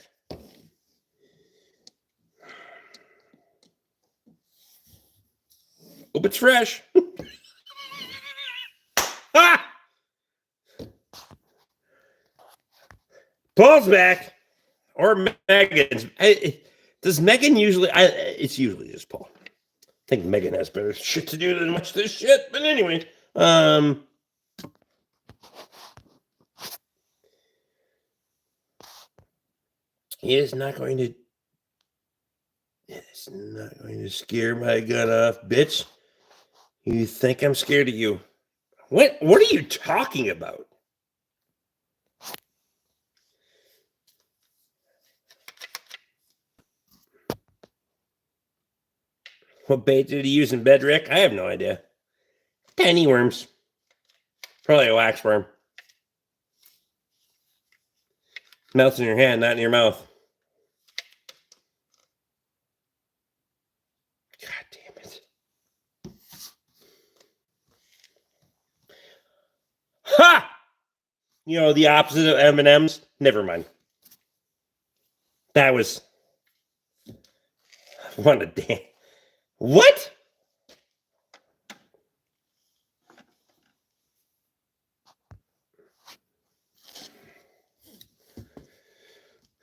Hope it's fresh. Ah! Paul's back. Or Megan's. Does Megan usually... it's usually just Paul. I think Megan has better shit to do than watch this shit. But anyway. It's not going to scare my gun off, bitch. You think I'm scared of you? What are you talking about? What bait did he use in bed, Rick? I have no idea. Tiny worms. Probably a wax worm. Melts in your hand, not in your mouth. God damn it. Ha! You know, the opposite of M&M's? Never mind. That was... What a damn... What?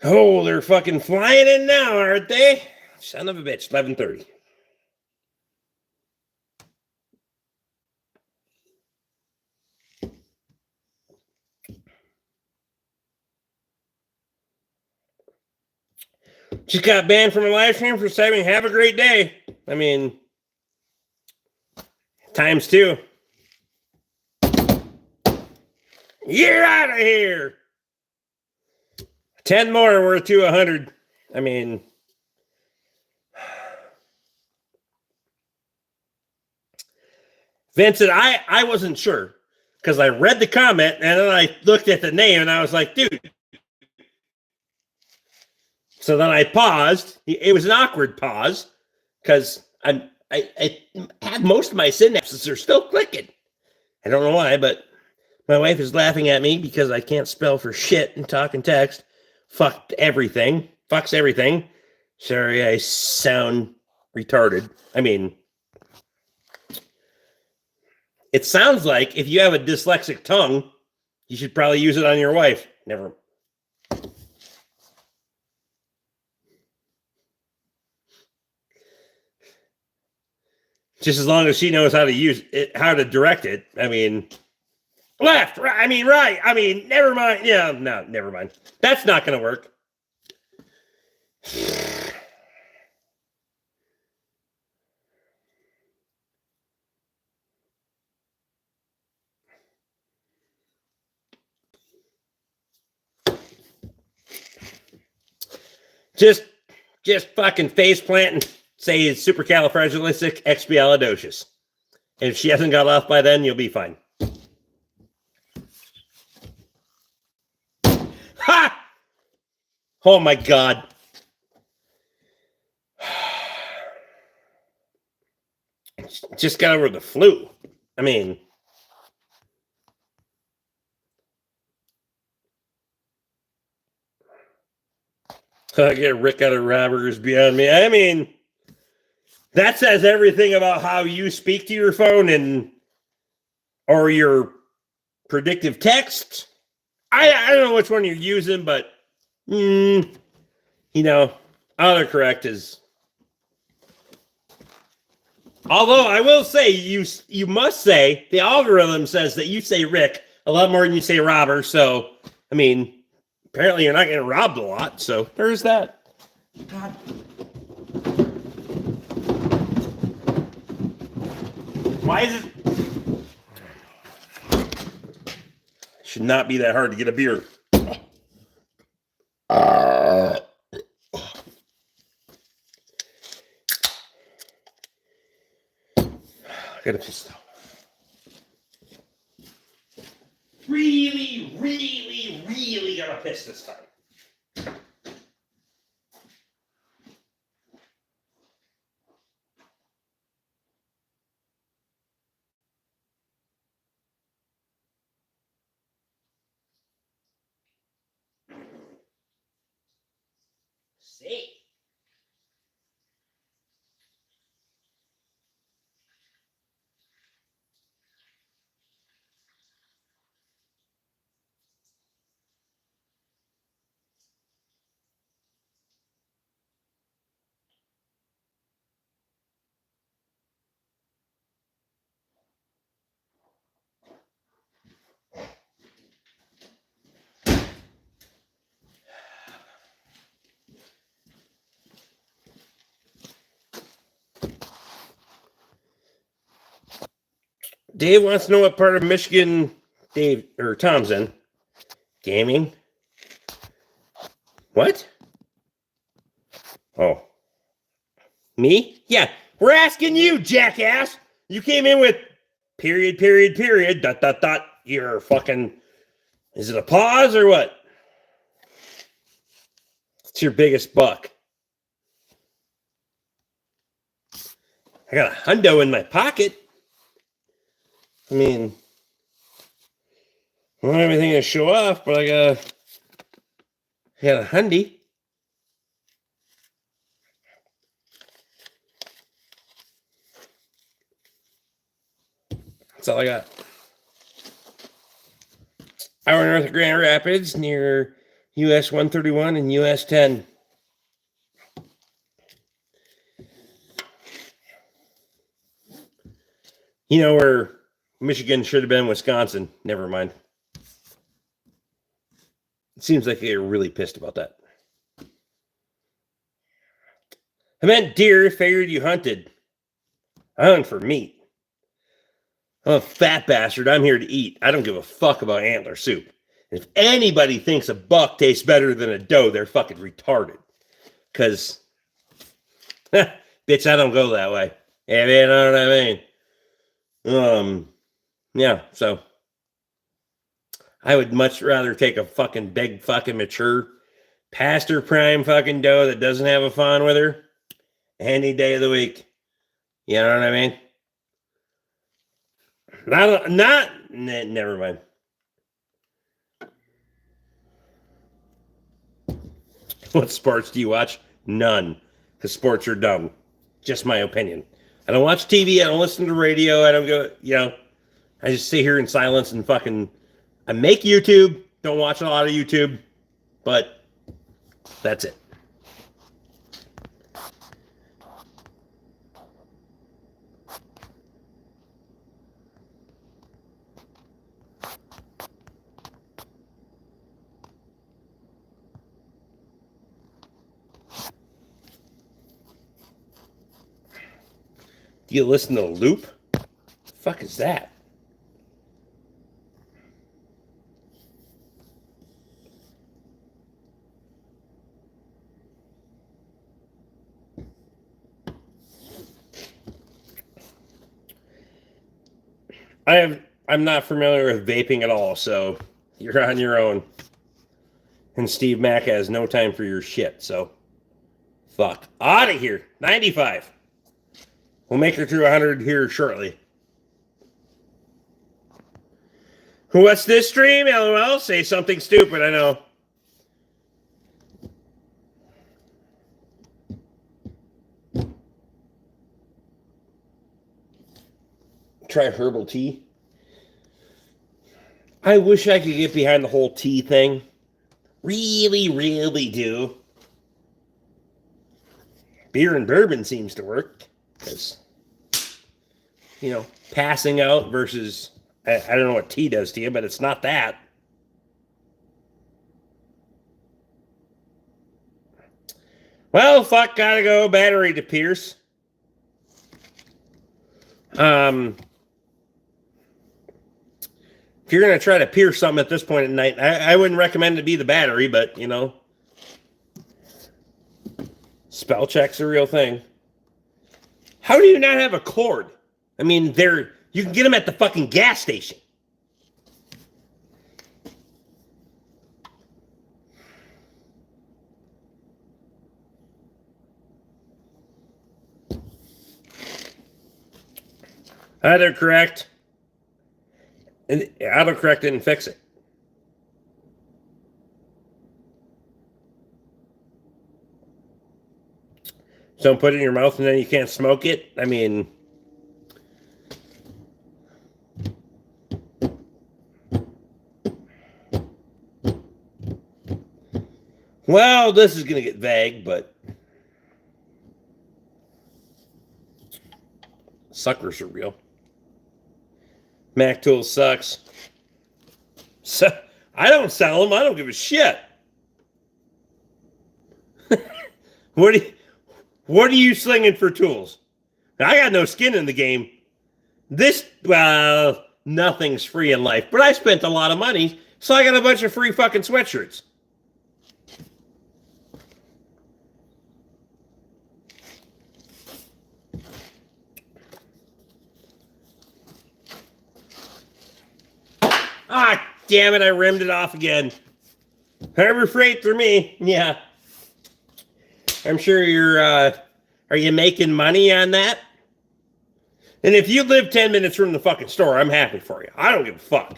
Oh, they're fucking flying in now, aren't they? Son of a bitch, 11:30. Just got banned from a live stream for saying have a great day. I mean, times two. You're out of here. 10 more, we're to 100. I mean, Vincent, I wasn't sure because I read the comment and then I looked at the name and I was like, dude. So then I paused. It was an awkward pause because I have most of my synapses are still clicking. I don't know why, but my wife is laughing at me because I can't spell for shit and talk and text. Fucked everything. Fucks everything. Sorry, I sound retarded. I mean, it sounds like if you have a dyslexic tongue, you should probably use it on your wife. Never. Just as long as she knows how to use it, how to direct it. I mean, left, right. I mean, right. I mean, never mind. Yeah, no, never mind. That's not going to work. Just fucking face plant and say it's supercalifragilisticexpialidocious. And if she hasn't got off by then, you'll be fine. Ha! Oh my God. Just got over the flu. I mean, I get Rick out of Robbers beyond me. I mean, that says everything about how you speak to your phone and or your predictive text. I don't know which one you're using, but you know, autocorrect is. Although I will say you must say the algorithm says that you say Rick a lot more than you say Robber. So I mean, apparently you're not getting robbed a lot. So there's that. God. Why is it? Should not be that hard to get a beer. I gotta piss now. Really gotta piss this time. See. Dave wants to know what part of Michigan Dave or Tom's in. Gaming. What? Oh. Me? Yeah. We're asking you, jackass. You came in with period. ... You're fucking. Is it a pause or what? It's your biggest buck. I got a hundo in my pocket. I mean, I don't have anything to show off, but I got a hundy. That's all I got. Hour north of Grand Rapids, near US 131 and US 10. You know where Michigan should have been Wisconsin. Never mind. It seems like they're really pissed about that. I meant deer. Figured you hunted. I hunt for meat. I'm a fat bastard. I'm here to eat. I don't give a fuck about antler soup. And if anybody thinks a buck tastes better than a doe, they're fucking retarded. Because, bitch, I don't go that way. Yeah, man, you know what I mean? Yeah, so I would much rather take a fucking big fucking mature past her prime fucking doe that doesn't have a fawn with her any day of the week. You know what I mean? Never mind. What sports do you watch? None. Because sports are dumb. Just my opinion. I don't watch TV. I don't listen to radio. I don't go, I just sit here in silence and fucking. I make YouTube. Don't watch a lot of YouTube. But that's it. Do you listen to Loop? The fuck is that? I'm not familiar with vaping at all, so you're on your own. And Steve Mack has no time for your shit, so fuck. Out of here. 95. We'll make her through 100 here shortly. What's this stream? LOL. Say something stupid, I know. Try herbal tea. I wish I could get behind the whole tea thing. Really, really do. Beer and bourbon seems to work. Because, passing out versus, I don't know what tea does to you, but it's not that. Well, fuck, gotta go. Battery to Pierce. If you're going to try to pierce something at this point at night, I wouldn't recommend it be the battery, but, spell check's a real thing. How do you not have a cord? I mean, you can get them at the fucking gas station. Autocorrect. And autocorrect didn't fix it. Don't put it in your mouth and then you can't smoke it. I mean, well, this is going to get vague, but suckers are real. Mac Tool sucks. So, I don't sell them. I don't give a shit. What are you slinging for tools? I got no skin in the game. Nothing's free in life, but I spent a lot of money, so I got a bunch of free fucking sweatshirts. Ah, damn it, I rimmed it off again. Harbor Freight for me. Yeah. I'm sure are you making money on that? And if you live 10 minutes from the fucking store, I'm happy for you. I don't give a fuck.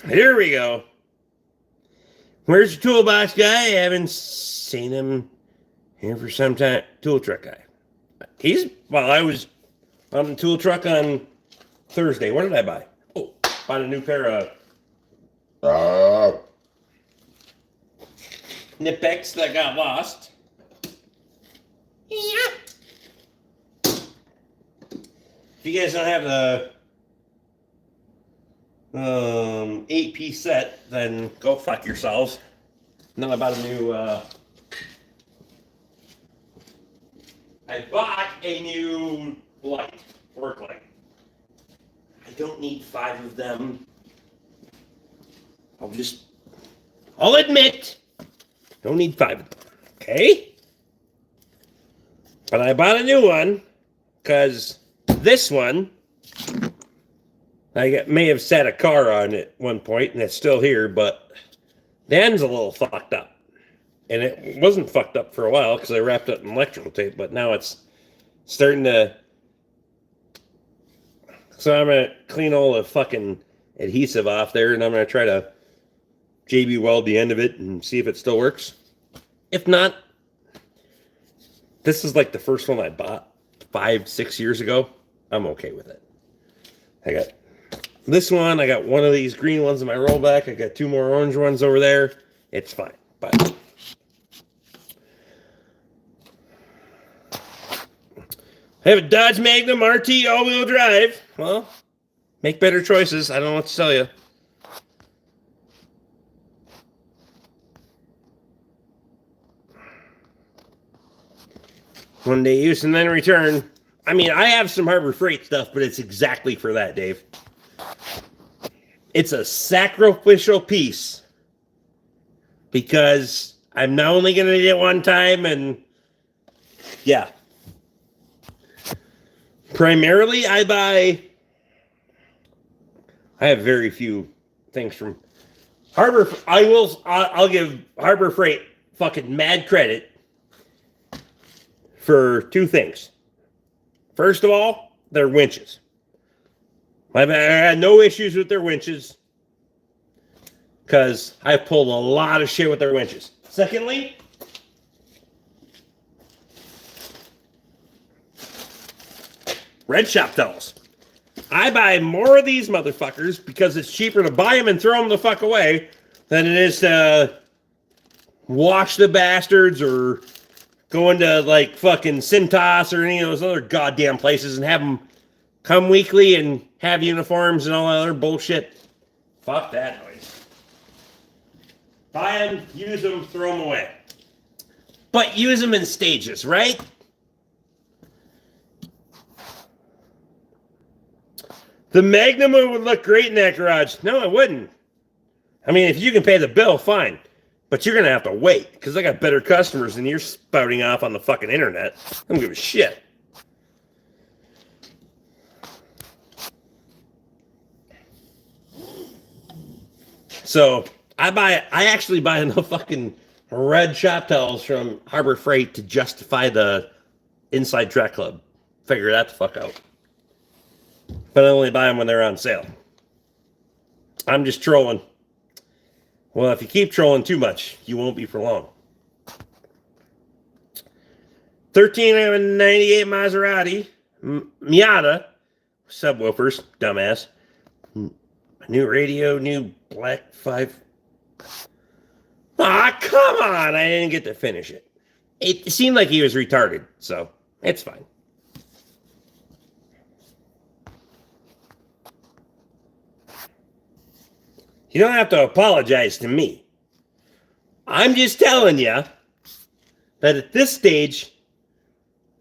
Here we go. Where's your toolbox guy? I haven't seen him here for some time. Tool truck guy. I was on the tool truck on Thursday. What did I buy? Oh, bought a new pair of Nipex that got lost. Yeah. If you guys don't have the 8-piece set, then go fuck yourselves. Then I bought a new I bought a new light, work light. I don't need 5 of them. I'll admit, don't need 5 of them. Okay? But I bought a new one because this one, may have set a car on it at one point, and it's still here, but the end's a little fucked up. And it wasn't fucked up for a while because I wrapped it in electrical tape, but now it's starting to... So I'm going to clean all the fucking adhesive off there, and I'm going to try to JB weld the end of it and see if it still works. If not, this is like the first one I bought 5-6 years ago. I'm okay with it. I got this one. I got one of these green ones in my rollback. I got 2 more orange ones over there. It's fine. But I have a Dodge Magnum RT all-wheel drive. Well, make better choices. I don't know what to tell you. One day use and then return. I mean, I have some Harbor Freight stuff, but it's exactly for that, Dave. It's a sacrificial piece because I'm not only going to need it one time, and yeah. Primarily, I have very few things from Harbor. I'll give Harbor Freight fucking mad credit for 2 things. First of all, their winches. I had no issues with their winches because I pulled a lot of shit with their winches. Secondly, red shop towels. I buy more of these motherfuckers because it's cheaper to buy them and throw them the fuck away than it is to wash the bastards or go into like fucking Cintas or any of those other goddamn places and have them come weekly and have uniforms and all that other bullshit. Fuck that noise. Buy them, use them, throw them away. But use them in stages, right? The Magnum would look great in that garage. No, it wouldn't. I mean, if you can pay the bill, fine. But you're going to have to wait because I got better customers than you're spouting off on the fucking internet. I don't give a shit. So I actually buy enough fucking red shop towels from Harbor Freight to justify the Inside Track Club. Figure that the fuck out. But I only buy them when they're on sale. I'm just trolling. Well, if you keep trolling too much, you won't be for long. 1398 Maserati, Miata, subwoofers, dumbass. New radio, new black 5. Ah, come on! I didn't get to finish it. It seemed like he was retarded, so it's fine. You don't have to apologize to me. I'm just telling you that at this stage,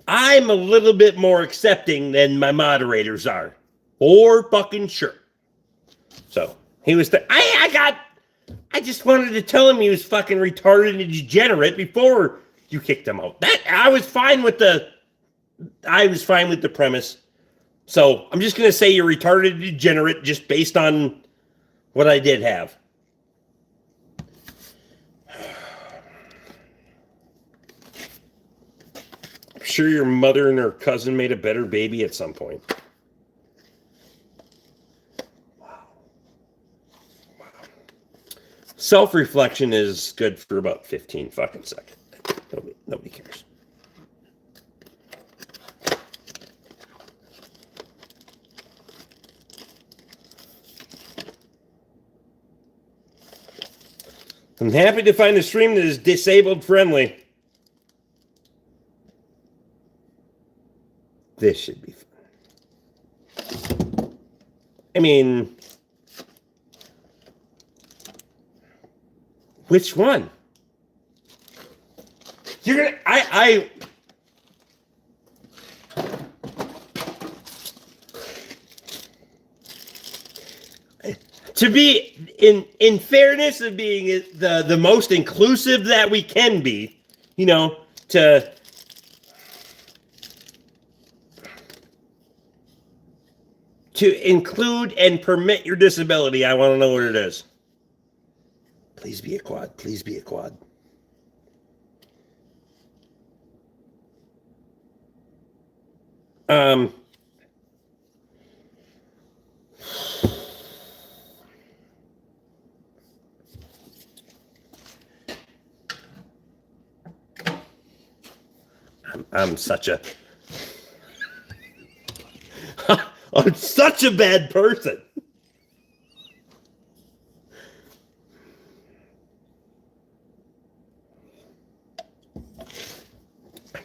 I'm a little bit more accepting than my moderators are. For fucking sure. So, he was... I just wanted to tell him he was fucking retarded and degenerate before you kicked him out. I was fine with the premise. So, I'm just going to say you're retarded and degenerate just based on what I did have. I'm sure your mother and her cousin made a better baby at some point. Wow. Self-reflection is good for about 15 fucking seconds. Nobody cares. I'm happy to find a stream that is disabled friendly. This should be fun. I mean, which one? You're gonna, in fairness of being the most inclusive that we can be, you know, to include and permit your disability, I want to know what it is. Please be a quad. Please be a quad. I'm such a I'm such a bad person.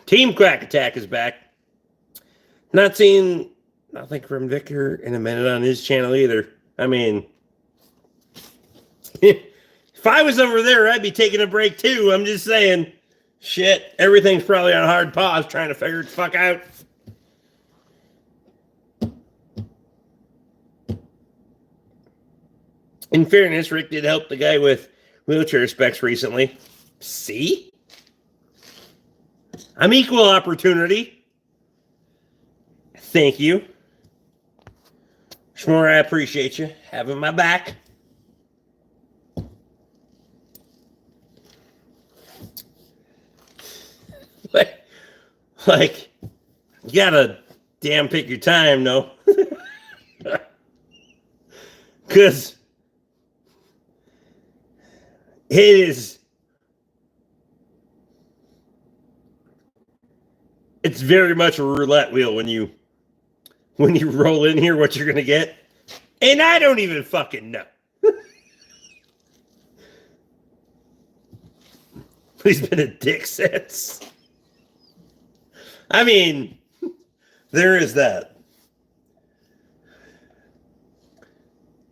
Team Crack Attack is back. Not seeing nothing from Victor in a minute on his channel either. I mean, if I was over there, I'd be taking a break too. I'm just saying, shit, everything's probably on hard pause trying to figure it the fuck out. In fairness, Rick did help the guy with wheelchair specs recently. See? I'm equal opportunity. Thank you. Shmore, I appreciate you having my back. Like, you gotta damn pick your time, no? Because it's very much a roulette wheel when you roll in here what you're gonna get. And I don't even fucking know. He's been a dick since. I mean, there is that.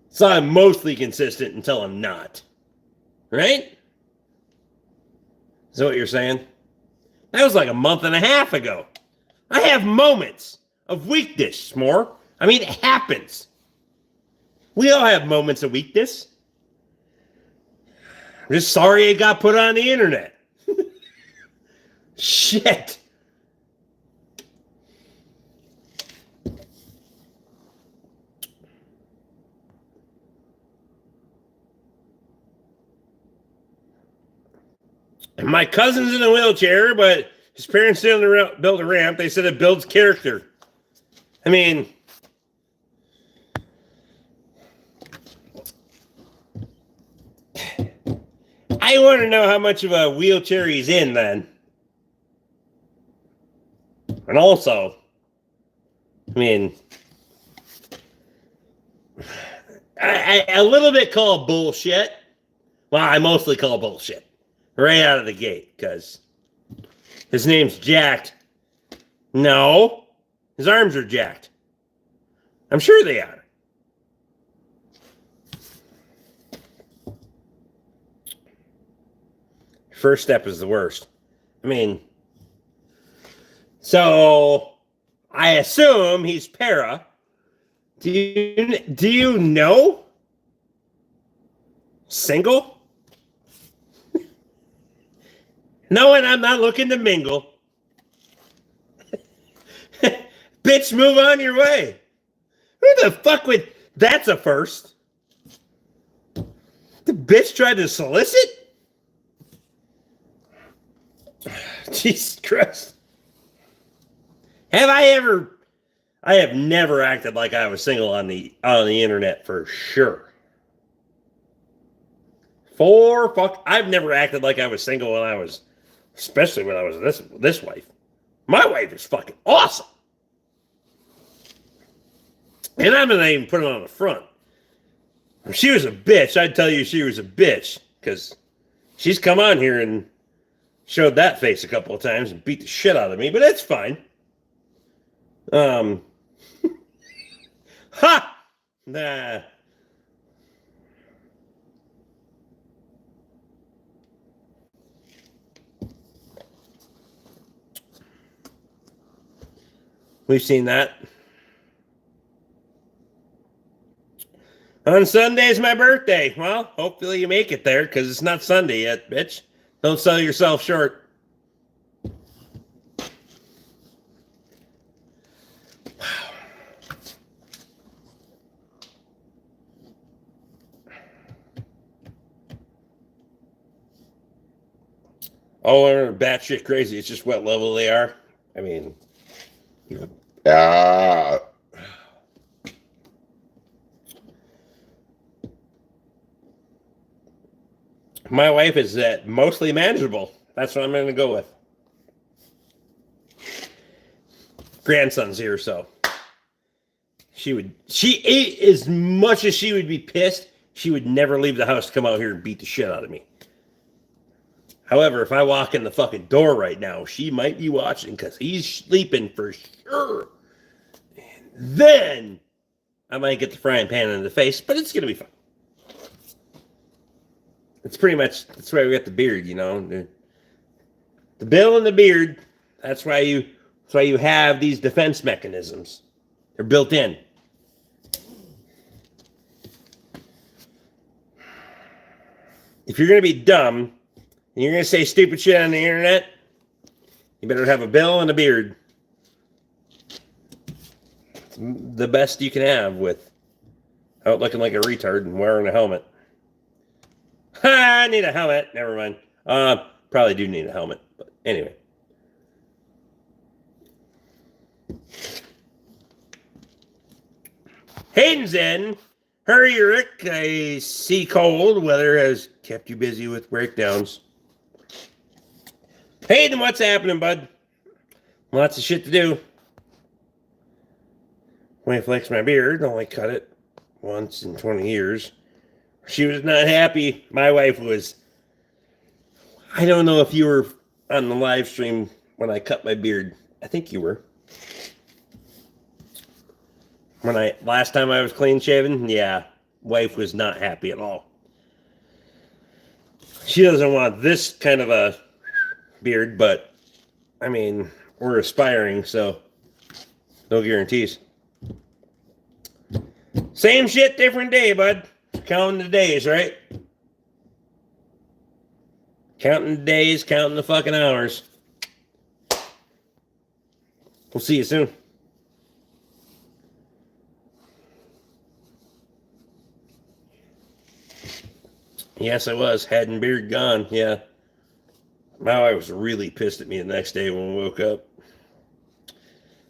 So I'm mostly consistent until I'm not. Right? Is that what you're saying? That was like a month and a half ago. I have moments of weakness, more. I mean, it happens. We all have moments of weakness. I'm just sorry it got put on the internet. Shit. And my cousin's in a wheelchair, but his parents didn't build a ramp. They said it builds character. I mean, I want to know how much of a wheelchair he's in then. And also, I mean, I a little bit call bullshit. Well, I mostly call bullshit right out of the gate because his name's jacked. No, his arms are jacked. I'm sure they are. First step is the worst. I mean, so I assume he's para. Do you know? Single? No, and I'm not looking to mingle. Bitch, move on your way. Who the fuck would... That's a first. The bitch tried to solicit? Jesus Christ. Have I ever... I have never acted like I was single on the internet for sure. I've never acted like I was single when I was... Especially when I was this wife. My wife is fucking awesome. And I'm not even put it on the front. If she was a bitch, I'd tell you she was a bitch. Because she's come on here and showed that face a couple of times and beat the shit out of me. But that's fine. Ha! Nah. We've seen that. On Sunday's my birthday. Well, hopefully you make it there, because it's not Sunday yet, bitch. Don't sell yourself short. Oh, they're batshit crazy. It's just what level they are. I mean, my wife is mostly manageable. That's what I'm going to go with. Grandson's here, so she ate as much as she would be pissed. She would never leave the house to come out here and beat the shit out of me. However, if I walk in the fucking door right now, she might be watching because he's sleeping for sure. And then I might get the frying pan in the face, but it's going to be fun. It's pretty much, that's why we got the beard, you know. The bill and the beard, that's why you have these defense mechanisms. They're built in. If you're going to be dumb, and you're going to say stupid shit on the internet, you better have a bill and a beard. It's the best you can have without looking like a retard and wearing a helmet. I need a helmet. Never mind. Probably do need a helmet. But anyway. Hayden's in. Hurry, Rick. I see cold weather has kept you busy with breakdowns. Hayden, what's happening, bud? Lots of shit to do. When I flex my beard, only cut it once in 20 years. She was not happy. My wife was. I don't know if you were on the live stream when I cut my beard. I think you were. Last time I was clean shaven, yeah, wife was not happy at all. She doesn't want this kind of a beard, but I mean, we're aspiring, so no guarantees. Same shit, different day, bud. Counting the days, right? Counting the days, counting the fucking hours. We'll see you soon. Yes, I was. Head and beard gone. Yeah. My wife was really pissed at me the next day when we woke up.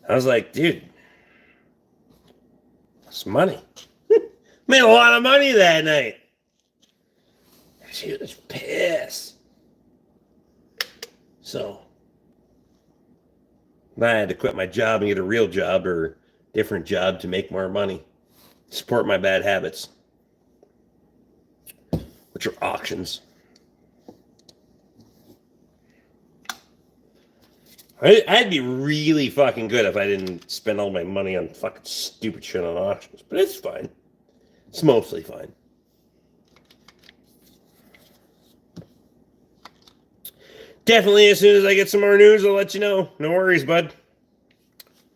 I was like, dude, that's money. Made a lot of money that night. She was pissed. So I had to quit my job and get a real job or different job to make more money. Support my bad habits. Which are auctions. I'd be really fucking good if I didn't spend all my money on fucking stupid shit on auctions. But it's fine. It's mostly fine. Definitely as soon as I get some more news, I'll let you know. No worries, bud.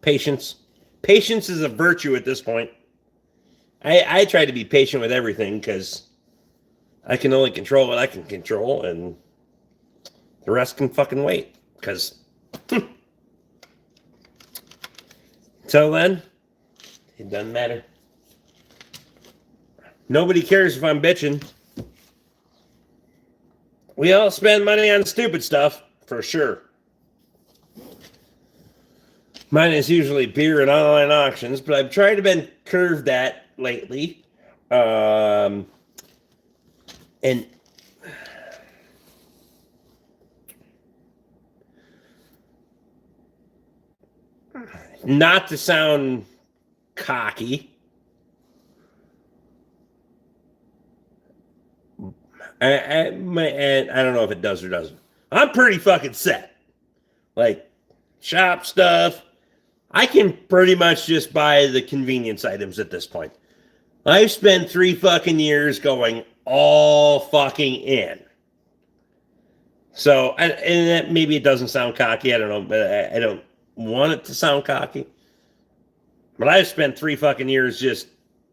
Patience. Patience is a virtue at this point. I try to be patient with everything because I can only control what I can control, and the rest can fucking wait. Because until then, it doesn't matter. Nobody cares if I'm bitching. We all spend money on stupid stuff, for sure. Mine is usually beer and online auctions, but I've tried to been curved that lately. And not to sound cocky, and I don't know if it does or doesn't. I'm pretty fucking set. Like, shop stuff, I can pretty much just buy the convenience items at this point. I've spent 3 fucking years going all fucking in. So, and that maybe it doesn't sound cocky, I don't know, but I don't want it to sound cocky. But I've spent 3 fucking years just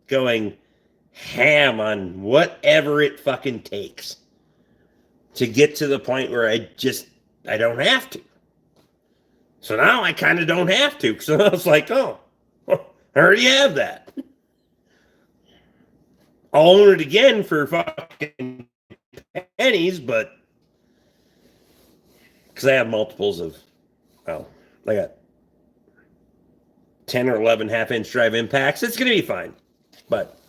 going ham on whatever it fucking takes to get to the point where I don't have to. So now I kind of don't have to. So I was like, oh, I already have that. I'll own it again for fucking pennies, but because I have multiples of, well, I got 10 or 11 half-inch drive impacts. It's going to be fine. But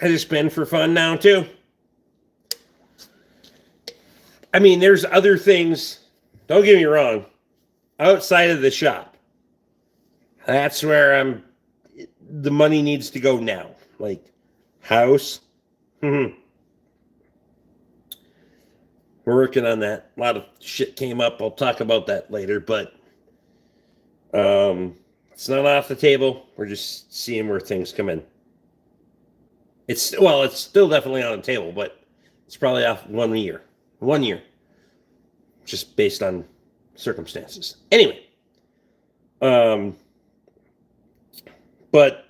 I just spend for fun now, too. I mean, there's other things, don't get me wrong, outside of the shop. That's where the money needs to go now. Like, house. We're working on that. A lot of shit came up. I'll talk about that later, but it's not off the table. We're just seeing where things come in. It's still definitely on the table, but it's probably off 1 year. 1 year. Just based on circumstances. Anyway. But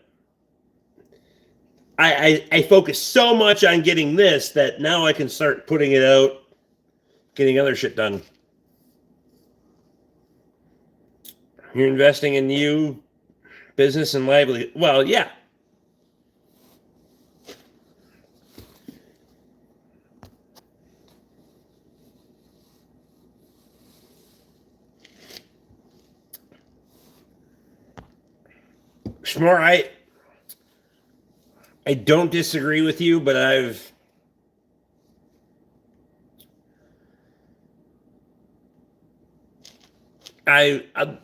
I focus so much on getting this that now I can start putting it out, getting other shit done. You're investing in new business and livelihood. Well, yeah. Shmore, I don't disagree with you, but I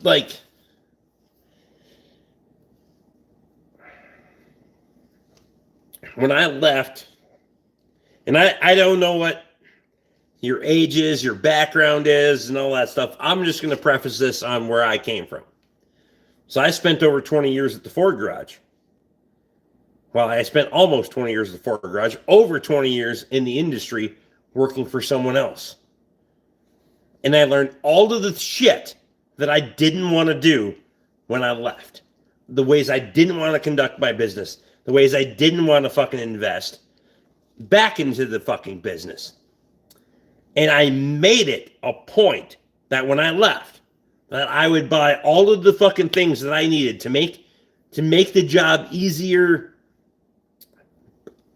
like when I left, and I don't know what your age is, your background is, and all that stuff. I'm just going to preface this on where I came from. So I spent over 20 years at the Ford garage. Well, I spent almost 20 years at the Ford garage, over 20 years in the industry working for someone else. And I learned all of the shit that I didn't want to do when I left. The ways I didn't want to conduct my business. The ways I didn't want to fucking invest back into the fucking business. And I made it a point that when I left, that I would buy all of the fucking things that I needed to make the job easier.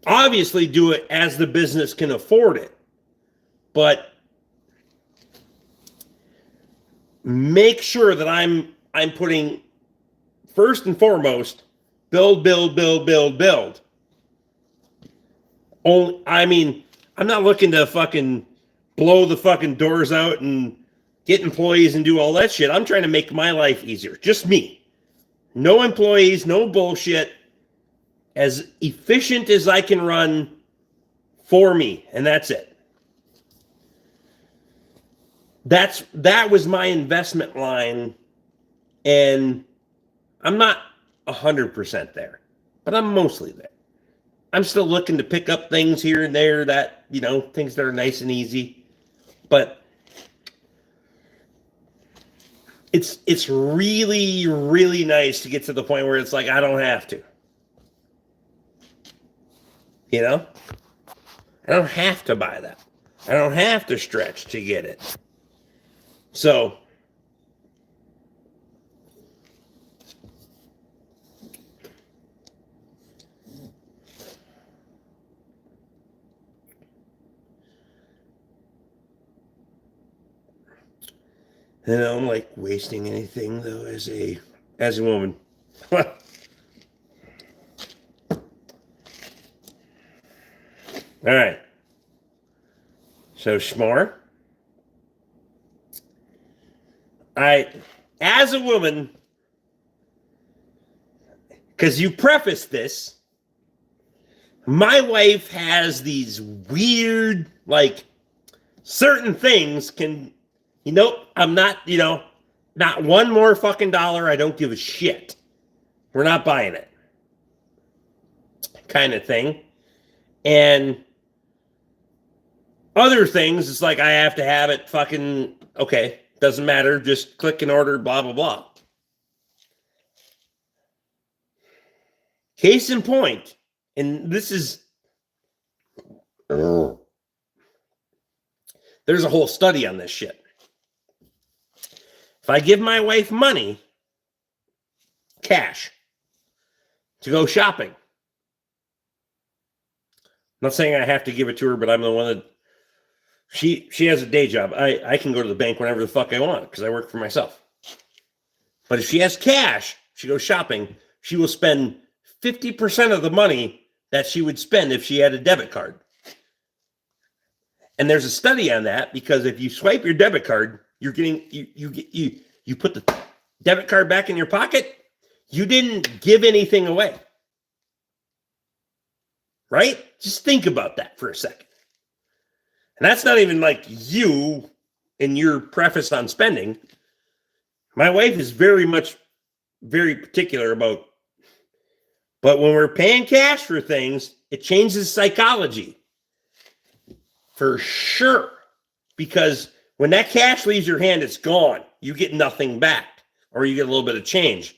Obviously, do it as the business can afford it, but make sure that I'm putting first and foremost build. I mean, I'm not looking to fucking blow the fucking doors out and get employees and do all that shit. I'm trying to make my life easier. Just me. No employees, no bullshit. As efficient as I can run for me. And that's it. That was my investment line. And I'm not 100% there. But I'm mostly there. I'm still looking to pick up things here and there that, things that are nice and easy. But it's really, really nice to get to the point where it's like, I don't have to. I don't have to buy that. I don't have to stretch to get it. So, I don't like wasting anything though as a woman. All right. So Schmore, as a woman, because you preface this, my wife has these weird, certain things can, I'm not, not one more fucking dollar. I don't give a shit. We're not buying it. Kind of thing. And other things, it's like I have to have it fucking, okay, doesn't matter. Just click and order, blah, blah, blah. Case in point, and this is, there's a whole study on this shit. If I give my wife money, cash, to go shopping, I'm not saying I have to give it to her, but I'm the one that, she has a day job. I can go to the bank whenever the fuck I want because I work for myself. But if she has cash, she goes shopping, she will spend 50% of the money that she would spend if she had a debit card. And there's a study on that because if you swipe your debit card, you're getting, you put the debit card back in your pocket, you didn't give anything away. Right? Just think about that for a second. And that's not even like you in your preface on spending. My wife is very particular about, but when we're paying cash for things, it changes psychology. For sure. Because when that cash leaves your hand, it's gone. You get nothing back. Or you get a little bit of change.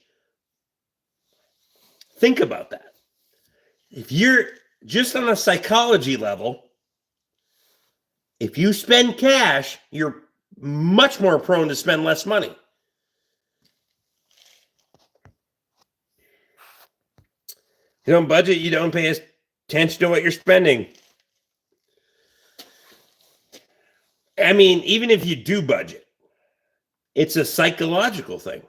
Think about that. If you're just on a psychology level, if you spend cash, you're much more prone to spend less money. You don't budget, you don't pay attention to what you're spending. I mean, even if you do budget, it's a psychological thing.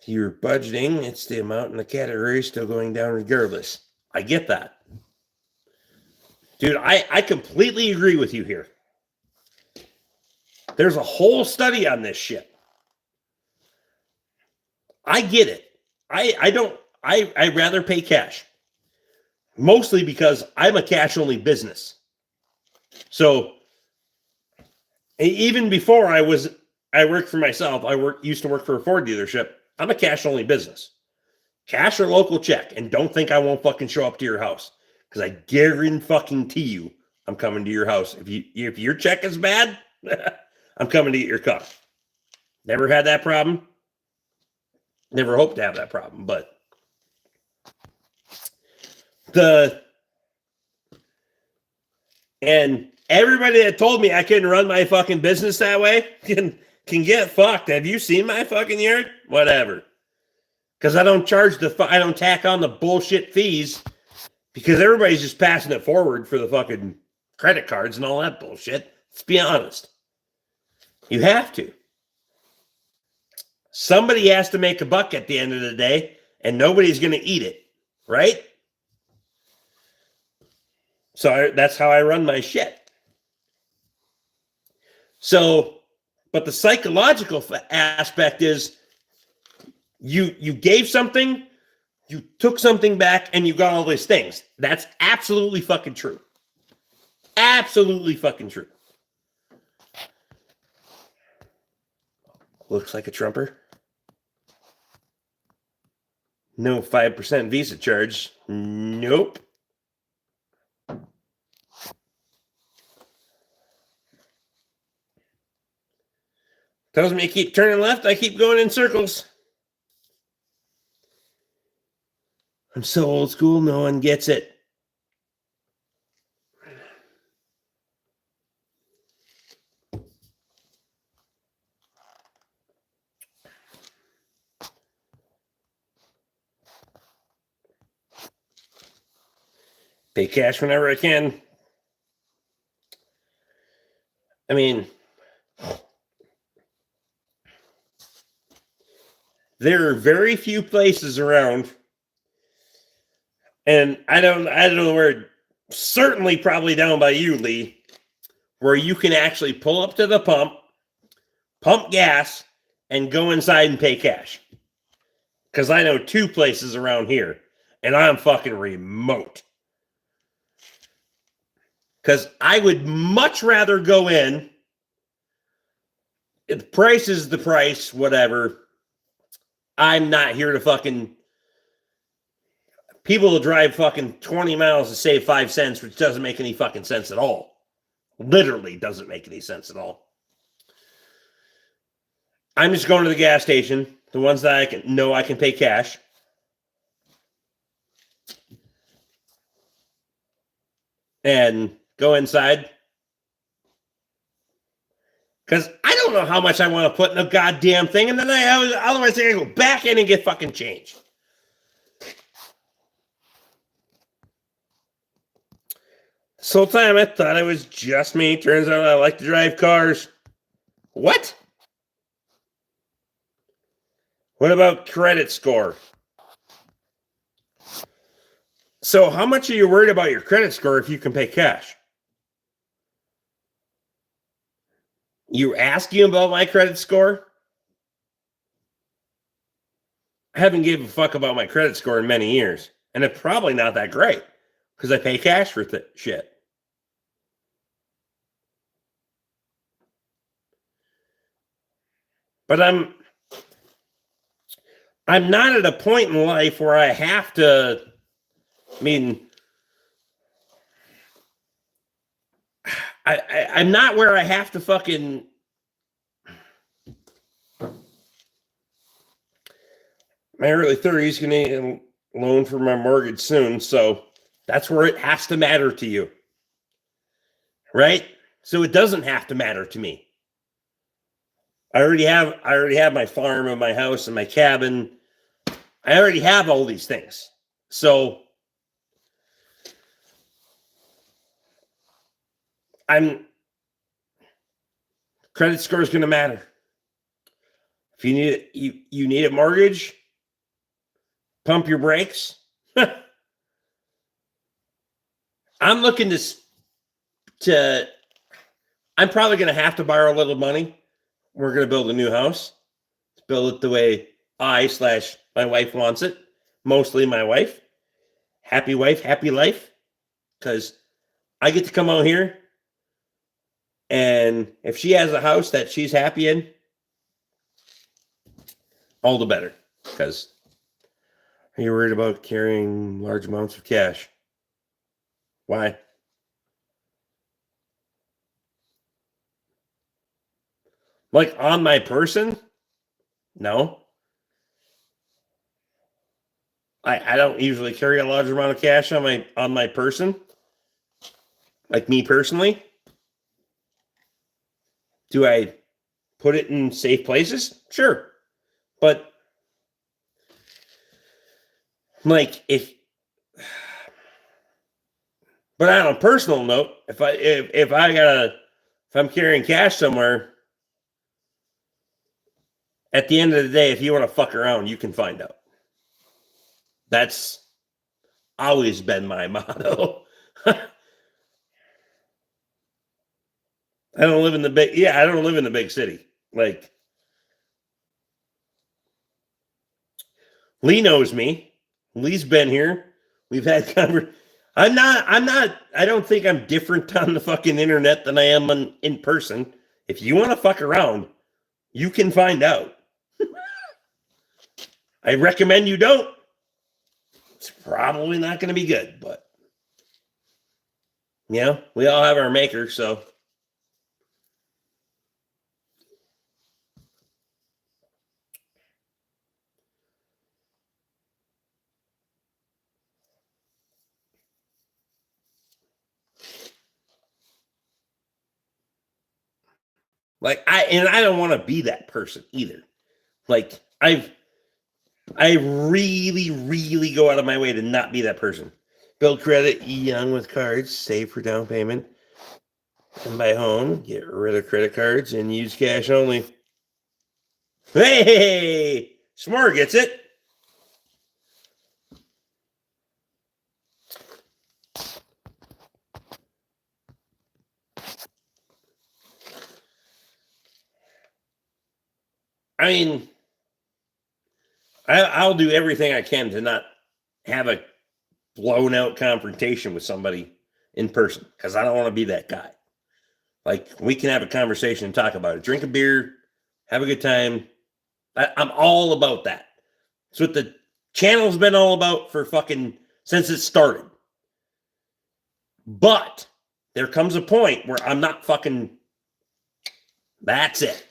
If you're budgeting, it's the amount in the category still going down regardless. I get that. Dude, I completely agree with you here. There's a whole study on this shit. I get it. I'd rather pay cash. Mostly because I'm a cash-only business. So, even before I worked for myself, used to work for a Ford dealership. I'm a cash-only business. Cash or local check. And don't think I won't fucking show up to your house. Because I guarantee you, I'm coming to your house. If your check is bad, I'm coming to get your car. Never had that problem. Never hope to have that problem, but and everybody that told me I couldn't run my fucking business that way can get fucked. Have you seen my fucking yard? Whatever. Because I don't I don't tack on the bullshit fees because everybody's just passing it forward for the fucking credit cards and all that bullshit. Let's be honest. You have to. Somebody has to make a buck at the end of the day, and nobody's going to eat it, right? So that's how I run my shit. So, but the psychological aspect is you gave something, you took something back, and you got all these things. That's absolutely fucking true. Absolutely fucking true. Looks like a trumper. No 5% Visa charge. Nope. Tells me to keep turning left. I keep going in circles. I'm so old school, no one gets it. Pay cash whenever I can. I mean, there are very few places around, and I don't know where, certainly probably down by you, Lee, where you can actually pull up to the pump gas, and go inside and pay cash. Because I know 2 places around here, and I'm fucking remote. Because I would much rather go in. The price is the price, whatever. I'm not here to fucking... People will drive fucking 20 miles to save 5 cents, which doesn't make any fucking sense at all. Literally doesn't make any sense at all. I'm just going to the gas station, the ones that I can pay cash. And go inside. Because I don't know how much I want to put in a goddamn thing. And then otherwise I go back in and get fucking change. This whole time I thought it was just me. Turns out I like to drive cars. What? What about credit score? So how much are you worried about your credit score if you can pay cash? You asking about my credit score? I haven't given a fuck about my credit score in many years. And it's probably not that great because I pay cash for shit. But I'm not at a point in life where I have to, I'm not where I have to fucking my early 30s going to need a loan for my mortgage soon, so that's where it has to matter to you. Right? So it doesn't have to matter to me. I already have my farm and my house and my cabin. I already have all these things. So credit score is going to matter. If you need it, you need a mortgage, pump your brakes. I'm looking to I'm probably going to have to borrow a little money. We're going to build a new house. Build it the way my wife wants it. Mostly my wife. Happy wife, happy life. Because I get to come out here. And if she has a house that she's happy in, all the better. Because are you worried about carrying large amounts of cash? Why? Like on my person? No. I don't usually carry a large amount of cash on my person. Like me personally. Do I put it in safe places? Sure. But like but on a personal note, if I'm carrying cash somewhere, at the end of the day, if you want to fuck around, you can find out. That's always been my motto. I don't live in the big city. Like Lee knows me. Lee's been here. We've had I don't think I'm different on the fucking internet than I am in person. If you want to fuck around, you can find out. I recommend you don't. It's probably not going to be good, but we all have our maker, so. Like I don't want to be that person either. Like I really, really go out of my way to not be that person. Build credit young with cards, save for down payment, and buy home, get rid of credit cards, and use cash only. Hey, Smart gets it. I mean, I'll do everything I can to not have a blown out confrontation with somebody in person because I don't want to be that guy. Like, we can have a conversation and talk about it. Drink a beer, have a good time. I'm all about that. It's what the channel's been all about for fucking since it started. But there comes a point where I'm not fucking. That's it.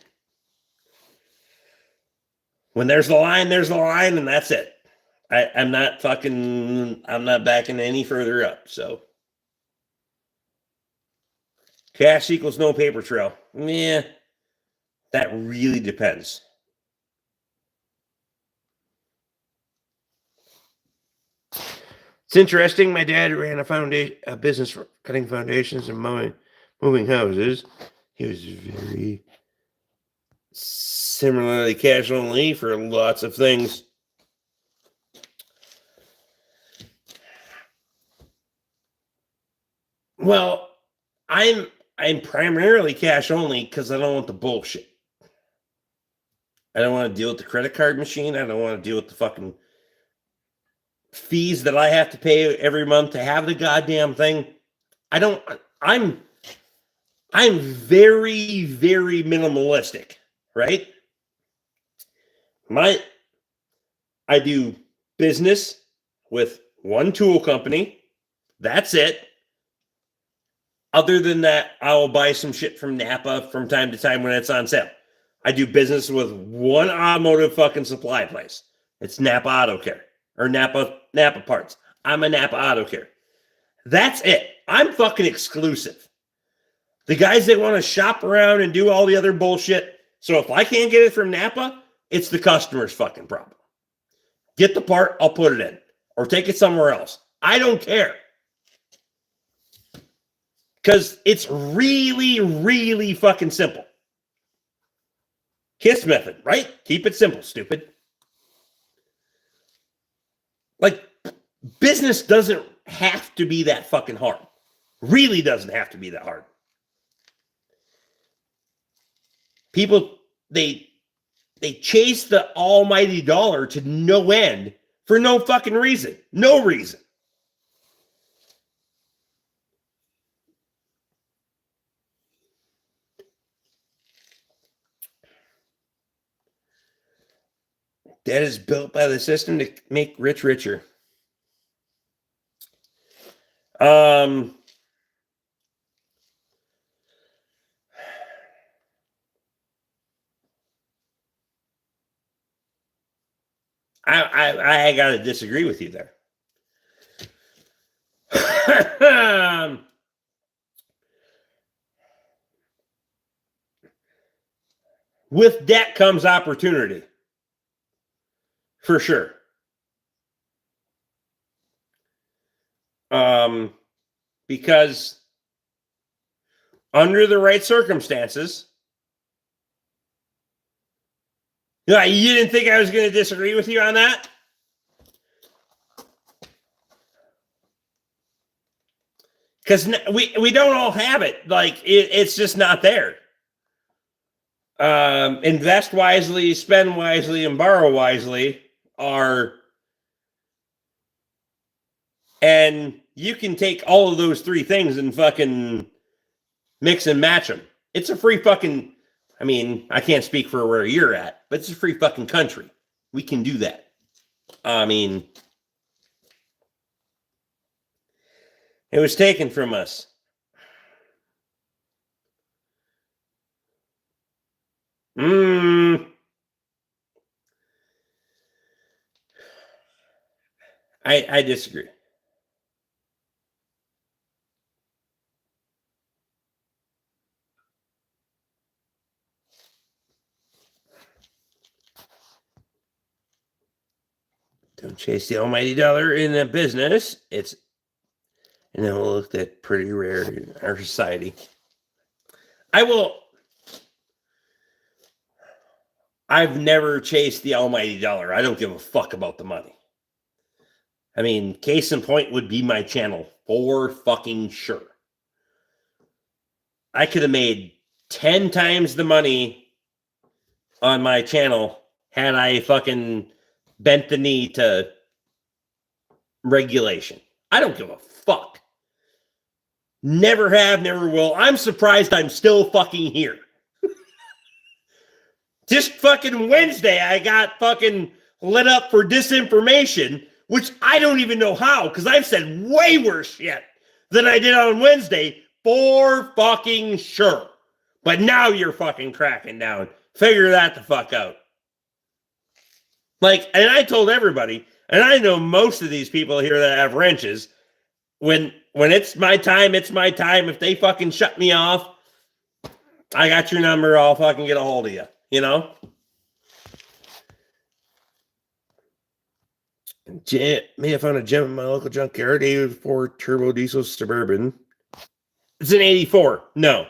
When there's the line, and that's it. I'm not backing any further up. So cash equals no paper trail. Yeah, that really depends. It's interesting. My dad ran a business for cutting foundations and moving houses. He was very similarly cash only for lots of things. Well, I'm primarily cash only because I don't want the bullshit. I don't want to deal with the credit card machine. I don't want to deal with the fucking fees that I have to pay every month to have the goddamn thing. I'm very, very minimalistic, right? I do business with one tool company. That's it. Other than that, I will buy some shit from Napa from time to time when it's on sale. I do business with one automotive fucking supply place. It's Napa Auto Care or Napa Parts. I'm a Napa Auto Care. That's it. I'm fucking exclusive. The guys that want to shop around and do all the other bullshit. So if I can't get it from Napa, it's the customer's fucking problem. Get the part, I'll put it in. Or take it somewhere else. I don't care. Because it's really, really fucking simple. KISS method, right? Keep it simple, stupid. Like, business doesn't have to be that fucking hard. Really doesn't have to be that hard. People, they chase the almighty dollar to no end for no fucking reason. No reason. Debt is built by the system to make rich richer. I got to disagree with you there. With debt comes opportunity. For sure. Because under the right circumstances, you didn't think I was going to disagree with you on that? Because we don't all have it. Like, it's just not there. Invest wisely, spend wisely, and borrow wisely and you can take all of those three things and fucking mix and match them. It's a free fucking, I can't speak for where you're at, but it's a free fucking country. We can do that. It was taken from us. I disagree. Don't chase the almighty dollar in a business. It will look that pretty rare in our society. I've never chased the almighty dollar. I don't give a fuck about the money. Case in point would be my channel, for fucking sure. I could have made 10 times the money on my channel had I fucking bent the knee to regulation. I don't give a fuck. Never have, never will. I'm surprised I'm still fucking here. Just fucking Wednesday, I got fucking lit up for disinformation, which I don't even know how, because I've said way worse shit than I did on Wednesday, for fucking sure. But now you're fucking cracking down. Figure that the fuck out. Like, and I told everybody, and I know most of these people here that have wrenches, when it's my time, it's my time. If they fucking shut me off, I got your number. I'll fucking get a hold of you, you know? May have found a gem in my local junkyard, 84 turbo diesel Suburban. It's an 84. No.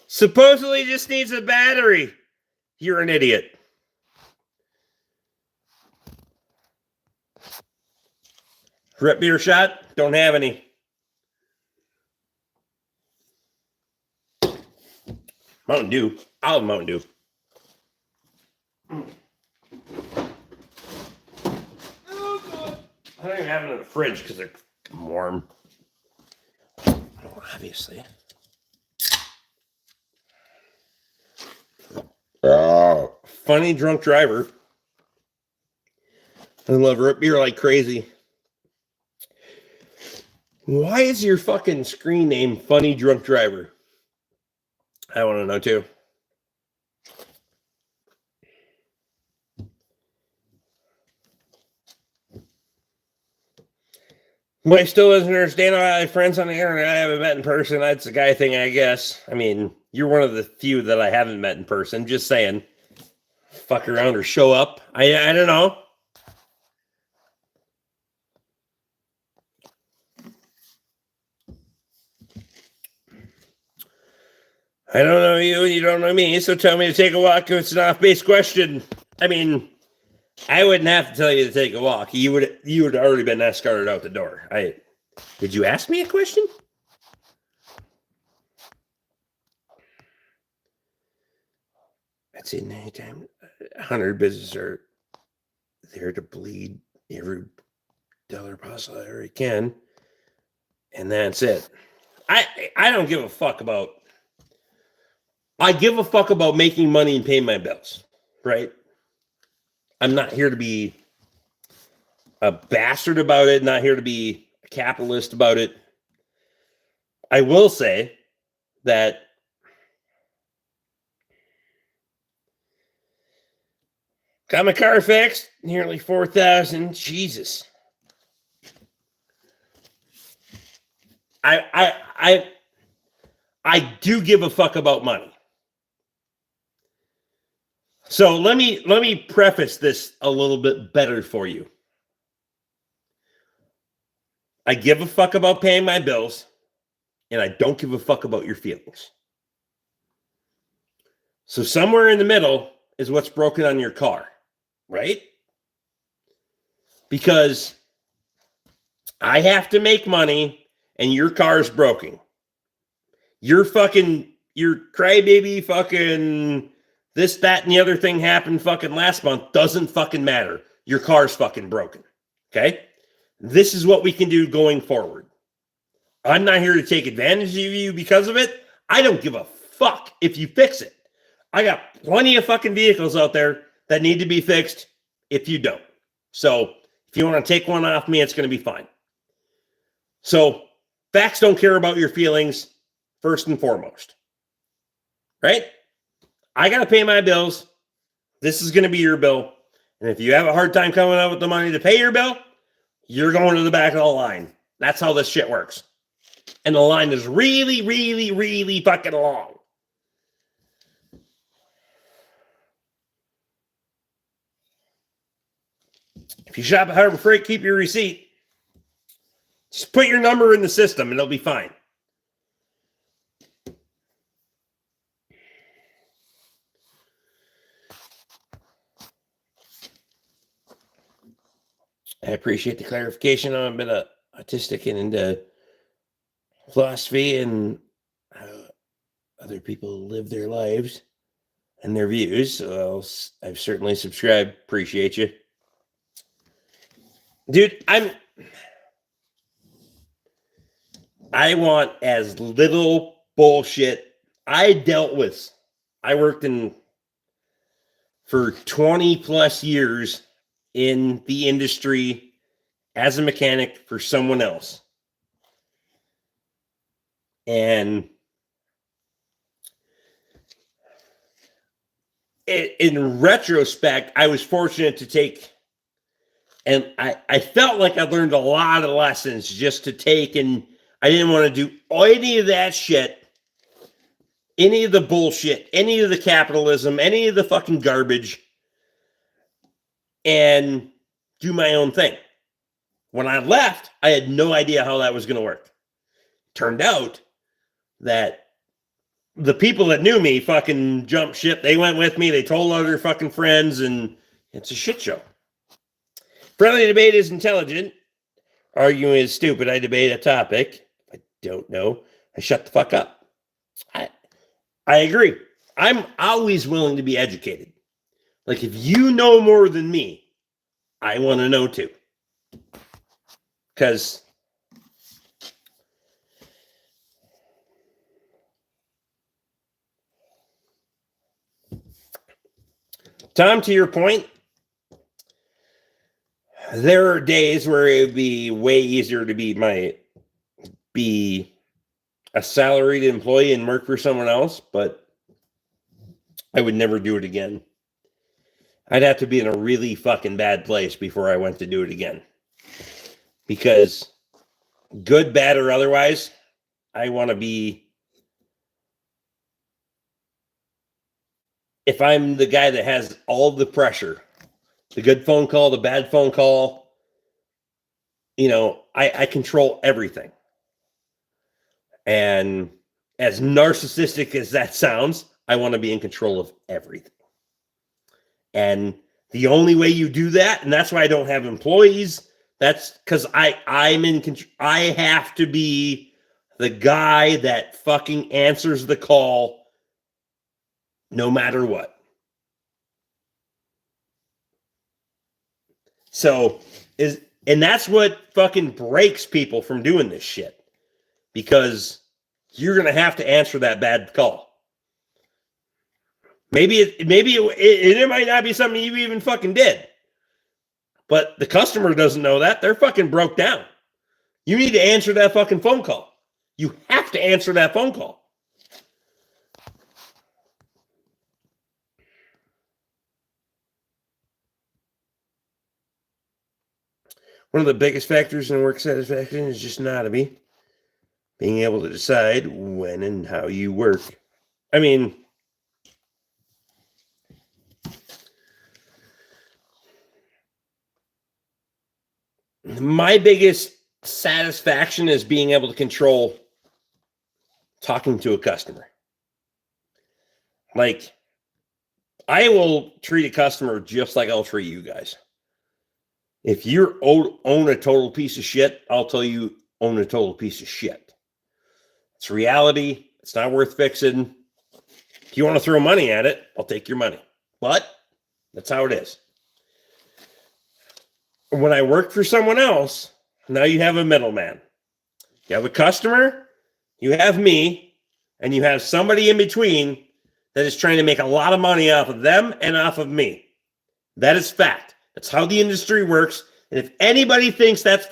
Supposedly just needs a battery. You're an idiot. Rip beer shot? Don't have any. Mountain Dew. I'll have Mountain Dew. I don't even have it in the fridge because they're warm. Obviously. Oh, funny drunk driver. I love root beer like crazy. Why is your fucking screen name Funny Drunk Driver? I want to know too. But I still doesn't understand how I have friends on the internet I haven't met in person. That's a guy thing, I guess. I mean, you're one of the few that I haven't met in person. Just saying. Fuck around or show up. I don't know. I don't know you and you don't know me, so tell me to take a walk if it's an off-base question. I mean, I wouldn't have to tell you to take a walk. You would already been escorted out the door. Did you ask me a question? I'd say anytime 100 businesses are there to bleed every dollar possible I can, and that's it. I don't give a fuck about. I give a fuck about making money and paying my bills, right? I'm not here to be a bastard about it, not here to be a capitalist about it. I will say that got my car fixed, nearly $4,000. Jesus. I do give a fuck about money. So let me preface this a little bit better for you. I give a fuck about paying my bills, and I don't give a fuck about your feelings. So somewhere in the middle is what's broken on your car, right? Because I have to make money and your car's broken. Your crybaby fucking this, that, and the other thing happened fucking last month doesn't fucking matter. Your car's fucking broken. Okay? This is what we can do going forward. I'm not here to take advantage of you because of it. I don't give a fuck if you fix it. I got plenty of fucking vehicles out there that need to be fixed if you don't. So if you want to take one off me, it's going to be fine. So facts don't care about your feelings first and foremost. Right? I got to pay my bills. This is going to be your bill. And if you have a hard time coming up with the money to pay your bill, you're going to the back of the line. That's how this shit works. And the line is really, really, really fucking long. If you shop at Harbor Freight, keep your receipt. Just put your number in the system and it'll be fine. I appreciate the clarification. I'm a bit autistic and into philosophy and how other people live their lives and their views. So I've certainly subscribed. Appreciate you. Dude, I want as little bullshit. I worked for 20 plus years in the industry as a mechanic for someone else. And in retrospect, I was fortunate to take, and I felt like I learned a lot of lessons just to take, and I didn't want to do any of that shit, any of the bullshit, any of the capitalism, any of the fucking garbage, and do my own thing. When I left, I had no idea how that was going to work. Turned out that the people that knew me fucking jumped ship. They went with me. They told other fucking friends, and it's a shit show. Friendly debate is intelligent. Arguing is stupid. I debate a topic. I don't know. I shut the fuck up. I agree. I'm always willing to be educated. Like, if you know more than me, I want to know too. Because Tom, to your point, there are days where it would be way easier to be a salaried employee and work for someone else, but I would never do it again. I'd have to be in a really fucking bad place before I went to do it again. Because good, bad, or otherwise, I want to be, if I'm the guy that has all the pressure, the good phone call, the bad phone call, I control everything. And as narcissistic as that sounds, I want to be in control of everything. And the only way you do that, and that's why I don't have employees, that's because I'm in control. I have to be the guy that fucking answers the call no matter what. And that's what fucking breaks people from doing this shit. Because you're going to have to answer that bad call. Maybe it might not be something you even fucking did. But the customer doesn't know that. They're fucking broke down. You need to answer that fucking phone call. You have to answer that phone call. One of the biggest factors in work satisfaction is just autonomy. Being able to decide when and how you work. I mean, my biggest satisfaction is being able to control talking to a customer. Like, I will treat a customer just like I'll treat you guys. If you own a total piece of shit, I'll tell you own a total piece of shit. It's reality. It's not worth fixing. If you want to throw money at it, I'll take your money. But that's how it is. When I work for someone else, now you have a middleman. You have a customer, you have me, and you have somebody in between that is trying to make a lot of money off of them and off of me. That is fact. That's how the industry works. And if anybody thinks that's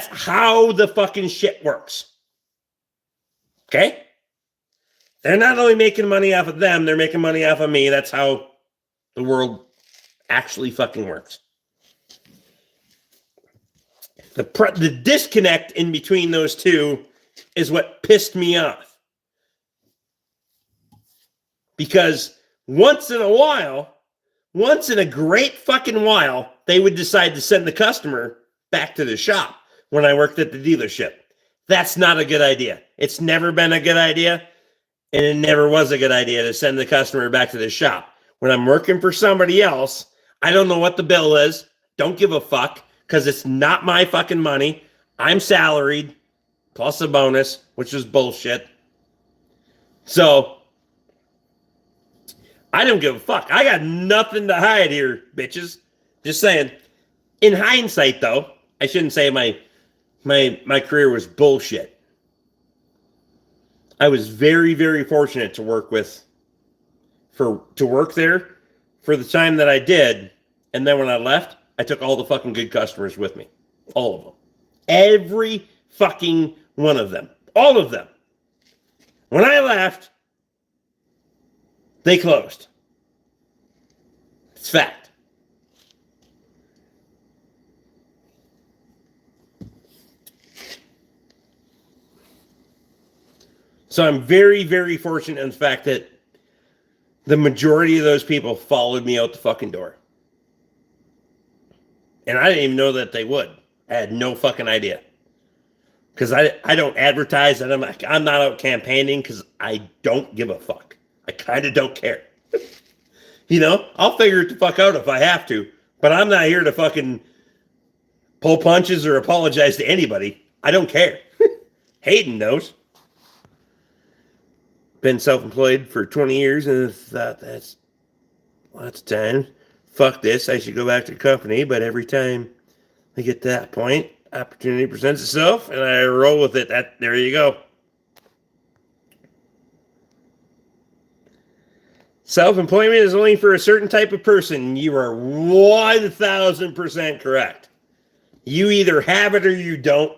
how the fucking shit works. Okay? They're not only making money off of them, they're making money off of me. That's how the world actually fucking works. The disconnect in between those two is what pissed me off. Because once in a great fucking while, they would decide to send the customer back to the shop when I worked at the dealership. That's not a good idea. It's never been a good idea, and it never was a good idea to send the customer back to the shop. When I'm working for somebody else, I don't know what the bill is. Don't give a fuck, because it's not my fucking money. I'm salaried, plus a bonus, which is bullshit. So I don't give a fuck. I got nothing to hide here, bitches. Just saying. In hindsight, though, I shouldn't say my career was bullshit. I was very, very fortunate to work there for the time that I did. And then when I left, I took all the fucking good customers with me. All of them. Every fucking one of them. All of them. When I left, They closed. It's fact. So I'm very, very fortunate in the fact that the majority of those people followed me out the fucking door. And I didn't even know that they would. I had no fucking idea. Because I don't advertise, and I'm not out campaigning because I don't give a fuck. I kind of don't care. You know, I'll figure it the fuck out if I have to, but I'm not here to fucking pull punches or apologize to anybody. I don't care. Hayden knows. Been self-employed for 20 years and thought that's lots of time. Fuck this, I should go back to the company, but every time I get to that point, opportunity presents itself, and I roll with it. There you go. Self-employment is only for a certain type of person. You are 1,000% correct. You either have it or you don't.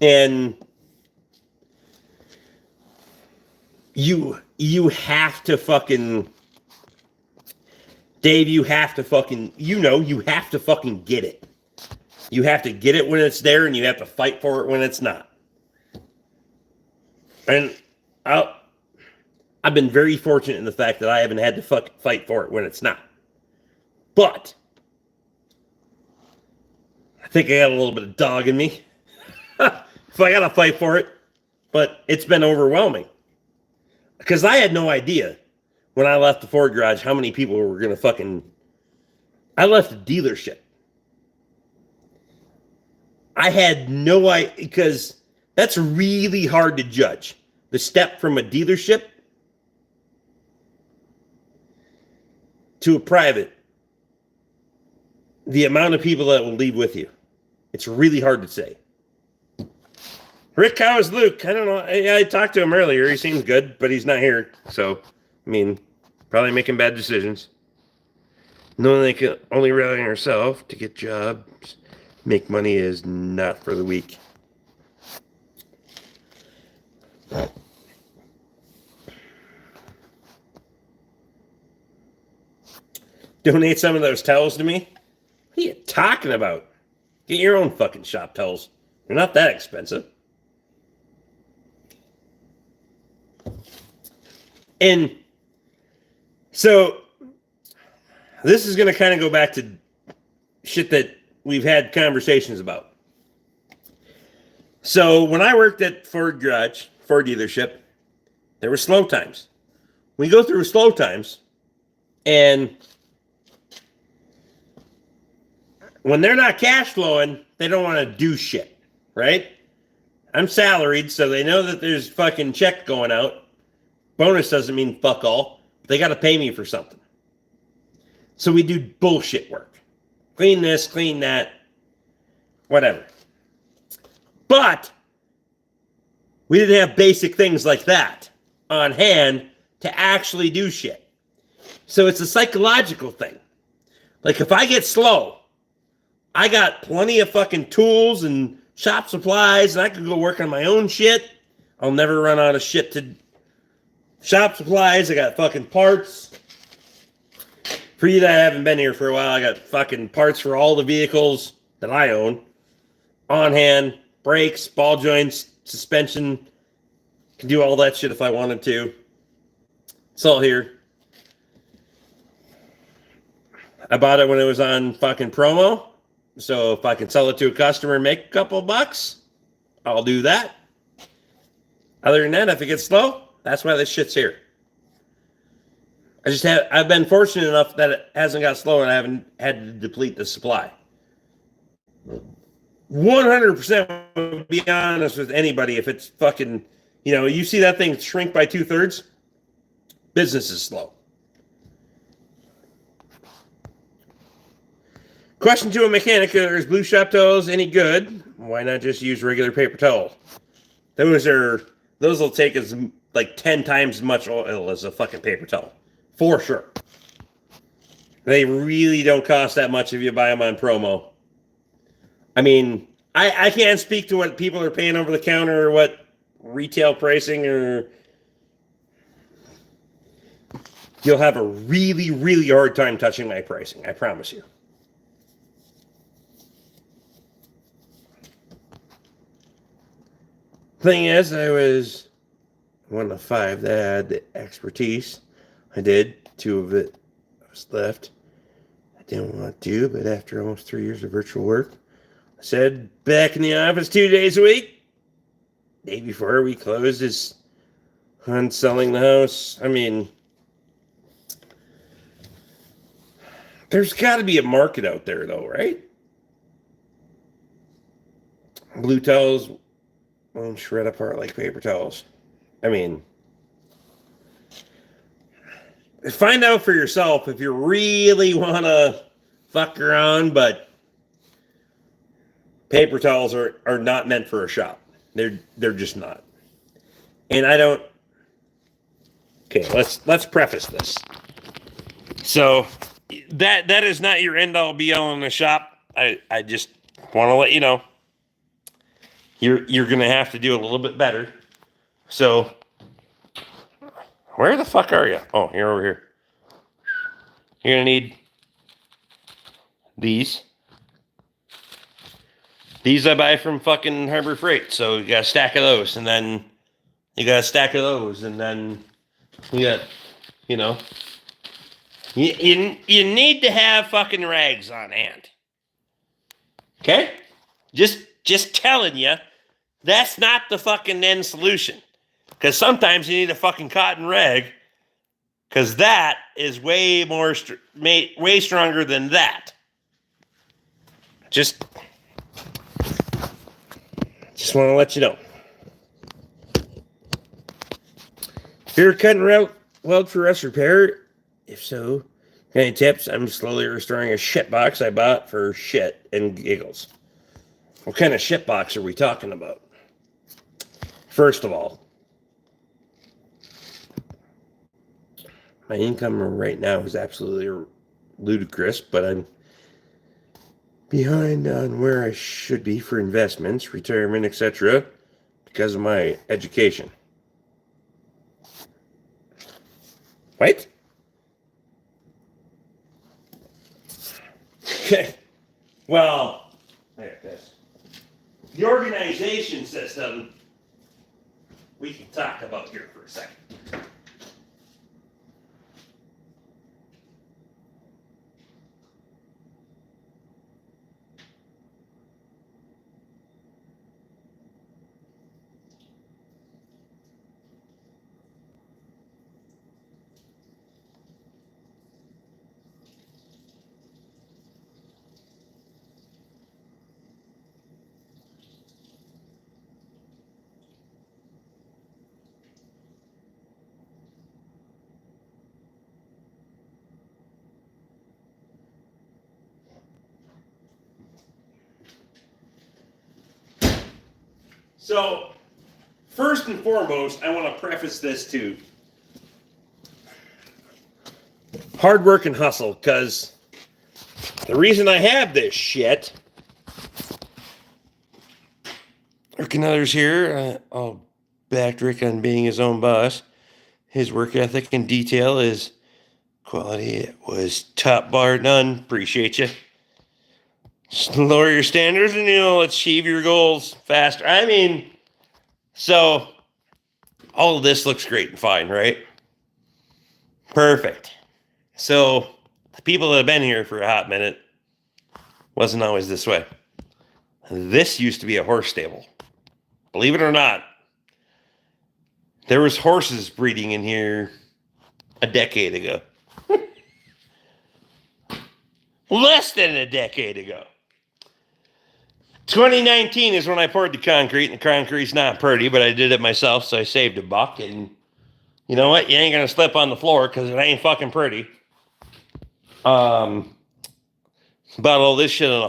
And you have to fucking... Dave, you have to fucking... you have to fucking get it. You have to get it when it's there, and you have to fight for it when it's not. And I've been very fortunate in the fact that I haven't had to fight for it when it's not. But I think I got a little bit of dog in me. So I got to fight for it. But it's been overwhelming. Because I had no idea when I left the Ford garage how many people were going to fucking... I left a dealership. I had no idea, because that's really hard to judge. The step from a dealership to a private, the amount of people that will leave with you, it's really hard to say. Rick, how is Luke? I don't know. I talked to him earlier. He seems good, but he's not here. So, I mean, probably making bad decisions. Knowing they can only rely on yourself to get jobs, make money is not for the weak. Donate some of those towels to me? What are you talking about? Get your own fucking shop towels. They're not that expensive. And so this is going to kind of go back to shit that we've had conversations about. So when I worked at Ford garage, Ford dealership, there were slow times. We go through slow times, and when they're not cash flowing, they don't want to do shit, right? I'm salaried, so they know that there's fucking check going out. Bonus doesn't mean fuck all. They got to pay me for something. So we do bullshit work. Clean this, clean that, whatever. But we didn't have basic things like that on hand to actually do shit. So it's a psychological thing. Like if I get slow, I got plenty of fucking tools and shop supplies, and I could go work on my own shit. I'll never run out of shit to shop supplies. I got fucking parts. For you that haven't been here for a while, I got fucking parts for all the vehicles that I own. On hand, brakes, ball joints, suspension. Can do all that shit if I wanted to. It's all here. I bought it when it was on fucking promo. So if I can sell it to a customer and make a couple bucks, I'll do that. Other than that, if it gets slow, that's why this shit's here. I've been fortunate enough that it hasn't got slow and I haven't had to deplete the supply. 100% be honest with anybody. If it's fucking, you see that thing shrink by 2/3, business is slow. Question to a mechanic: is blue shop towels any good? Why not just use regular paper towel? Those will take as like 10 times as much oil as a fucking paper towel. For sure. They really don't cost that much if you buy them on promo. I mean, I can't speak to what people are paying over the counter or what retail pricing or you'll have a really, really hard time touching my pricing. I promise you. Thing is, I was one of 5 that had the expertise. I did. 2 of it was left. I didn't want to, but after almost 3 years of virtual work, I said back in the office 2 days a week. Day before we closed is on selling the house. I mean, there's got to be a market out there, though, right? Blue towels won't shred apart like paper towels. I mean, find out for yourself if you really want to fuck around, but paper towels are not meant for a shop. They're just not. And I don't. Okay, let's preface this. So that is not your end all be all in the shop. I just want to let you know you're gonna have to do a little bit better. So where the fuck are you? Oh, you're over here. You're gonna need these. These I buy from fucking Harbor Freight. So you got a stack of those, and then you got a stack of those, and then you got, you know, you need to have fucking rags on hand. Okay? Just telling you, that's not the fucking end solution. Because sometimes you need a fucking cotton rag, because that is way stronger than that. Just want to let you know. If you're cutting weld for rust repair, if so, any tips? I'm slowly restoring a shit box I bought for shit and giggles. What kind of shit box are we talking about? First of all, my income right now is absolutely ludicrous, but I'm behind on where I should be for investments, retirement, etc., because of my education. What? Okay. Well, there it is. The organization system we can talk about here for a second. So, first and foremost, I want to preface this to hard work and hustle, because the reason I have this shit, Rick and others here, I'll back Rick on being his own boss. His work ethic and detail is quality. It was top bar none. Appreciate you. Just lower your standards and you'll achieve your goals faster. I mean, so all of this looks great and fine, right? Perfect. So the people that have been here for a hot minute wasn't always this way. This used to be a horse stable. Believe it or not, there was horses breeding in here a decade ago. Less than a decade ago. 2019 is when I poured the concrete, and the concrete's not pretty, but I did it myself, so I saved $1. And you know what? You ain't gonna slip on the floor because it ain't fucking pretty. Bought all this shit at a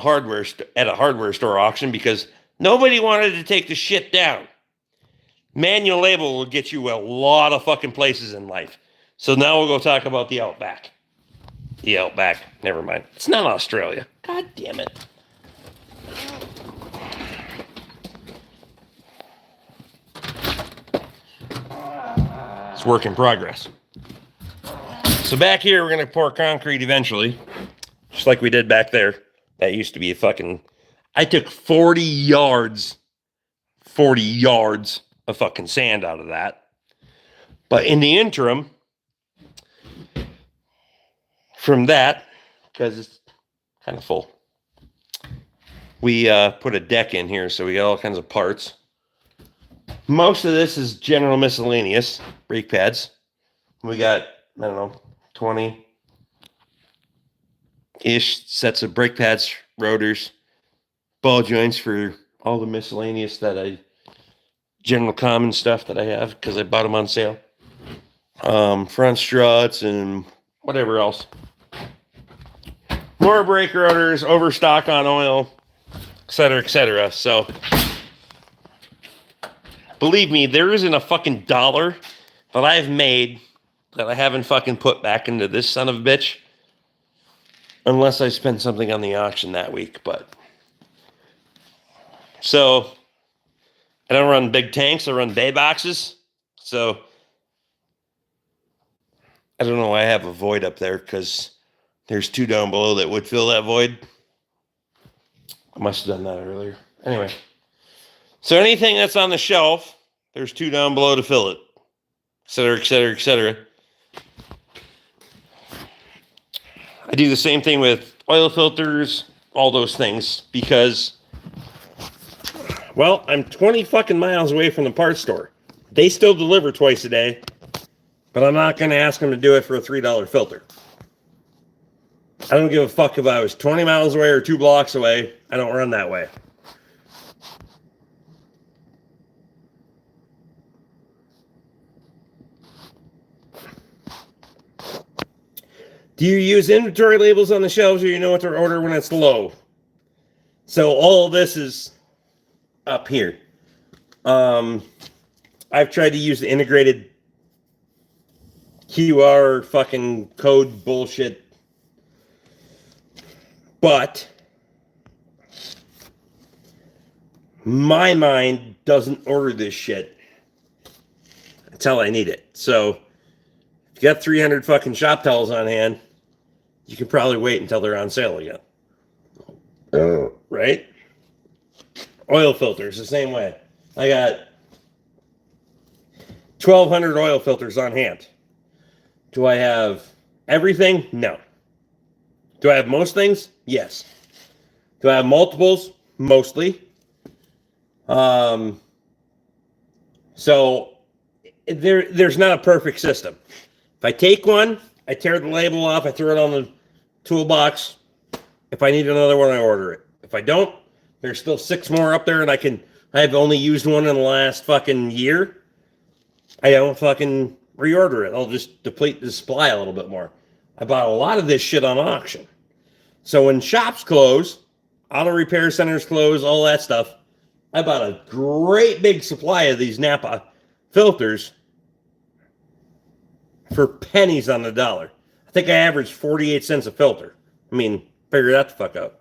hardware store auction because nobody wanted to take the shit down. Manual label will get you a lot of fucking places in life. So now we'll go talk about the Outback. The Outback. Never mind. It's not Australia. God damn it. It's work in progress. So back here, we're going to pour concrete eventually, just like we did back there. That used to be a fucking... I took 40 yards of fucking sand out of that. But in the interim, from that, because it's kind of full, we put a deck in here, so we got all kinds of parts. Most of this is general miscellaneous brake pads. We got, I don't know, 20-ish sets of brake pads, rotors, ball joints for all the miscellaneous general common stuff that I have because I bought them on sale. Front struts and whatever else. More brake rotors, overstock on oil, etc., etc. So, believe me, there isn't a fucking dollar that I've made that I haven't fucking put back into this son of a bitch. Unless I spend something on the auction that week, but... So, I don't run big tanks, I run bay boxes. So, I don't know why I have a void up there, because there's 2 down below that would fill that void. I must have done that earlier. Anyway. So anything that's on the shelf, there's 2 down below to fill it. Etc., etc., etc. I do the same thing with oil filters, all those things, because, well, I'm 20 fucking miles away from the parts store. They still deliver twice a day, but I'm not going to ask them to do it for a $3 filter. I don't give a fuck if I was 20 miles away or 2 blocks away. I don't run that way. Do you use inventory labels on the shelves, or you know what to order when it's low? So all of this is up here. I've tried to use the integrated QR fucking code bullshit, but my mind doesn't order this shit until I need it. So if you got 300 fucking shop towels on hand, you can probably wait until they're on sale again. Right? Oil filters, the same way. I got 1,200 oil filters on hand. Do I have everything? No. Do I have most things? Yes. Do I have multiples? Mostly. So there's not a perfect system. If I take one, I tear the label off, I throw it on the toolbox. If I need another one, I order it. If I don't, there's still 6 more up there, and I've only used one in the last fucking year. I don't fucking reorder it. I'll just deplete the supply a little bit more. I bought a lot of this shit on auction. So when shops close, auto repair centers close, all that stuff, I bought a great big supply of these Napa filters for pennies on the dollar. I think I averaged 48 cents a filter. I mean, figure that the fuck out.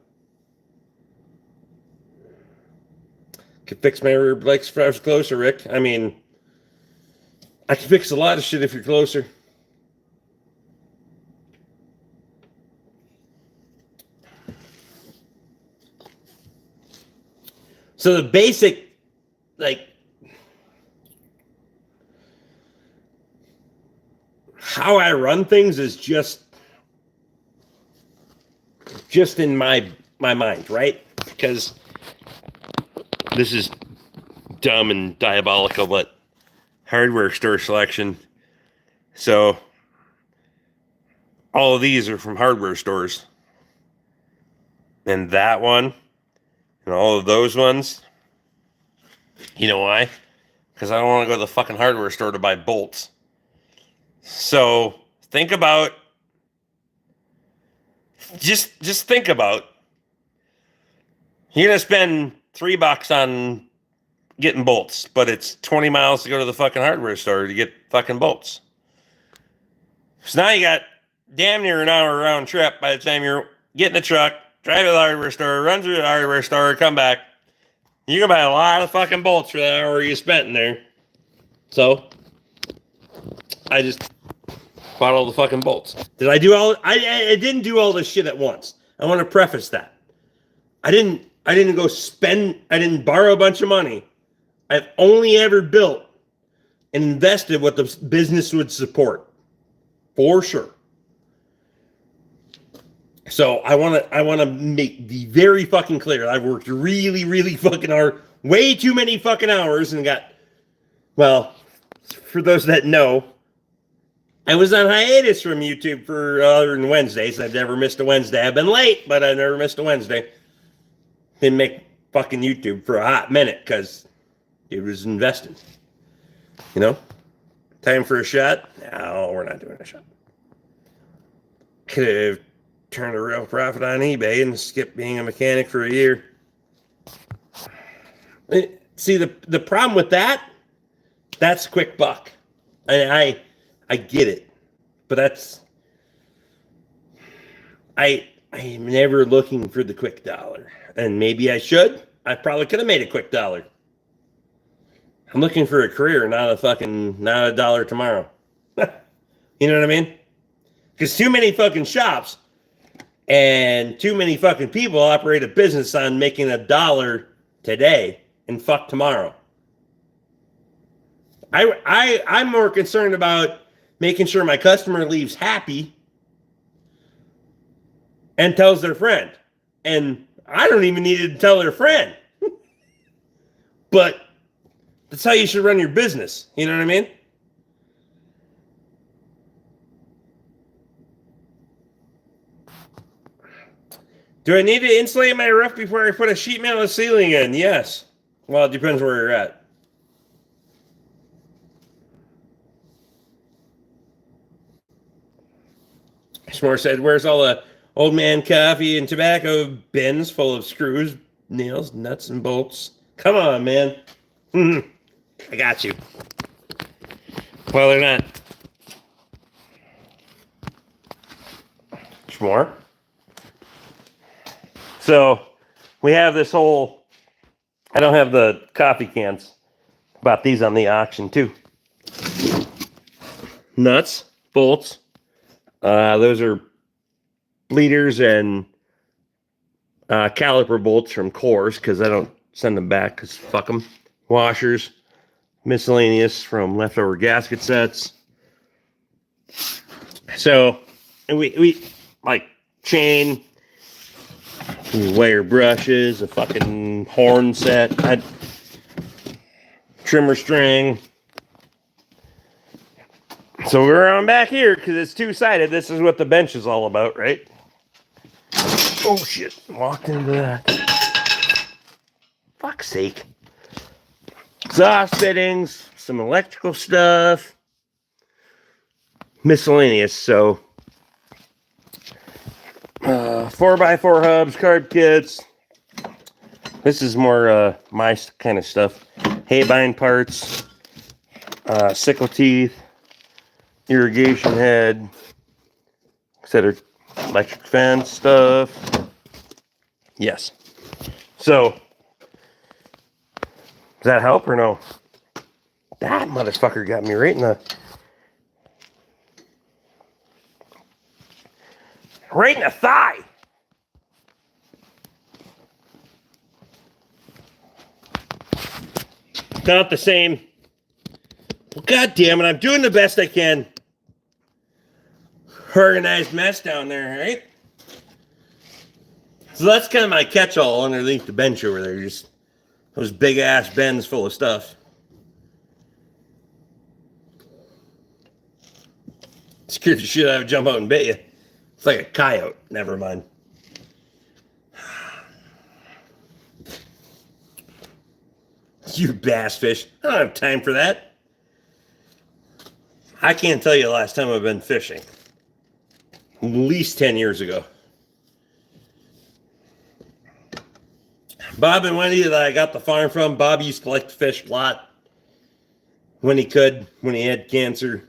Could fix my rear brakes if I was closer, Rick. I mean, I can fix a lot of shit if you're closer. So the basic, how I run things is just in my mind, right? Because this is dumb and diabolical, but hardware store selection. So all of these are from hardware stores. And that one and all of those ones, you know why? Because I don't want to go to the fucking hardware store to buy bolts. So think about, just think about, you're going to spend $3 on getting bolts, but it's 20 miles to go to the fucking hardware store to get fucking bolts. So now you got damn near an hour round trip by the time you're getting the truck, drive to the hardware store, run through the hardware store, come back. You can buy a lot of fucking bolts for that hour you spent in there. So, I just Bought all the fucking bolts. Did I do all? I didn't do all this shit at once. I want to preface that. I didn't go spend. I didn't borrow a bunch of money. I've only ever built and invested what the business would support, for sure. So I want to make the very fucking clear. I've worked really, really fucking hard, way too many fucking hours, and got. Well, for those that know, I was on hiatus from YouTube for other than Wednesdays. I've never missed a Wednesday. I've been late, but I've never missed a Wednesday. Didn't make fucking YouTube for a hot minute because it was invested. You know? Time for a shot? No, we're not doing a shot. Could have turned a real profit on eBay and skipped being a mechanic for a year. See, the problem with that's a quick buck. I get it. But that's... I am never looking for the quick dollar. And maybe I should. I probably could have made a quick dollar. I'm looking for a career, not a dollar tomorrow. You know what I mean? Because too many fucking shops and too many fucking people operate a business on making a dollar today and fuck tomorrow. I'm more concerned about making sure my customer leaves happy and tells their friend. And I don't even need to tell their friend. But that's how you should run your business. You know what I mean? Do I need to insulate my roof before I put a sheet metal ceiling in? Yes. Well, it depends where you're at. S'more said, where's all the old man coffee and tobacco bins full of screws, nails, nuts, and bolts? Come on, man. I got you. Well, they're not. S'more. So, we have this whole... I don't have the coffee cans. Bought these on the auction, too. Nuts, bolts. Those are leaders and caliper bolts from Coors, because I don't send them back, because fuck them. Washers, miscellaneous from leftover gasket sets. So, we like chain, wire brushes, a fucking horn set, trimmer string. So we're on back here because it's two-sided. This is what the bench is all about, right? Oh, shit. Walked into that. Fuck's sake. Exhaust fittings, some electrical stuff, miscellaneous. So, 4x4 hubs, carb kits. This is more my kind of stuff. Hay bind parts, sickle teeth, irrigation head, etc. Electric fence stuff. Yes. So, does that help or no? That motherfucker got me right in the thigh. Not the same. Well, God damn it, I'm doing the best I can. Organized mess down there, right? So that's kind of my catch-all underneath the bench over there. Just those big-ass bins full of stuff. Scared the shit out of jump out and bit you. It's like a coyote. Never mind. You bass fish. I don't have time for that. I can't tell you the last time I've been fishing. At least 10 years ago. Bob and Wendy that I got the farm from, Bob used to like to fish a lot. When he could, when he had cancer.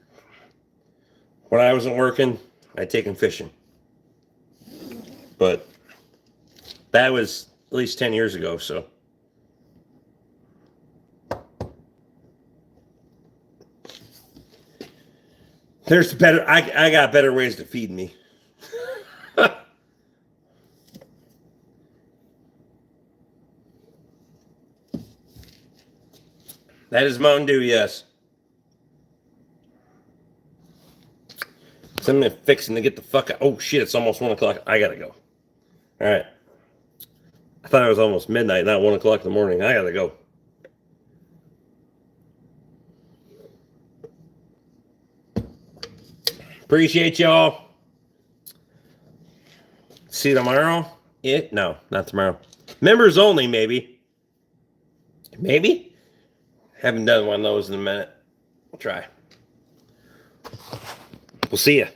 When I wasn't working, I'd take him fishing. But that was at least 10 years ago, so. There's better. I got better ways to feed me. That is Mountain Dew, yes. So I'm fixing to get the fuck out. Oh shit! It's almost 1 o'clock. I gotta go. All right. I thought it was almost midnight, not 1 o'clock in the morning. I gotta go. Appreciate y'all. See you tomorrow? No, not tomorrow. Members only, maybe. Maybe? Haven't done one of those in a minute. I'll try. We'll see you.